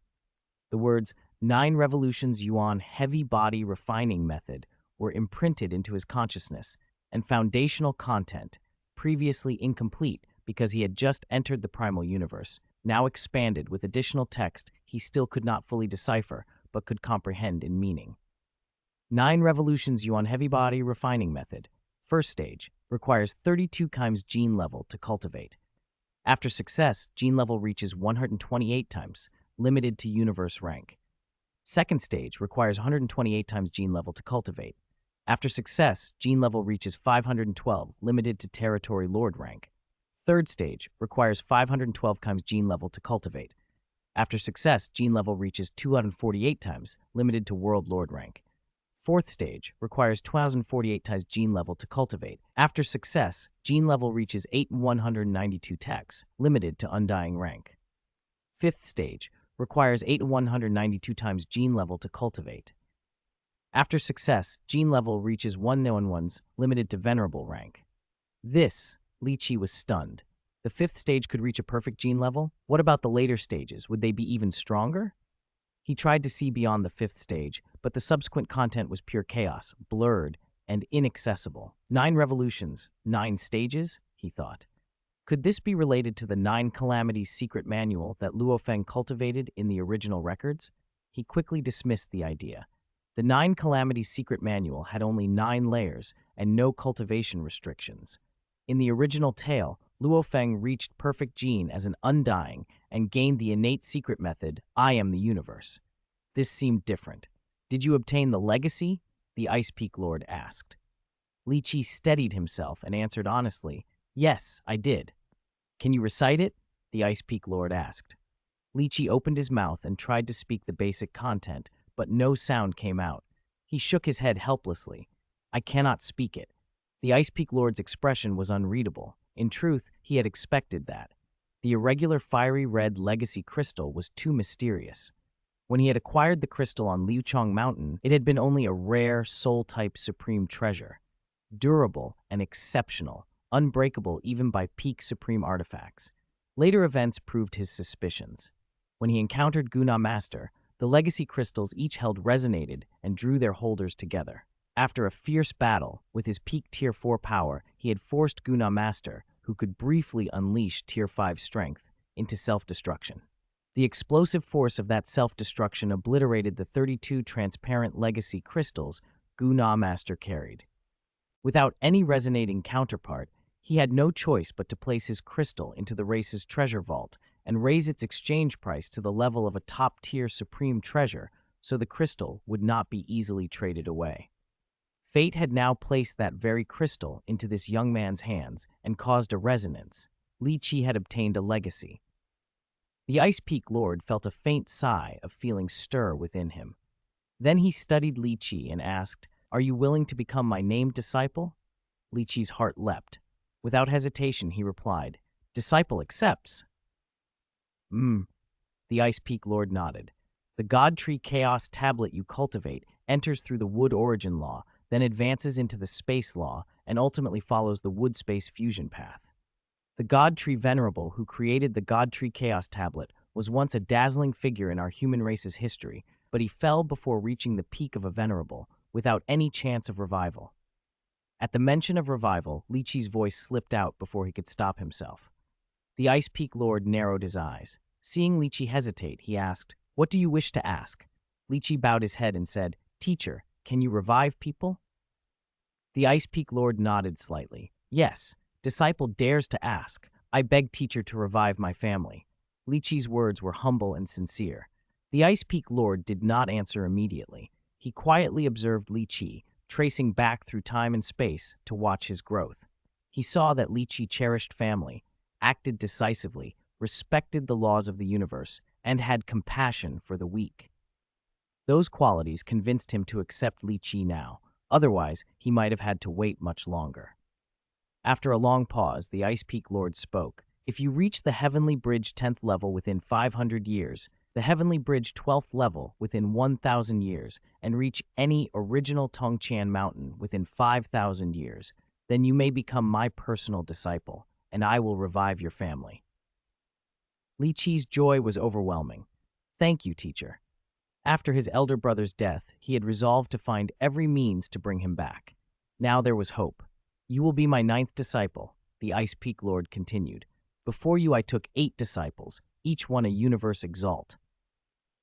S1: The words, 9 revolutions Yuan heavy body refining method, were imprinted into his consciousness, and foundational content, previously incomplete because he had just entered the primal universe, now expanded with additional text he still could not fully decipher, but could comprehend in meaning. 9 revolutions Yuan heavy body refining method. First stage, requires 32 times gene level to cultivate. After success, gene level reaches 128 times, limited to universe rank. Second stage requires 128 times gene level to cultivate. After success, gene level reaches 512, limited to territory lord rank. Third stage requires 512 times gene level to cultivate. After success, gene level reaches 248 times, limited to world lord rank. Fourth stage requires 2048 times gene level to cultivate. After success, gene level reaches 8,192 techs, limited to undying rank. Fifth stage requires 8,192 times gene level to cultivate. After success, gene level reaches 1,011's, limited to venerable rank. Li Qi was stunned. The fifth stage could reach a perfect gene level? What about the later stages? Would they be even stronger? He tried to see beyond the fifth stage, but the subsequent content was pure chaos, blurred, and inaccessible. 9 revolutions, 9 stages, he thought. Could this be related to the 9 Calamities secret manual that Luo Feng cultivated in the original records? He quickly dismissed the idea. The 9 Calamities secret manual had only 9 layers and no cultivation restrictions. In the original tale, Luo Feng reached perfect gene as an undying and gained the innate secret method, I am the universe. This seemed different. Did you obtain the legacy? The Ice Peak Lord asked. Li Qi steadied himself and answered honestly, yes, I did. Can you recite it? The Ice Peak Lord asked. Li Qi opened his mouth and tried to speak the basic content, but no sound came out. He shook his head helplessly. I cannot speak it. The Ice Peak Lord's expression was unreadable. In truth, he had expected that. The irregular fiery red legacy crystal was too mysterious. When he had acquired the crystal on Liuchong Mountain, it had been only a rare, soul-type supreme treasure. Durable and exceptional, unbreakable even by peak supreme artifacts. Later events proved his suspicions. When he encountered Guna Master, the legacy crystals each held resonated and drew their holders together. After a fierce battle, with his peak Tier 4 power, he had forced Guna Master, who could briefly unleash Tier 5 strength, into self-destruction. The explosive force of that self-destruction obliterated the 32 transparent legacy crystals Guna Master carried. Without any resonating counterpart, he had no choice but to place his crystal into the race's treasure vault and raise its exchange price to the level of a top-tier supreme treasure so the crystal would not be easily traded away. Fate had now placed that very crystal into this young man's hands and caused a resonance. Li Qi had obtained a legacy. The Ice Peak Lord felt a faint sigh of feeling stir within him. Then he studied Li Qi and asked, Are you willing to become my named disciple? Li Qi's heart leapt. Without hesitation, he replied, Disciple accepts. The Ice Peak Lord nodded. The God Tree Chaos tablet you cultivate enters through the Wood Origin Law, then advances into the Space Law, and ultimately follows the Wood-Space Fusion path. The God Tree Venerable who created the God Tree Chaos tablet was once a dazzling figure in our human race's history, but he fell before reaching the peak of a Venerable, without any chance of revival. At the mention of revival, Li Qi's voice slipped out before he could stop himself. The Ice Peak Lord narrowed his eyes. Seeing Li Qi hesitate, he asked, What do you wish to ask? Li Qi bowed his head and said, Teacher, can you revive people? The Ice Peak Lord nodded slightly. Yes, disciple dares to ask. I beg teacher to revive my family. Li Qi's words were humble and sincere. The Ice Peak Lord did not answer immediately. He quietly observed Li Qi, tracing back through time and space to watch his growth. He saw that Li Qi cherished family, acted decisively, respected the laws of the universe, and had compassion for the weak. Those qualities convinced him to accept Li Qi now. Otherwise, he might have had to wait much longer. After a long pause, the Ice Peak Lord spoke. If you reach the Heavenly Bridge 10th level within 500 years, the Heavenly Bridge 12th level within 1,000 years, and reach any original Tongqian mountain within 5,000 years, then you may become my personal disciple, and I will revive your family. Li Qi's joy was overwhelming. Thank you, teacher. After his elder brother's death, he had resolved to find every means to bring him back. Now there was hope. You will be my 9th disciple, the Ice Peak Lord continued. Before you I took 8 disciples, each one a universe exalt.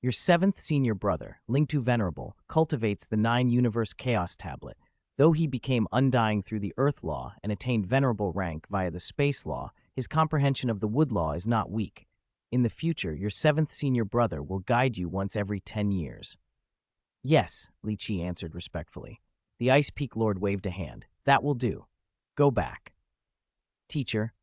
S1: Your 7th senior brother, Lingtu Venerable, cultivates the 9 universe chaos tablet. Though he became undying through the Earth Law and attained venerable rank via the Space Law, His comprehension of the wood law is not weak. In the future, your 7th senior brother will guide you once every 10 years. Yes, Li Qi answered respectfully. The Ice Peak Lord waved a hand. That will do. Go back. Teacher.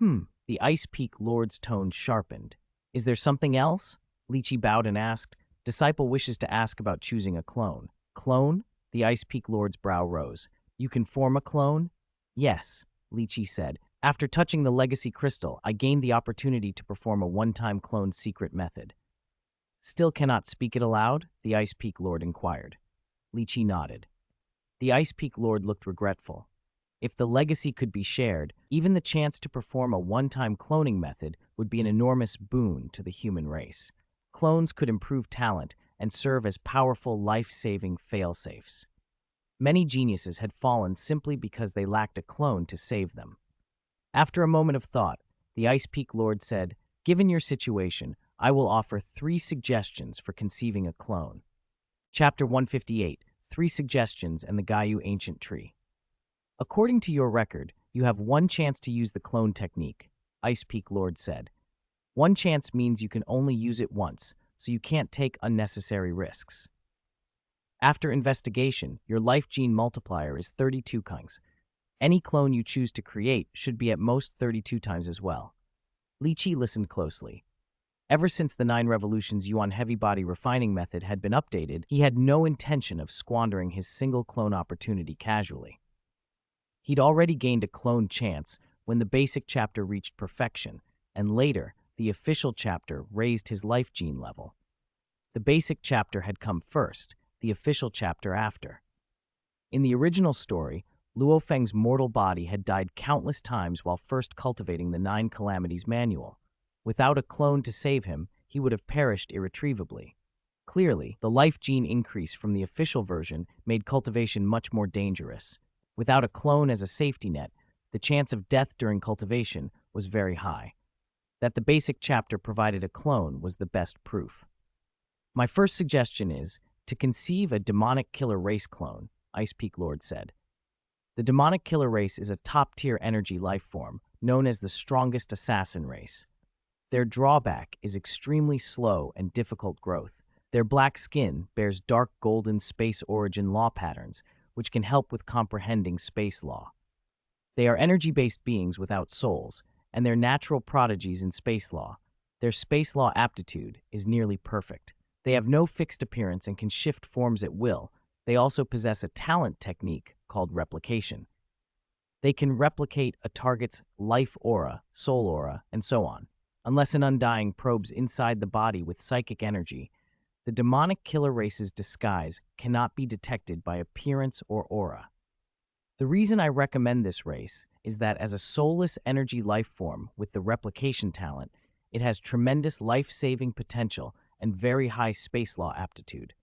S1: The Ice Peak Lord's tone sharpened. Is there something else? Li Qi bowed and asked. Disciple wishes to ask about choosing a clone. Clone? The Ice Peak Lord's brow rose. You can form a clone? Yes, Li Qi said. After touching the legacy crystal, I gained the opportunity to perform a one-time clone secret method. Still cannot speak it aloud? The Ice Peak Lord inquired. Li Qi nodded. The Ice Peak Lord looked regretful. If the legacy could be shared, even the chance to perform a one-time cloning method would be an enormous boon to the human race. Clones could improve talent and serve as powerful, life-saving fail-safes. Many geniuses had fallen simply because they lacked a clone to save them. After a moment of thought, the Ice Peak Lord said, Given your situation, I will offer 3 suggestions for conceiving a clone. Chapter 158, 3 Suggestions and the Gayu Ancient Tree. According to your record, you have 1 chance to use the clone technique, Ice Peak Lord said. 1 chance means you can only use it once, so you can't take unnecessary risks. After investigation, your life gene multiplier is 32 times. Any clone you choose to create should be at most 32 times as well. Li Qi listened closely. Ever since the 9 Revolutions Yuan heavy body refining method had been updated, he had no intention of squandering his single clone opportunity casually. He'd already gained a clone chance when the basic chapter reached perfection, and later, the official chapter raised his life gene level. The basic chapter had come first, the official chapter after. In the original story, Luo Feng's mortal body had died countless times while first cultivating the 9 Calamities manual. Without a clone to save him, he would have perished irretrievably. Clearly, the life gene increase from the official version made cultivation much more dangerous. Without a clone as a safety net, the chance of death during cultivation was very high. That the basic chapter provided a clone was the best proof. My first suggestion is to conceive a demonic killer race clone, Ice Peak Lord said. The demonic killer race is a top-tier energy life form, known as the strongest assassin race. Their drawback is extremely slow and difficult growth. Their black skin bears dark golden space origin law patterns, which can help with comprehending space law. They are energy-based beings without souls, and they're natural prodigies in space law. Their space law aptitude is nearly perfect. They have no fixed appearance and can shift forms at will. They also possess a talent technique called replication. They can replicate a target's life aura, soul aura, and so on. Unless an undying probes inside the body with psychic energy, the demonic killer race's disguise cannot be detected by appearance or aura. The reason I recommend this race is that as a soulless energy life form with the replication talent, it has tremendous life-saving potential and very high space law aptitude.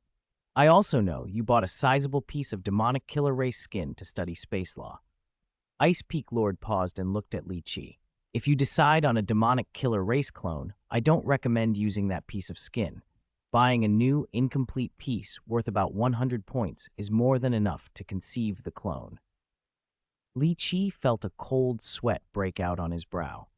S1: I also know you bought a sizable piece of demonic killer race skin to study space law. Ice Peak Lord paused and looked at Li Qi. If you decide on a demonic killer race clone, I don't recommend using that piece of skin. Buying a new, incomplete piece worth about 100 points is more than enough to conceive the clone. Li Qi felt a cold sweat break out on his brow.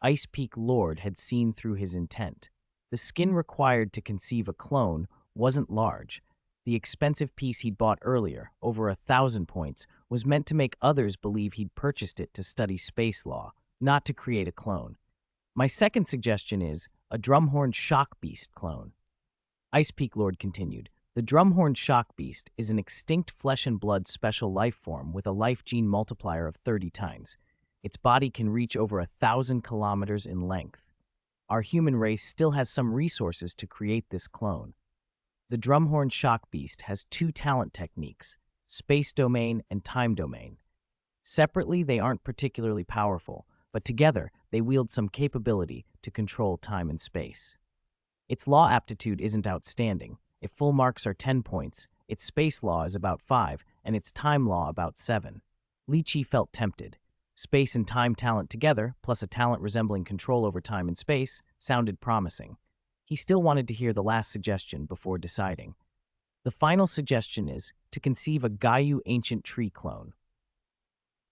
S1: Ice Peak Lord had seen through his intent. The skin required to conceive a clone wasn't large. The expensive piece he'd bought earlier, over 1,000 points, was meant to make others believe he'd purchased it to study space law, not to create a clone. My second suggestion is a Drumhorn Shock Beast clone. Ice Peak Lord continued. The Drumhorn Shock Beast is an extinct flesh and blood special life form with a life gene multiplier of 30 times. Its body can reach over 1,000 kilometers in length. Our human race still has some resources to create this clone. The Drumhorn Shock Beast has 2 talent techniques, space domain and time domain. Separately, they aren't particularly powerful, but together they wield some capability to control time and space. Its law aptitude isn't outstanding. If full marks are 10 points, its space law is about 5, and its time law about 7. Li Qi felt tempted. Space and time talent together, plus a talent resembling control over time and space, sounded promising. He still wanted to hear the last suggestion before deciding. The final suggestion is to conceive a Gayu Ancient Tree clone.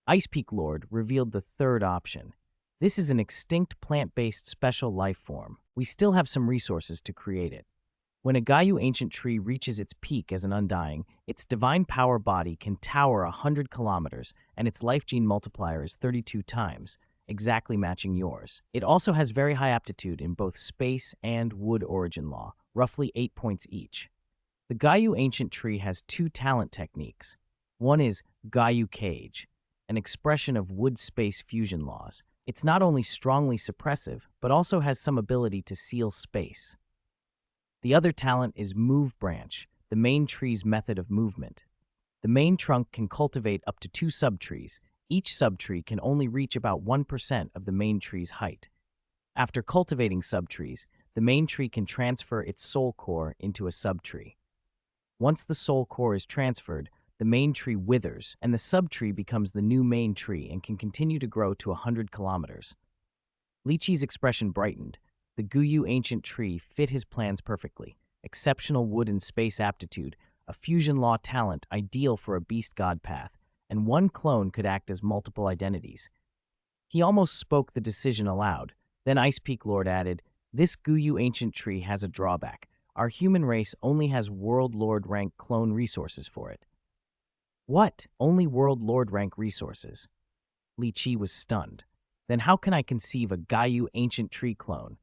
S1: Ice Peak Lord revealed the third option. This is an extinct plant-based special life form. We still have some resources to create it. When a Gaia ancient tree reaches its peak as an undying, its divine power body can tower 100 kilometers, and its life gene multiplier is 32 times, exactly matching yours. It also has very high aptitude in both space and wood origin law, roughly 8 points each. The Gaia ancient tree has two talent techniques. One is Gaia cage, an expression of wood-space fusion laws. It's not only strongly suppressive, but also has some ability to seal space. The other talent is Move Branch, the main tree's method of movement. The main trunk can cultivate up to 2 subtrees. Each subtree can only reach about 1% of the main tree's height. After cultivating subtrees, the main tree can transfer its soul core into a subtree. Once the soul core is transferred, the main tree withers, and the subtree becomes the new main tree and can continue to grow to 100 kilometers. Lychee's expression brightened. The Guyu ancient tree fit his plans perfectly. Exceptional wood and space aptitude, a fusion law talent ideal for a beast god path, and one clone could act as multiple identities. He almost spoke the decision aloud. Then Ice Peak Lord added, "This Guyu ancient tree has a drawback. Our human race only has World Lord rank clone resources for it." What? Only World Lord rank resources? Lychee was stunned. Then how can I conceive a Gaia ancient tree clone?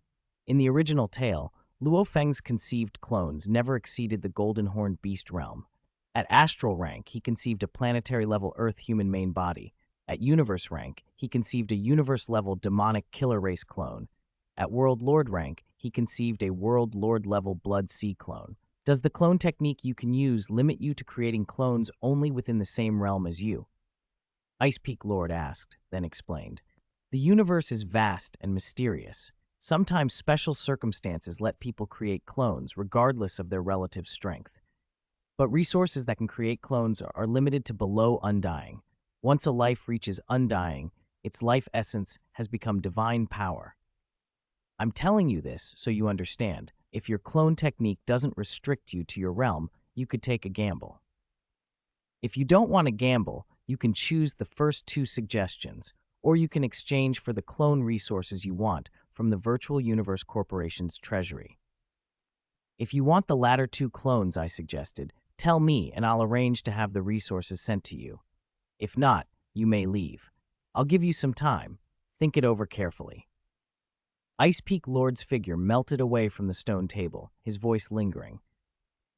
S1: In the original tale, Luo Feng's conceived clones never exceeded the Golden Horned Beast realm. At astral rank, he conceived a planetary-level Earth-human main body. At universe rank, he conceived a universe-level demonic killer race clone. At World Lord rank, he conceived a World Lord-level Blood Sea clone. Does the clone technique you can use limit you to creating clones only within the same realm as you? Ice Peak Lord asked, then explained. The universe is vast and mysterious. Sometimes special circumstances let people create clones regardless of their relative strength. But resources that can create clones are limited to below undying. Once a life reaches undying, its life essence has become divine power. I'm telling you this so you understand. If your clone technique doesn't restrict you to your realm, you could take a gamble. If you don't want to gamble, you can choose the first 2 suggestions, or you can exchange for the clone resources you want from the Virtual Universe Corporation's treasury. If you want the latter 2 clones I suggested, tell me and I'll arrange to have the resources sent to you. If not, you may leave. I'll give you some time. Think it over carefully. Ice Peak Lord's figure melted away from the stone table, his voice lingering.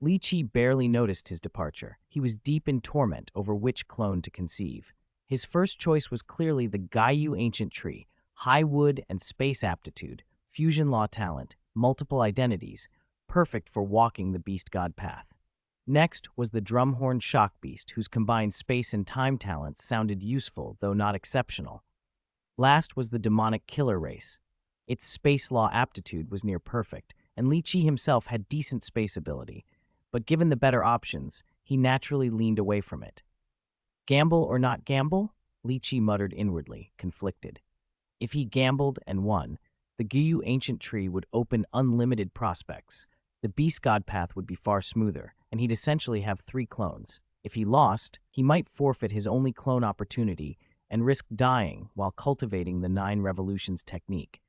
S1: Lychee barely noticed his departure. He was deep in torment over which clone to conceive. His first choice was clearly the Gaia ancient tree, high wood and space aptitude, fusion law talent, multiple identities, perfect for walking the beast god path. Next was the drumhorn shock beast, whose combined space and time talents sounded useful, though not exceptional. Last was the demonic killer race. Its space law aptitude was near perfect, and Lychee himself had decent space ability, but given the better options, he naturally leaned away from it. Gamble or not gamble? Lychee muttered inwardly, conflicted. If he gambled and won, the Guyu ancient tree would open unlimited prospects. The beast god path would be far smoother, and he'd essentially have 3 clones. If he lost, he might forfeit his only clone opportunity and risk dying while cultivating the 9 revolutions technique.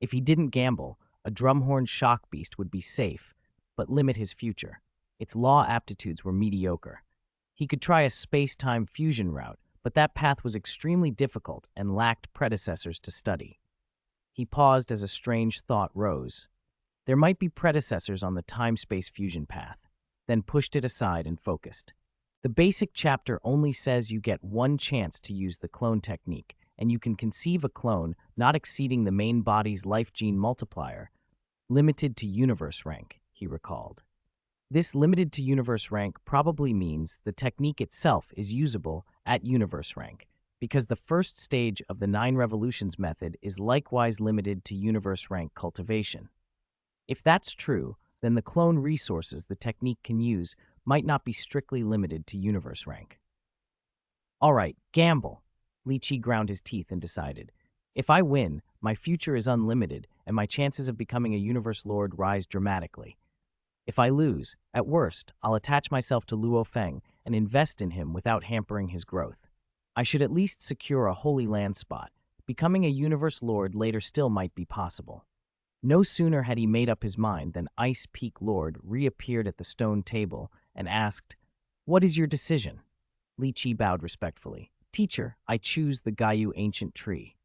S1: If he didn't gamble, a drumhorn shock beast would be safe, but limit his future. Its law aptitudes were mediocre. He could try a space-time fusion route, but that path was extremely difficult and lacked predecessors to study. He paused as a strange thought rose. There might be predecessors on the time-space fusion path, then pushed it aside and focused. The basic chapter only says you get 1 chance to use the clone technique, and you can conceive a clone not exceeding the main body's life gene multiplier, limited to universe rank, he recalled. This limited to universe rank probably means the technique itself is usable at universe rank, because the first stage of the 9 revolutions method is likewise limited to universe rank cultivation. If that's true, then the clone resources the technique can use might not be strictly limited to universe rank. All right, gamble. Lychee ground his teeth and decided. If I win, my future is unlimited and my chances of becoming a universe lord rise dramatically. If I lose, at worst, I'll attach myself to Luo Feng and invest in him without hampering his growth. I should at least secure a Holy Land spot, Becoming a universe lord later still might be possible. No sooner had he made up his mind than Ice Peak Lord reappeared at the stone table and asked, "What is your decision?" Li Qi bowed respectfully. "Teacher, I choose the Gaiyu ancient tree."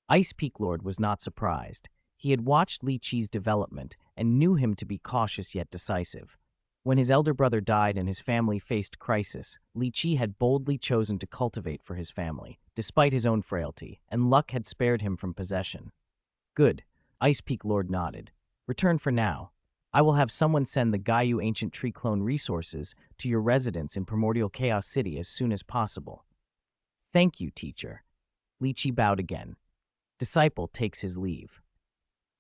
S1: Ice Peak Lord was not surprised. He had watched Li Qi's development and knew him to be cautious yet decisive. When his elder brother died and his family faced crisis, Li Qi had boldly chosen to cultivate for his family, despite his own frailty, and luck had spared him from possession. "Good," Ice Peak Lord nodded. "Return for now. I will have someone send the Gaiyu ancient tree clone resources to your residence in Primordial Chaos City as soon as possible." "Thank you, teacher." Li Qi bowed again. Disciple takes his leave.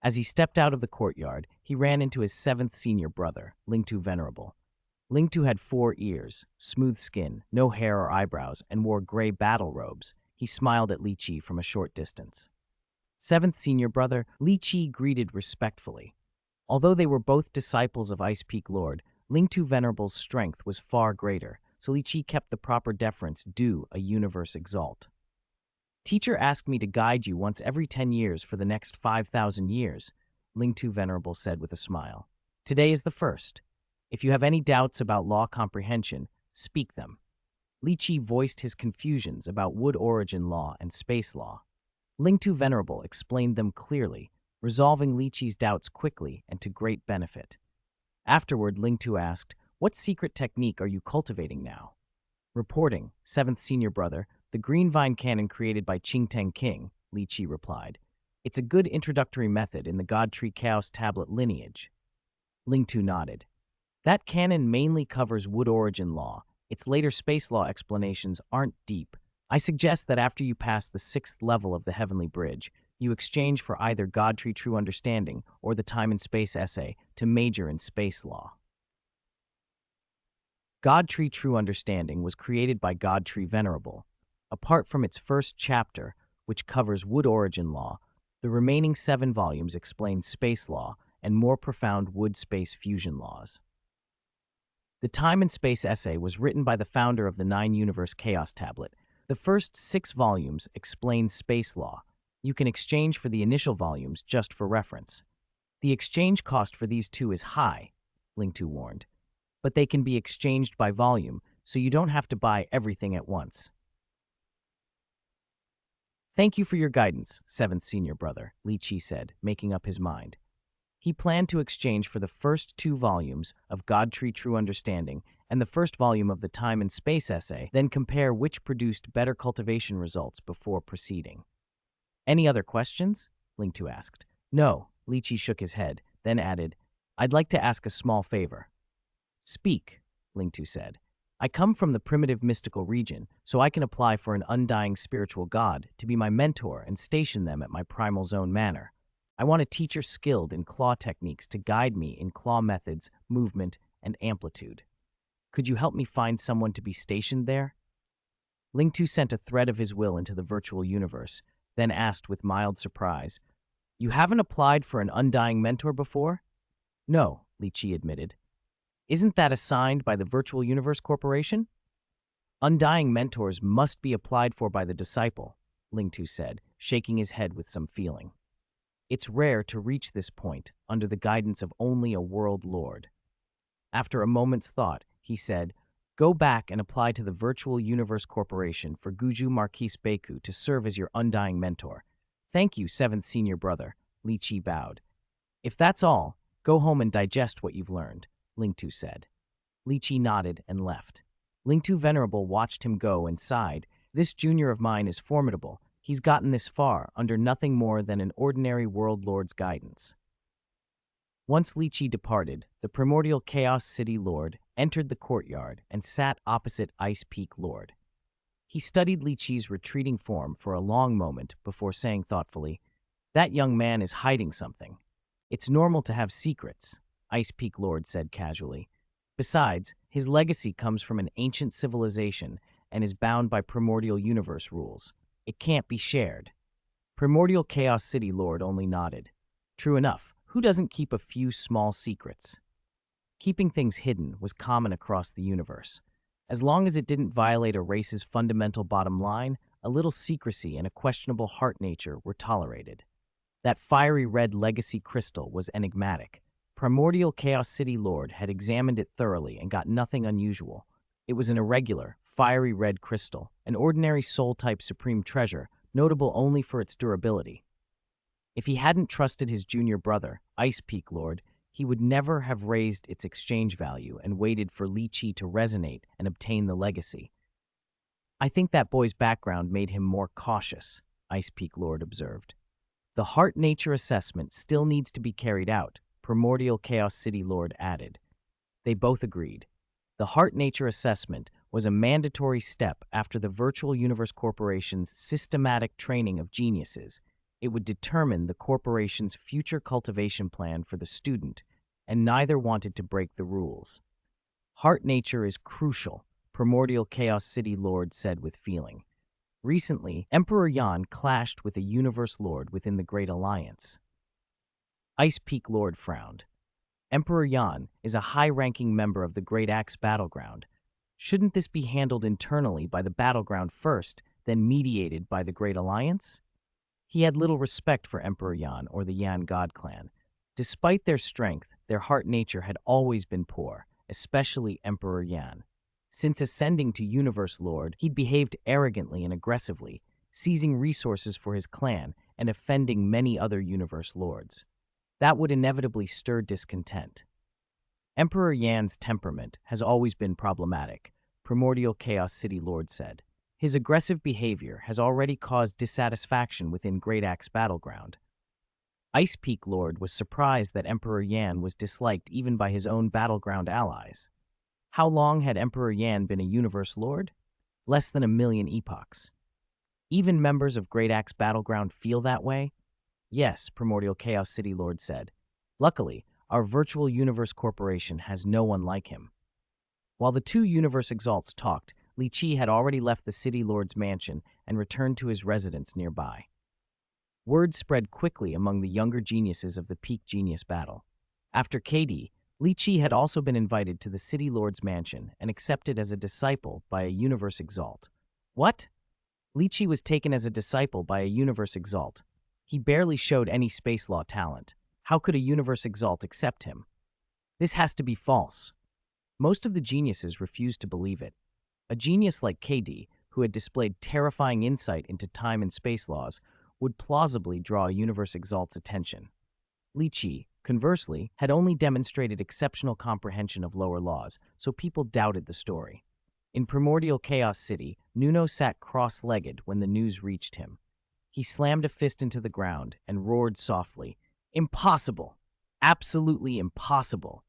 S1: As he stepped out of the courtyard, he ran into his 7th senior brother, Lingtu Venerable. Lingtu had 4 ears, smooth skin, no hair or eyebrows, and wore gray battle robes. He smiled at Li Qi from a short distance. 7th senior brother, Li Qi greeted respectfully. Although they were both disciples of Ice Peak Lord, Lingtu Venerable's strength was far greater, so Li Qi kept the proper deference due a universe exalt. "Teacher asked me to guide you once every 10 years for the next 5,000 years, Lingtu Venerable said with a smile. "Today is the first. If you have any doubts about law comprehension, speak them." Li Qi voiced his confusions about wood origin law and space law. Lingtu Venerable explained them clearly, resolving Li Qi's doubts quickly and to great benefit. Afterward, Lingtu asked, "What secret technique are you cultivating now?" "Reporting, 7th senior brother, the green vine cannon created by Qingteng King," Li Qi replied. "It's a good introductory method in the God Tree Chaos Tablet lineage." Lingtu nodded. "That canon mainly covers wood origin law. Its later space law explanations aren't deep. I suggest that after you pass the 6th level of the Heavenly Bridge, you exchange for either God Tree True Understanding or the Time and Space essay to major in space law." God Tree True Understanding was created by God Tree Venerable. Apart from its first chapter, which covers wood origin law, the remaining 7 volumes explain space law and more profound wood-space fusion laws. The Time and Space essay was written by the founder of the 9-universe Chaos Tablet. The first 6 volumes explain space law. You can exchange for the initial volumes just for reference. The exchange cost for these 2 is high, Lingtu warned, but they can be exchanged by volume, so you don't have to buy everything at once. "Thank you for your guidance, 7th senior brother," Li Qi said, making up his mind. He planned to exchange for the first 2 volumes of God Tree True Understanding and the first volume of the Time and Space essay, then compare which produced better cultivation results before proceeding. "Any other questions?" Lingtu asked. "No," Li Qi shook his head, then added, "I'd like to ask a small favor." "Speak," Lingtu said. "I come from the primitive mystical region, so I can apply for an undying spiritual god to be my mentor and station them at my primal zone manor. I want a teacher skilled in claw techniques to guide me in claw methods, movement, and amplitude. Could you help me find someone to be stationed there?" Lingtu sent a thread of his will into the virtual universe, then asked with mild surprise, "You haven't applied for an undying mentor before?" "No," Li Qi admitted. "Isn't that assigned by the Virtual Universe Corporation?" "Undying mentors must be applied for by the disciple," Lingtu said, shaking his head with some feeling. "It's rare to reach this point under the guidance of only a world lord." After a moment's thought, he said, "Go back and apply to the Virtual Universe Corporation for Guju Marquis Beku to serve as your undying mentor." "Thank you, 7th senior brother," Li Qi bowed. "If that's all, go home and digest what you've learned," Lingtu said. Li Qi nodded and left. Lingtu Venerable watched him go and sighed. "This junior of mine is formidable. He's gotten this far under nothing more than an ordinary world lord's guidance." Once Li Qi departed, the primordial Chaos City Lord entered the courtyard and sat opposite Ice Peak Lord. He studied Li Qi's retreating form for a long moment before saying thoughtfully, "That young man is hiding something." "It's normal to have secrets," Ice Peak Lord said casually. "Besides, his legacy comes from an ancient civilization and is bound by primordial universe rules. It can't be shared." Primordial Chaos City Lord only nodded. True enough, who doesn't keep a few small secrets? Keeping things hidden was common across the universe. As long as it didn't violate a race's fundamental bottom line, a little secrecy and a questionable heart nature were tolerated. That fiery red legacy crystal was enigmatic. Primordial Chaos City Lord had examined it thoroughly and got nothing unusual. It was an irregular, fiery red crystal, an ordinary soul-type supreme treasure, notable only for its durability. If he hadn't trusted his junior brother, Ice Peak Lord, he would never have raised its exchange value and waited for Li Qi to resonate and obtain the legacy. "I think that boy's background made him more cautious," Ice Peak Lord observed. "The heart nature assessment still needs to be carried out," Primordial Chaos City Lord added. They both agreed. The heart nature assessment was a mandatory step after the Virtual Universe Corporation's systematic training of geniuses. It would determine the corporation's future cultivation plan for the student, and neither wanted to break the rules. "Heart nature is crucial," Primordial Chaos City Lord said with feeling. Recently, Emperor Yan clashed with a Universe Lord within the Great Alliance. Ice Peak Lord frowned. Emperor Yan is a high-ranking member of the Great Axe Battleground. Shouldn't this be handled internally by the Battleground first, then mediated by the Great Alliance? He had little respect for Emperor Yan or the Yan God clan. Despite their strength, their heart nature had always been poor, especially Emperor Yan. Since ascending to Universe Lord, he'd behaved arrogantly and aggressively, seizing resources for his clan and offending many other Universe Lords. That would inevitably stir discontent. Emperor Yan's temperament has always been problematic, Primordial Chaos City Lord said. His aggressive behavior has already caused dissatisfaction within Great Axe Battleground. Ice Peak Lord was surprised that Emperor Yan was disliked even by his own Battleground allies. How long had Emperor Yan been a Universe Lord? Less than 1,000,000 epochs. Even members of Great Axe Battleground feel that way? Yes, Primordial Chaos City Lord said. Luckily, our Virtual Universe Corporation has no one like him. While the two Universe Exalts talked, Li Qi had already left the City Lord's mansion and returned to his residence nearby. Word spread quickly among the younger geniuses of the Peak Genius Battle. After KD, Li Qi had also been invited to the City Lord's mansion and accepted as a disciple by a Universe Exalt. What? Li Qi was taken as a disciple by a Universe Exalt. He barely showed any space law talent. How could a Universe Exalt accept him? This has to be false. Most of the geniuses refused to believe it. A genius like KD, who had displayed terrifying insight into time and space laws, would plausibly draw a Universe Exalt's attention. Li Qi, conversely, had only demonstrated exceptional comprehension of lower laws, so people doubted the story. In Primordial Chaos City, Nuno sat cross-legged when the news reached him. He slammed a fist into the ground and roared softly, "Impossible! Absolutely impossible!"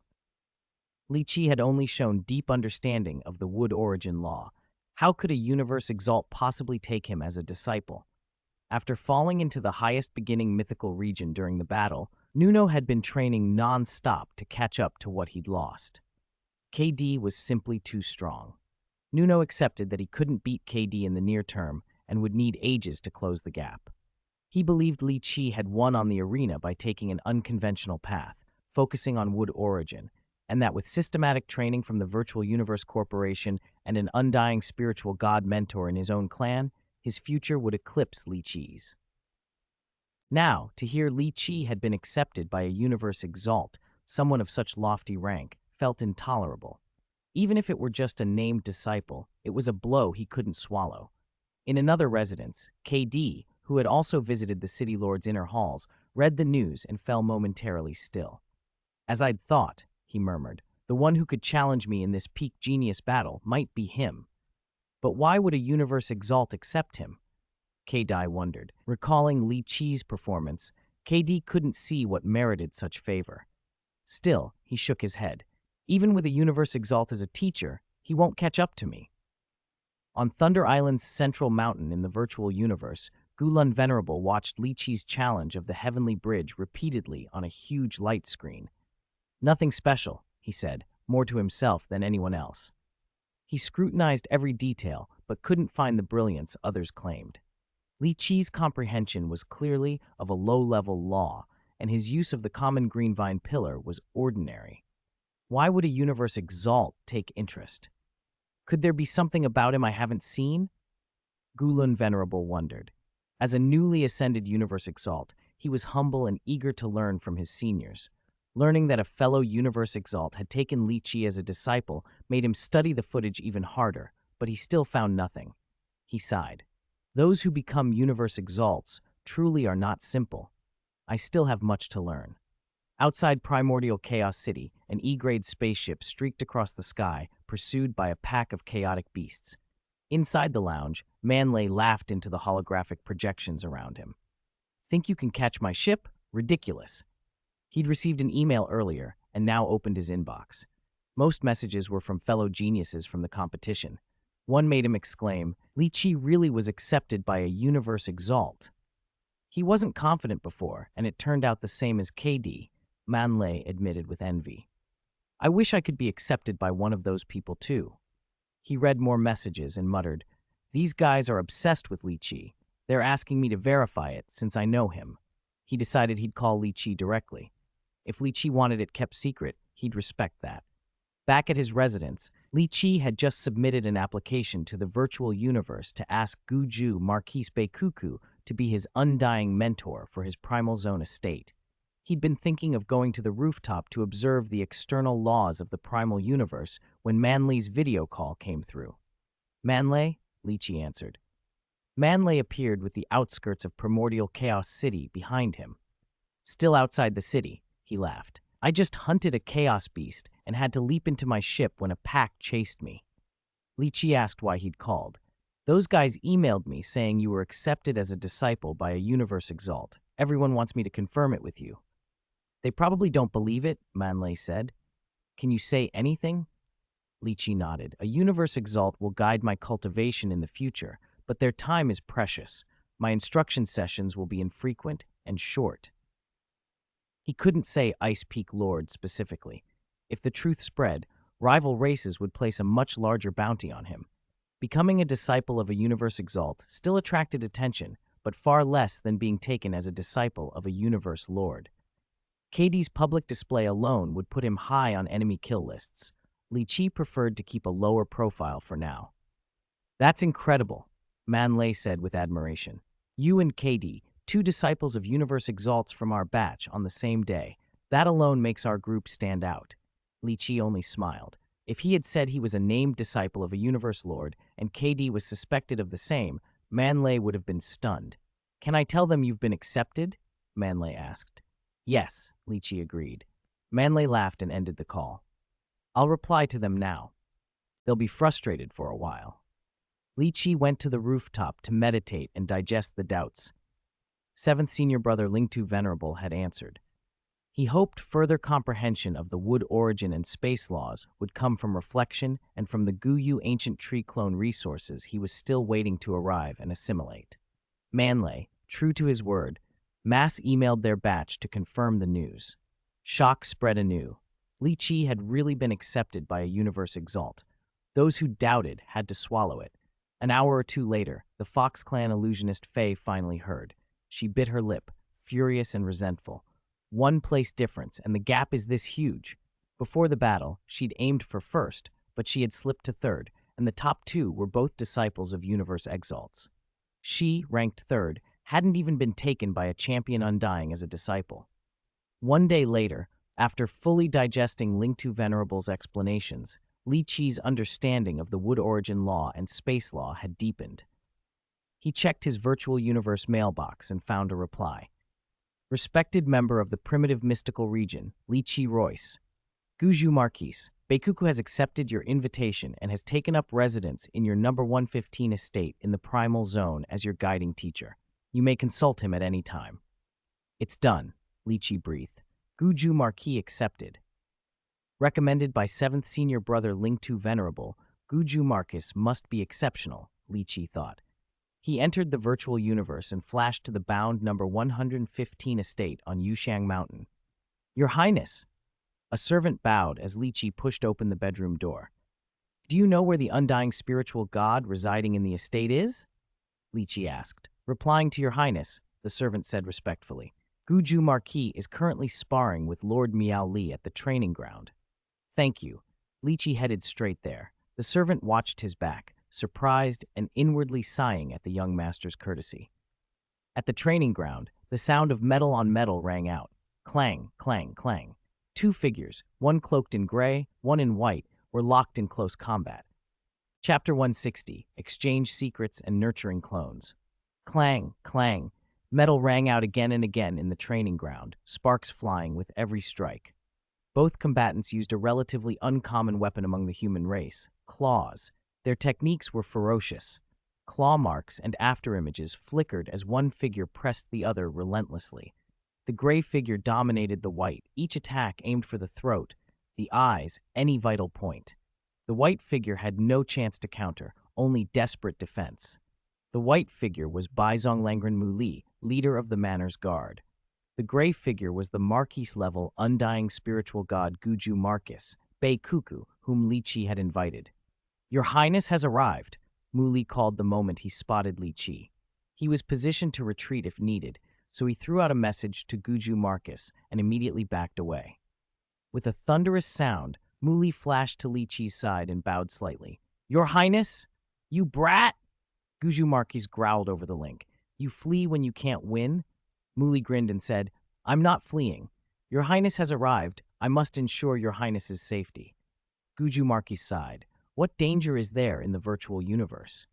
S1: Li Qi had only shown deep understanding of the wood origin law. How could a Universe Exalt possibly take him as a disciple? After falling into the highest beginning mythical region during the battle, Nuno had been training non-stop to catch up to what he'd lost. KD was simply too strong. Nuno accepted that he couldn't beat KD in the near term and would need ages to close the gap. He believed Li Qi had won on the arena by taking an unconventional path, focusing on wood origin, and that with systematic training from the Virtual Universe Corporation and an undying spiritual god mentor in his own clan, his future would eclipse Li Qi's. Now, to hear Li Qi had been accepted by a Universe Exalt, someone of such lofty rank, felt intolerable. Even if it were just a named disciple, it was a blow he couldn't swallow. In another residence, KD, who had also visited the City Lord's inner halls, read the news and fell momentarily still. "As I'd thought," he murmured, "the one who could challenge me in this Peak Genius battle might be him. But why would a Universe Exalt accept him?" KD wondered. Recalling Li Qi's performance, KD couldn't see what merited such favor. Still, he shook his head. "Even with a Universe Exalt as a teacher, he won't catch up to me." On Thunder Island's central mountain in the virtual universe, Gulun Venerable watched Li Qi's challenge of the Heavenly Bridge repeatedly on a huge light screen. "Nothing special," he said, more to himself than anyone else. He scrutinized every detail, but couldn't find the brilliance others claimed. Li Qi's comprehension was clearly of a low-level law, and his use of the common green vine pillar was ordinary. Why would a Universe Exalt take interest? Could there be something about him I haven't seen? Gulun Venerable wondered. As a newly ascended Universe Exalt, he was humble and eager to learn from his seniors. Learning that a fellow Universe Exalt had taken Li Qi as a disciple made him study the footage even harder, but he still found nothing. He sighed. Those who become Universe Exalts truly are not simple. I still have much to learn. Outside Primordial Chaos City, an E-grade spaceship streaked across the sky, pursued by a pack of chaotic beasts. Inside the lounge, Manley laughed into the holographic projections around him. Think you can catch my ship? Ridiculous. He'd received an email earlier and now opened his inbox. Most messages were from fellow geniuses from the competition. One made him exclaim, Li Qi really was accepted by a Universe Exalt. He wasn't confident before, and it turned out the same as KD, Manley admitted with envy. I wish I could be accepted by one of those people too. He read more messages and muttered, These guys are obsessed with Li Qi. They're asking me to verify it since I know him. He decided he'd call Li Qi directly. If Li Qi wanted it kept secret, he'd respect that. Back at his residence, Li Qi had just submitted an application to the virtual universe to ask Guju Marquis Beikuku to be his undying mentor for his Primal Zone estate. He'd been thinking of going to the rooftop to observe the external laws of the primal universe when Manley's video call came through. Manley? Li Qi answered. Manley appeared with the outskirts of Primordial Chaos City behind him. Still outside the city, he laughed. I just hunted a chaos beast and had to leap into my ship when a pack chased me. Li Qi asked why he'd called. Those guys emailed me saying you were accepted as a disciple by a Universe Exalt. Everyone wants me to confirm it with you. They probably don't believe it, Manley said. Can you say anything? Li Qi nodded. A Universe Exalt will guide my cultivation in the future, but their time is precious. My instruction sessions will be infrequent and short. He couldn't say Ice Peak Lord specifically. If the truth spread, rival races would place a much larger bounty on him. Becoming a disciple of a Universe Exalt still attracted attention, but far less than being taken as a disciple of a Universe Lord. KD's public display alone would put him high on enemy kill lists. Li Qi preferred to keep a lower profile for now. That's incredible, Manley said with admiration. You and KD, two disciples of Universe Exalts from our batch on the same day. That alone makes our group stand out. Li Qi only smiled. If he had said he was a named disciple of a Universe Lord and KD was suspected of the same, Manley would have been stunned. Can I tell them you've been accepted? Manley asked. Yes, Li Qi agreed. Manley laughed and ended the call. I'll reply to them now. They'll be frustrated for a while. Li Qi went to the rooftop to meditate and digest the doubts. Seventh Senior Brother Lingtu Venerable had answered. He hoped further comprehension of the wood origin and space laws would come from reflection and from the Guyu ancient tree clone resources he was still waiting to arrive and assimilate. Manley, true to his word, mass emailed their batch to confirm the news. Shock spread anew. Li Qi had really been accepted by a Universe Exalt. Those who doubted had to swallow it. An hour or two later, the Fox Clan illusionist Faye finally heard. She bit her lip, furious and resentful. 1 place difference, and the gap is this huge. Before the battle, she'd aimed for first, but she had slipped to third, and the top 2 were both disciples of Universe Exalts. She, ranked third, hadn't even been taken by a champion undying as a disciple. 1 day later, after fully digesting Lingtu Venerable's explanations, Li Qi's understanding of the wood origin law and space law had deepened. He checked his virtual universe mailbox and found a reply. Respected member of the primitive mystical region, Li Qi Royce. Guju Marquis, Beikuku has accepted your invitation and has taken up residence in your number 115 estate in the Primal Zone as your guiding teacher. You may consult him at any time. It's done, Li Qi breathed. Guju Marquis accepted. Recommended by 7th Senior Brother Lingtu Venerable, Guju Marquis must be exceptional, Li Qi thought. He entered the virtual universe and flashed to the bound number 115 estate on Yushang Mountain. Your Highness! A servant bowed as Li Qi pushed open the bedroom door. Do you know where the undying spiritual god residing in the estate is? Li Qi asked. Replying to your Highness, the servant said respectfully. Guju Marquis is currently sparring with Lord Miao Li at the training ground. Thank you. Li Qi headed straight there. The servant watched his back, surprised and inwardly sighing at the young master's courtesy. At the training ground, the sound of metal on metal rang out. Clang, clang, clang. Two figures, one cloaked in gray, one in white, were locked in close combat. Chapter 160, Exchange Secrets and Nurturing Clones. Clang, clang. Metal rang out again and again in the training ground, sparks flying with every strike. Both combatants used a relatively uncommon weapon among the human race, claws. Their techniques were ferocious. Claw marks and afterimages flickered as one figure pressed the other relentlessly. The gray figure dominated the white, each attack aimed for the throat, the eyes, any vital point. The white figure had no chance to counter, only desperate defense. The white figure was Baizong Langren Muli, leader of the Manor's Guard. The gray figure was the Marquis-level, undying spiritual god Guju Marcus, Bei Kuku, whom Li Qi had invited. "Your Highness has arrived," Muli called the moment he spotted Li Qi. He was positioned to retreat if needed, so he threw out a message to Guju Marcus and immediately backed away. With a thunderous sound, Muli flashed to Li Qi's side and bowed slightly. "Your Highness? You brat!" Guju Marquis growled over the link. "You flee when you can't win?" Muli grinned and said, "I'm not fleeing. Your Highness has arrived. I must ensure your Highness's safety." Guju Marquis sighed. What danger is there in the virtual universe?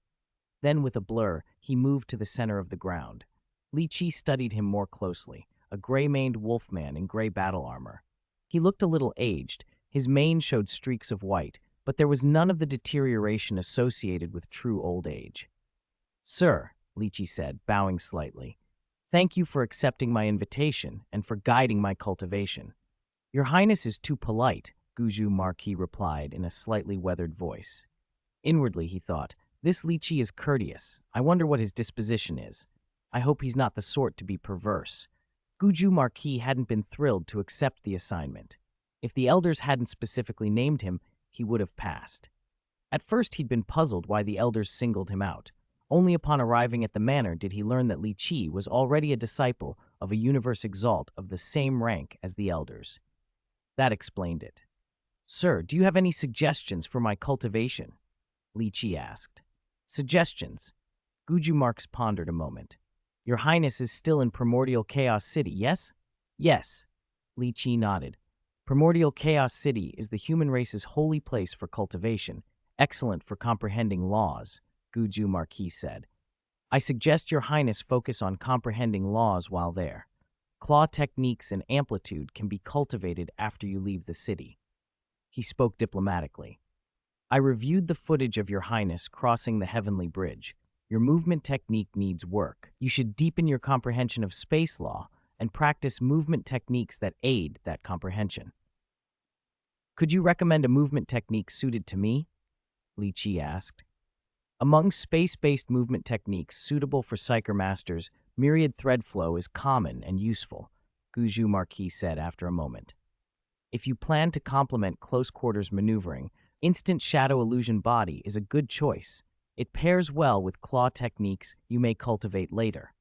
S1: Then, with a blur, he moved to the center of the ground. Li Qi studied him more closely, a gray-maned wolfman in gray battle armor. He looked a little aged. His mane showed streaks of white, but there was none of the deterioration associated with true old age. "Sir," Li Qi said, bowing slightly, "thank you for accepting my invitation and for guiding my cultivation." "Your Highness is too polite," Guju Marquis replied in a slightly weathered voice. Inwardly, he thought, "This Li Qi is courteous. I wonder what his disposition is. I hope he's not the sort to be perverse." Guju Marquis hadn't been thrilled to accept the assignment. If the elders hadn't specifically named him, he would have passed. At first, he'd been puzzled why the elders singled him out. Only upon arriving at the manor did he learn that Li Qi was already a disciple of a universe exalt of the same rank as the elders. That explained it. "Sir, do you have any suggestions for my cultivation?" Li Qi asked. "Suggestions?" Guju Marx pondered a moment. "Your Highness is still in Primordial Chaos City, yes?" "Yes." Li Qi nodded. "Primordial Chaos City is the human race's holy place for cultivation, excellent for comprehending laws," Guju Marquis said. "I suggest your Highness focus on comprehending laws while there. Claw techniques and amplitude can be cultivated after you leave the city." He spoke diplomatically. "I reviewed the footage of your Highness crossing the Heavenly Bridge. Your movement technique needs work. You should deepen your comprehension of space law and practice movement techniques that aid that comprehension." "Could you recommend a movement technique suited to me?" Li Qi asked. "Among space-based movement techniques suitable for Psyker Masters, myriad thread flow is common and useful," Guju Marquis said after a moment. "If you plan to complement close-quarters maneuvering, instant shadow illusion body is a good choice. It pairs well with claw techniques you may cultivate later."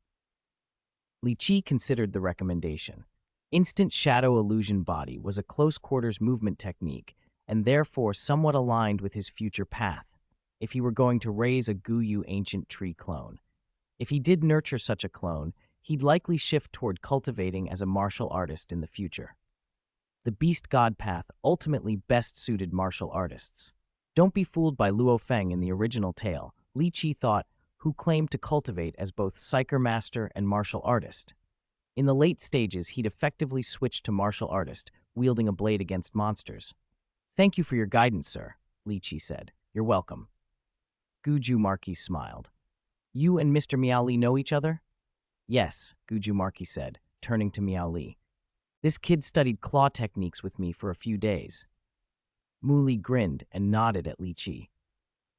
S1: Li Qi considered the recommendation. Instant shadow illusion body was a close-quarters movement technique and therefore somewhat aligned with his future path, if he were going to raise a Guyu ancient tree clone. If he did nurture such a clone, he'd likely shift toward cultivating as a martial artist in the future. The beast god path ultimately best suited martial artists. Don't be fooled by Luo Feng in the original tale, Li Qi thought, who claimed to cultivate as both Psyker Master and martial artist. In the late stages, he'd effectively switched to martial artist, wielding a blade against monsters. "Thank you for your guidance, sir," Li Qi said. "You're welcome." Guju Marquis smiled. "You and Mr. Miao Li know each other?" "Yes," Guju Marquis said, turning to Miao Li. "This kid studied claw techniques with me for a few days." Muli grinned and nodded at Li Qi.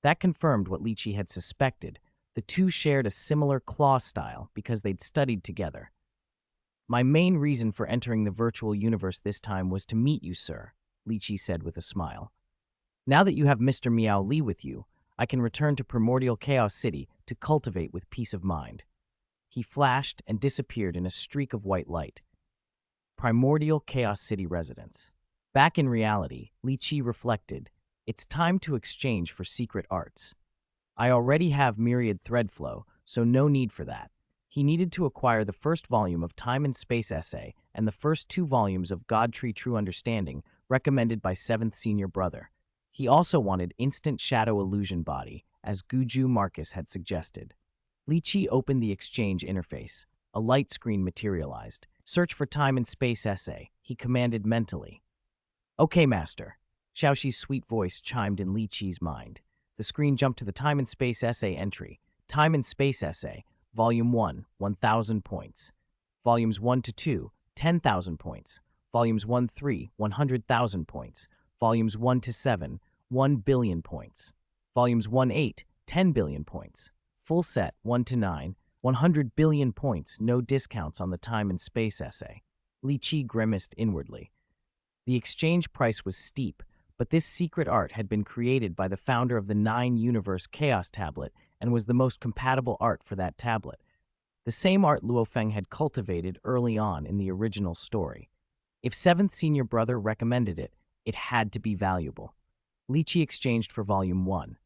S1: That confirmed what Li Qi had suspected. The two shared a similar claw style because they'd studied together. "My main reason for entering the virtual universe this time was to meet you, sir," Li Qi said with a smile. "Now that you have Mr. Miao Li with you, I can return to Primordial Chaos City to cultivate with peace of mind." He flashed and disappeared in a streak of white light. Primordial Chaos City residence. Back in reality, Li Qi reflected, it's time to exchange for secret arts. I already have myriad thread flow, so no need for that. He needed to acquire the first volume of Time and Space Essay and the first 2 volumes of God Tree True Understanding, recommended by 7th Senior Brother. He also wanted Instant Shadow Illusion Body, as Guju Marcus had suggested. Li Qi opened the exchange interface. A light screen materialized. Search for Time and Space Essay, he commanded mentally. Okay, Master. Xiaoxi's sweet voice chimed in Li Qi's mind. The screen jumped to the Time and Space Essay entry. Time and Space Essay, Volume 1, 1,000 points. Volumes 1 to 2, 10,000 points. Volumes 1 3, 100,000 points. Volumes 1 to 7, 1 billion points. Volumes 1 8, 10 billion points. Full set 1 to 9, 100 billion points, no discounts on the Time and Space Essay. Li Qi grimaced inwardly. The exchange price was steep, but this secret art had been created by the founder of the 9-universe Chaos Tablet and was the most compatible art for that tablet. The same art Luo Feng had cultivated early on in the original story. If 7th Senior Brother recommended it, it had to be valuable. Li Qi exchanged for Volume 1.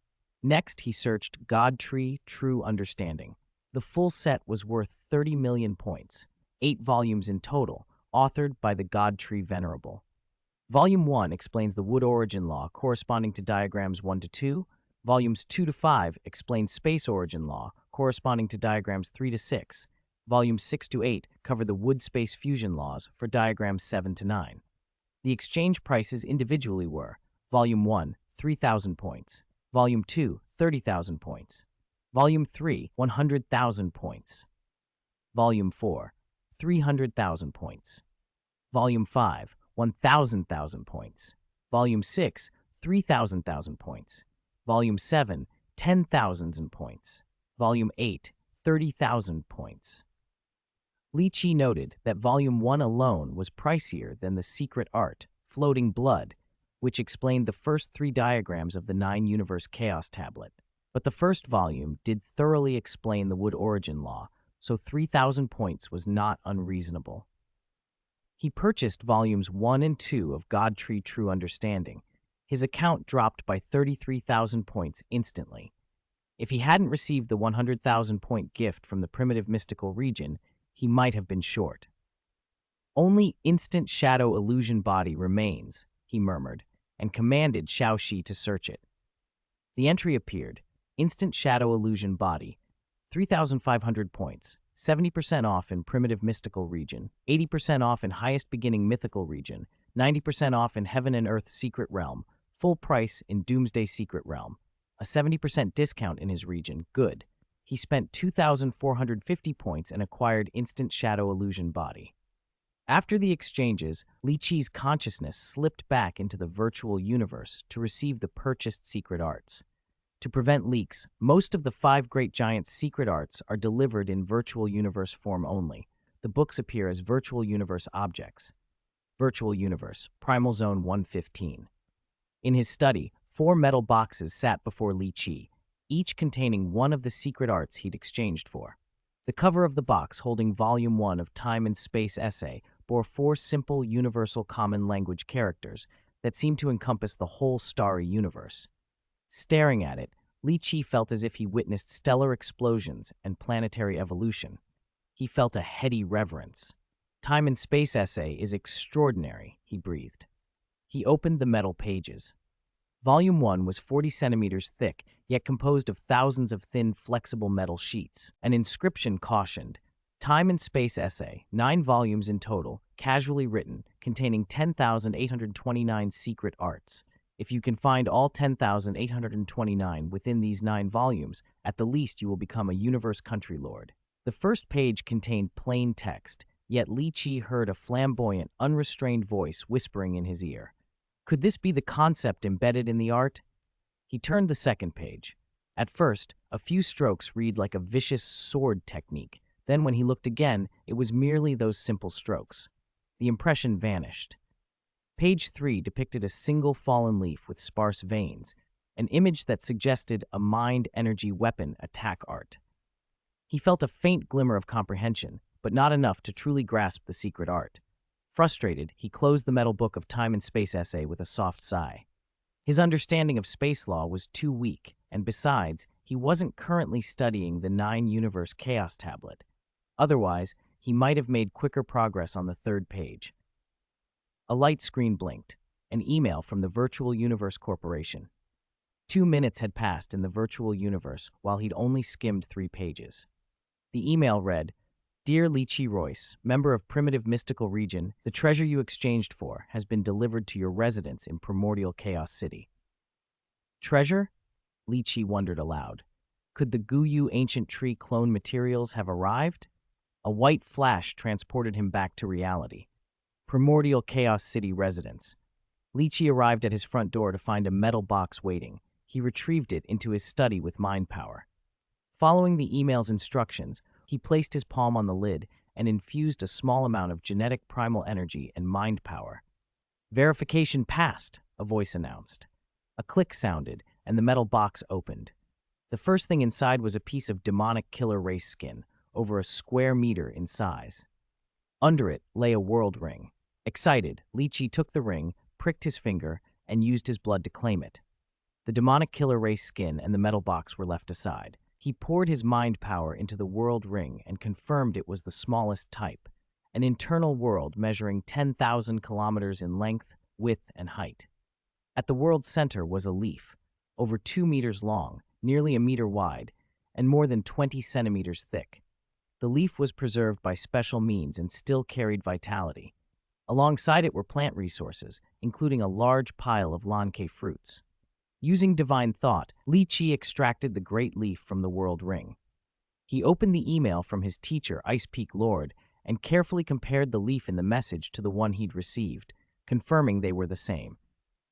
S1: Next, he searched God Tree True Understanding. The full set was worth 30 million points, 8 volumes in total, authored by the God Tree Venerable. Volume 1 explains the wood origin law corresponding to diagrams 1 to 2. Volumes 2 to 5 explain space origin law corresponding to diagrams 3 to 6. Volumes 6 to 8 cover the wood space fusion laws for diagrams 7 to 9. The exchange prices individually were Volume 1, 3,000 points. Volume 2, 30,000 points. Volume 3, 100,000 points. Volume 4, 300,000 points. Volume 5, 1,000,000 points. Volume 6, 3,000 points. Volume 7, 10,000 points. Volume 8, 30,000 points. Li Qi noted that Volume 1 alone was pricier than the secret art, Floating Blood, which explained the first 3 diagrams of the 9-universe Chaos Tablet. But the first volume did thoroughly explain the wood origin law, so 3,000 points was not unreasonable. He purchased Volumes 1 and 2 of God Tree True Understanding. His account dropped by 33,000 points instantly. If he hadn't received the 100,000-point gift from the primitive mystical region, he might have been short. Only Instant Shadow Illusion Body remains, he murmured, and commanded Xiaoxi to search it. The entry appeared, Instant Shadow Illusion Body, 3,500 points, 70% off in Primitive Mystical Region, 80% off in Highest Beginning Mythical Region, 90% off in Heaven and Earth Secret Realm, full price in Doomsday Secret Realm, a 70% discount in his region, good. He spent 2,450 points and acquired Instant Shadow Illusion Body. After the exchanges, Li Qi's consciousness slipped back into the virtual universe to receive the purchased secret arts. To prevent leaks, most of the 5 Great Giants' secret arts are delivered in virtual universe form only. The books appear as virtual universe objects. Virtual Universe, Primal Zone 115. In his study, 4 metal boxes sat before Li Qi, each containing one of the secret arts he'd exchanged for. The cover of the box holding Volume 1 of Time and Space Essay bore 4 simple universal common language characters that seemed to encompass the whole starry universe. Staring at it, Li Qi felt as if he witnessed stellar explosions and planetary evolution. He felt a heady reverence. Time and Space Essay is extraordinary, he breathed. He opened the metal pages. Volume 1 was 40 centimeters thick, yet composed of thousands of thin, flexible metal sheets. An inscription cautioned, Time and Space Essay, 9 volumes in total, casually written, containing 10,829 secret arts. If you can find all 10,829 within these 9 volumes, at the least you will become a universe country lord. The first page contained plain text, yet Li Qi heard a flamboyant, unrestrained voice whispering in his ear. Could this be the concept embedded in the art? He turned the second page. At first, a few strokes read like a vicious sword technique. Then when he looked again, it was merely those simple strokes. The impression vanished. Page 3 depicted a single fallen leaf with sparse veins, an image that suggested a mind-energy weapon attack art. He felt a faint glimmer of comprehension, but not enough to truly grasp the secret art. Frustrated, he closed the metal book of Time and Space Essay with a soft sigh. His understanding of space law was too weak, and besides, he He wasn't currently studying the 9-universe chaos tablet. Otherwise, he might have made quicker progress on the third page. A light screen blinked, an email from the Virtual Universe Corporation. 2 minutes had passed in the virtual universe while he'd only skimmed 3 pages. The email read, "Dear Li Royce, member of Primitive Mystical Region, the treasure you exchanged for has been delivered to your residence in Primordial Chaos City." Treasure? Li wondered aloud. Could the Guyu ancient tree clone materials have arrived? A white flash transported him back to reality. Primordial Chaos City residence. Li arrived at his front door to find a metal box waiting. He retrieved it into his study with mind power. Following the email's instructions, he placed his palm on the lid and infused a small amount of genetic primal energy and mind power. "Verification passed," a voice announced. A click sounded, and the metal box opened. The first thing inside was a piece of demonic killer race skin, over a square meter in size. Under it lay a world ring. Excited, Li took the ring, pricked his finger, and used his blood to claim it. The demonic killer race skin and the metal box were left aside. He poured his mind power into the world ring and confirmed it was the smallest type, an internal world measuring 10,000 kilometers in length, width, and height. At the world's center was a leaf, over 2 meters long, nearly a meter wide, and more than 20 centimeters thick. The leaf was preserved by special means and still carried vitality. Alongside it were plant resources, including a large pile of lanke fruits. Using divine thought, Li extracted the great leaf from the world ring. He opened the email from his teacher, Ice Peak Lord, and carefully compared the leaf in the message to the one he'd received, confirming they were the same.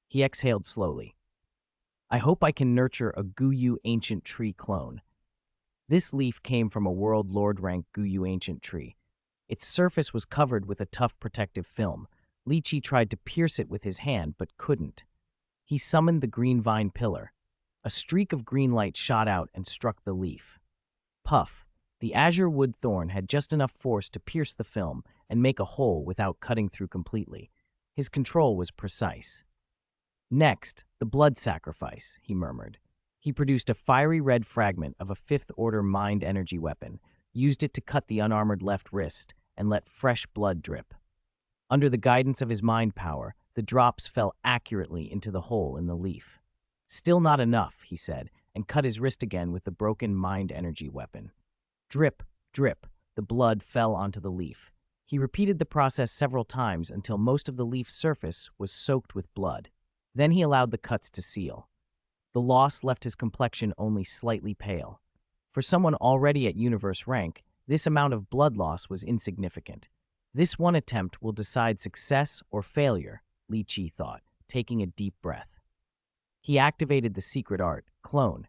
S1: He exhaled slowly. "I hope I can nurture a Guyu ancient tree clone." This leaf came from a World Lord rank Guyu ancient tree. Its surface was covered with a tough protective film. Li tried to pierce it with his hand, but couldn't. He summoned the green vine pillar. A streak of green light shot out and struck the leaf. Puff! The azure wood thorn had just enough force to pierce the film and make a hole without cutting through completely. His control was precise. "Next, the blood sacrifice," he murmured. He produced a fiery red fragment of a 5th-order mind energy weapon, used it to cut the unarmored left wrist, and let fresh blood drip. Under the guidance of his mind power, the drops fell accurately into the hole in the leaf. "Still not enough," he said, and cut his wrist again with the broken mind energy weapon. Drip, drip, the blood fell onto the leaf. He repeated the process several times until most of the leaf's surface was soaked with blood. Then he allowed the cuts to seal. The loss left his complexion only slightly pale. For someone already at universe rank, this amount of blood loss was insignificant. This one attempt will decide success or failure, Li thought, taking a deep breath. He activated the secret art, Clone,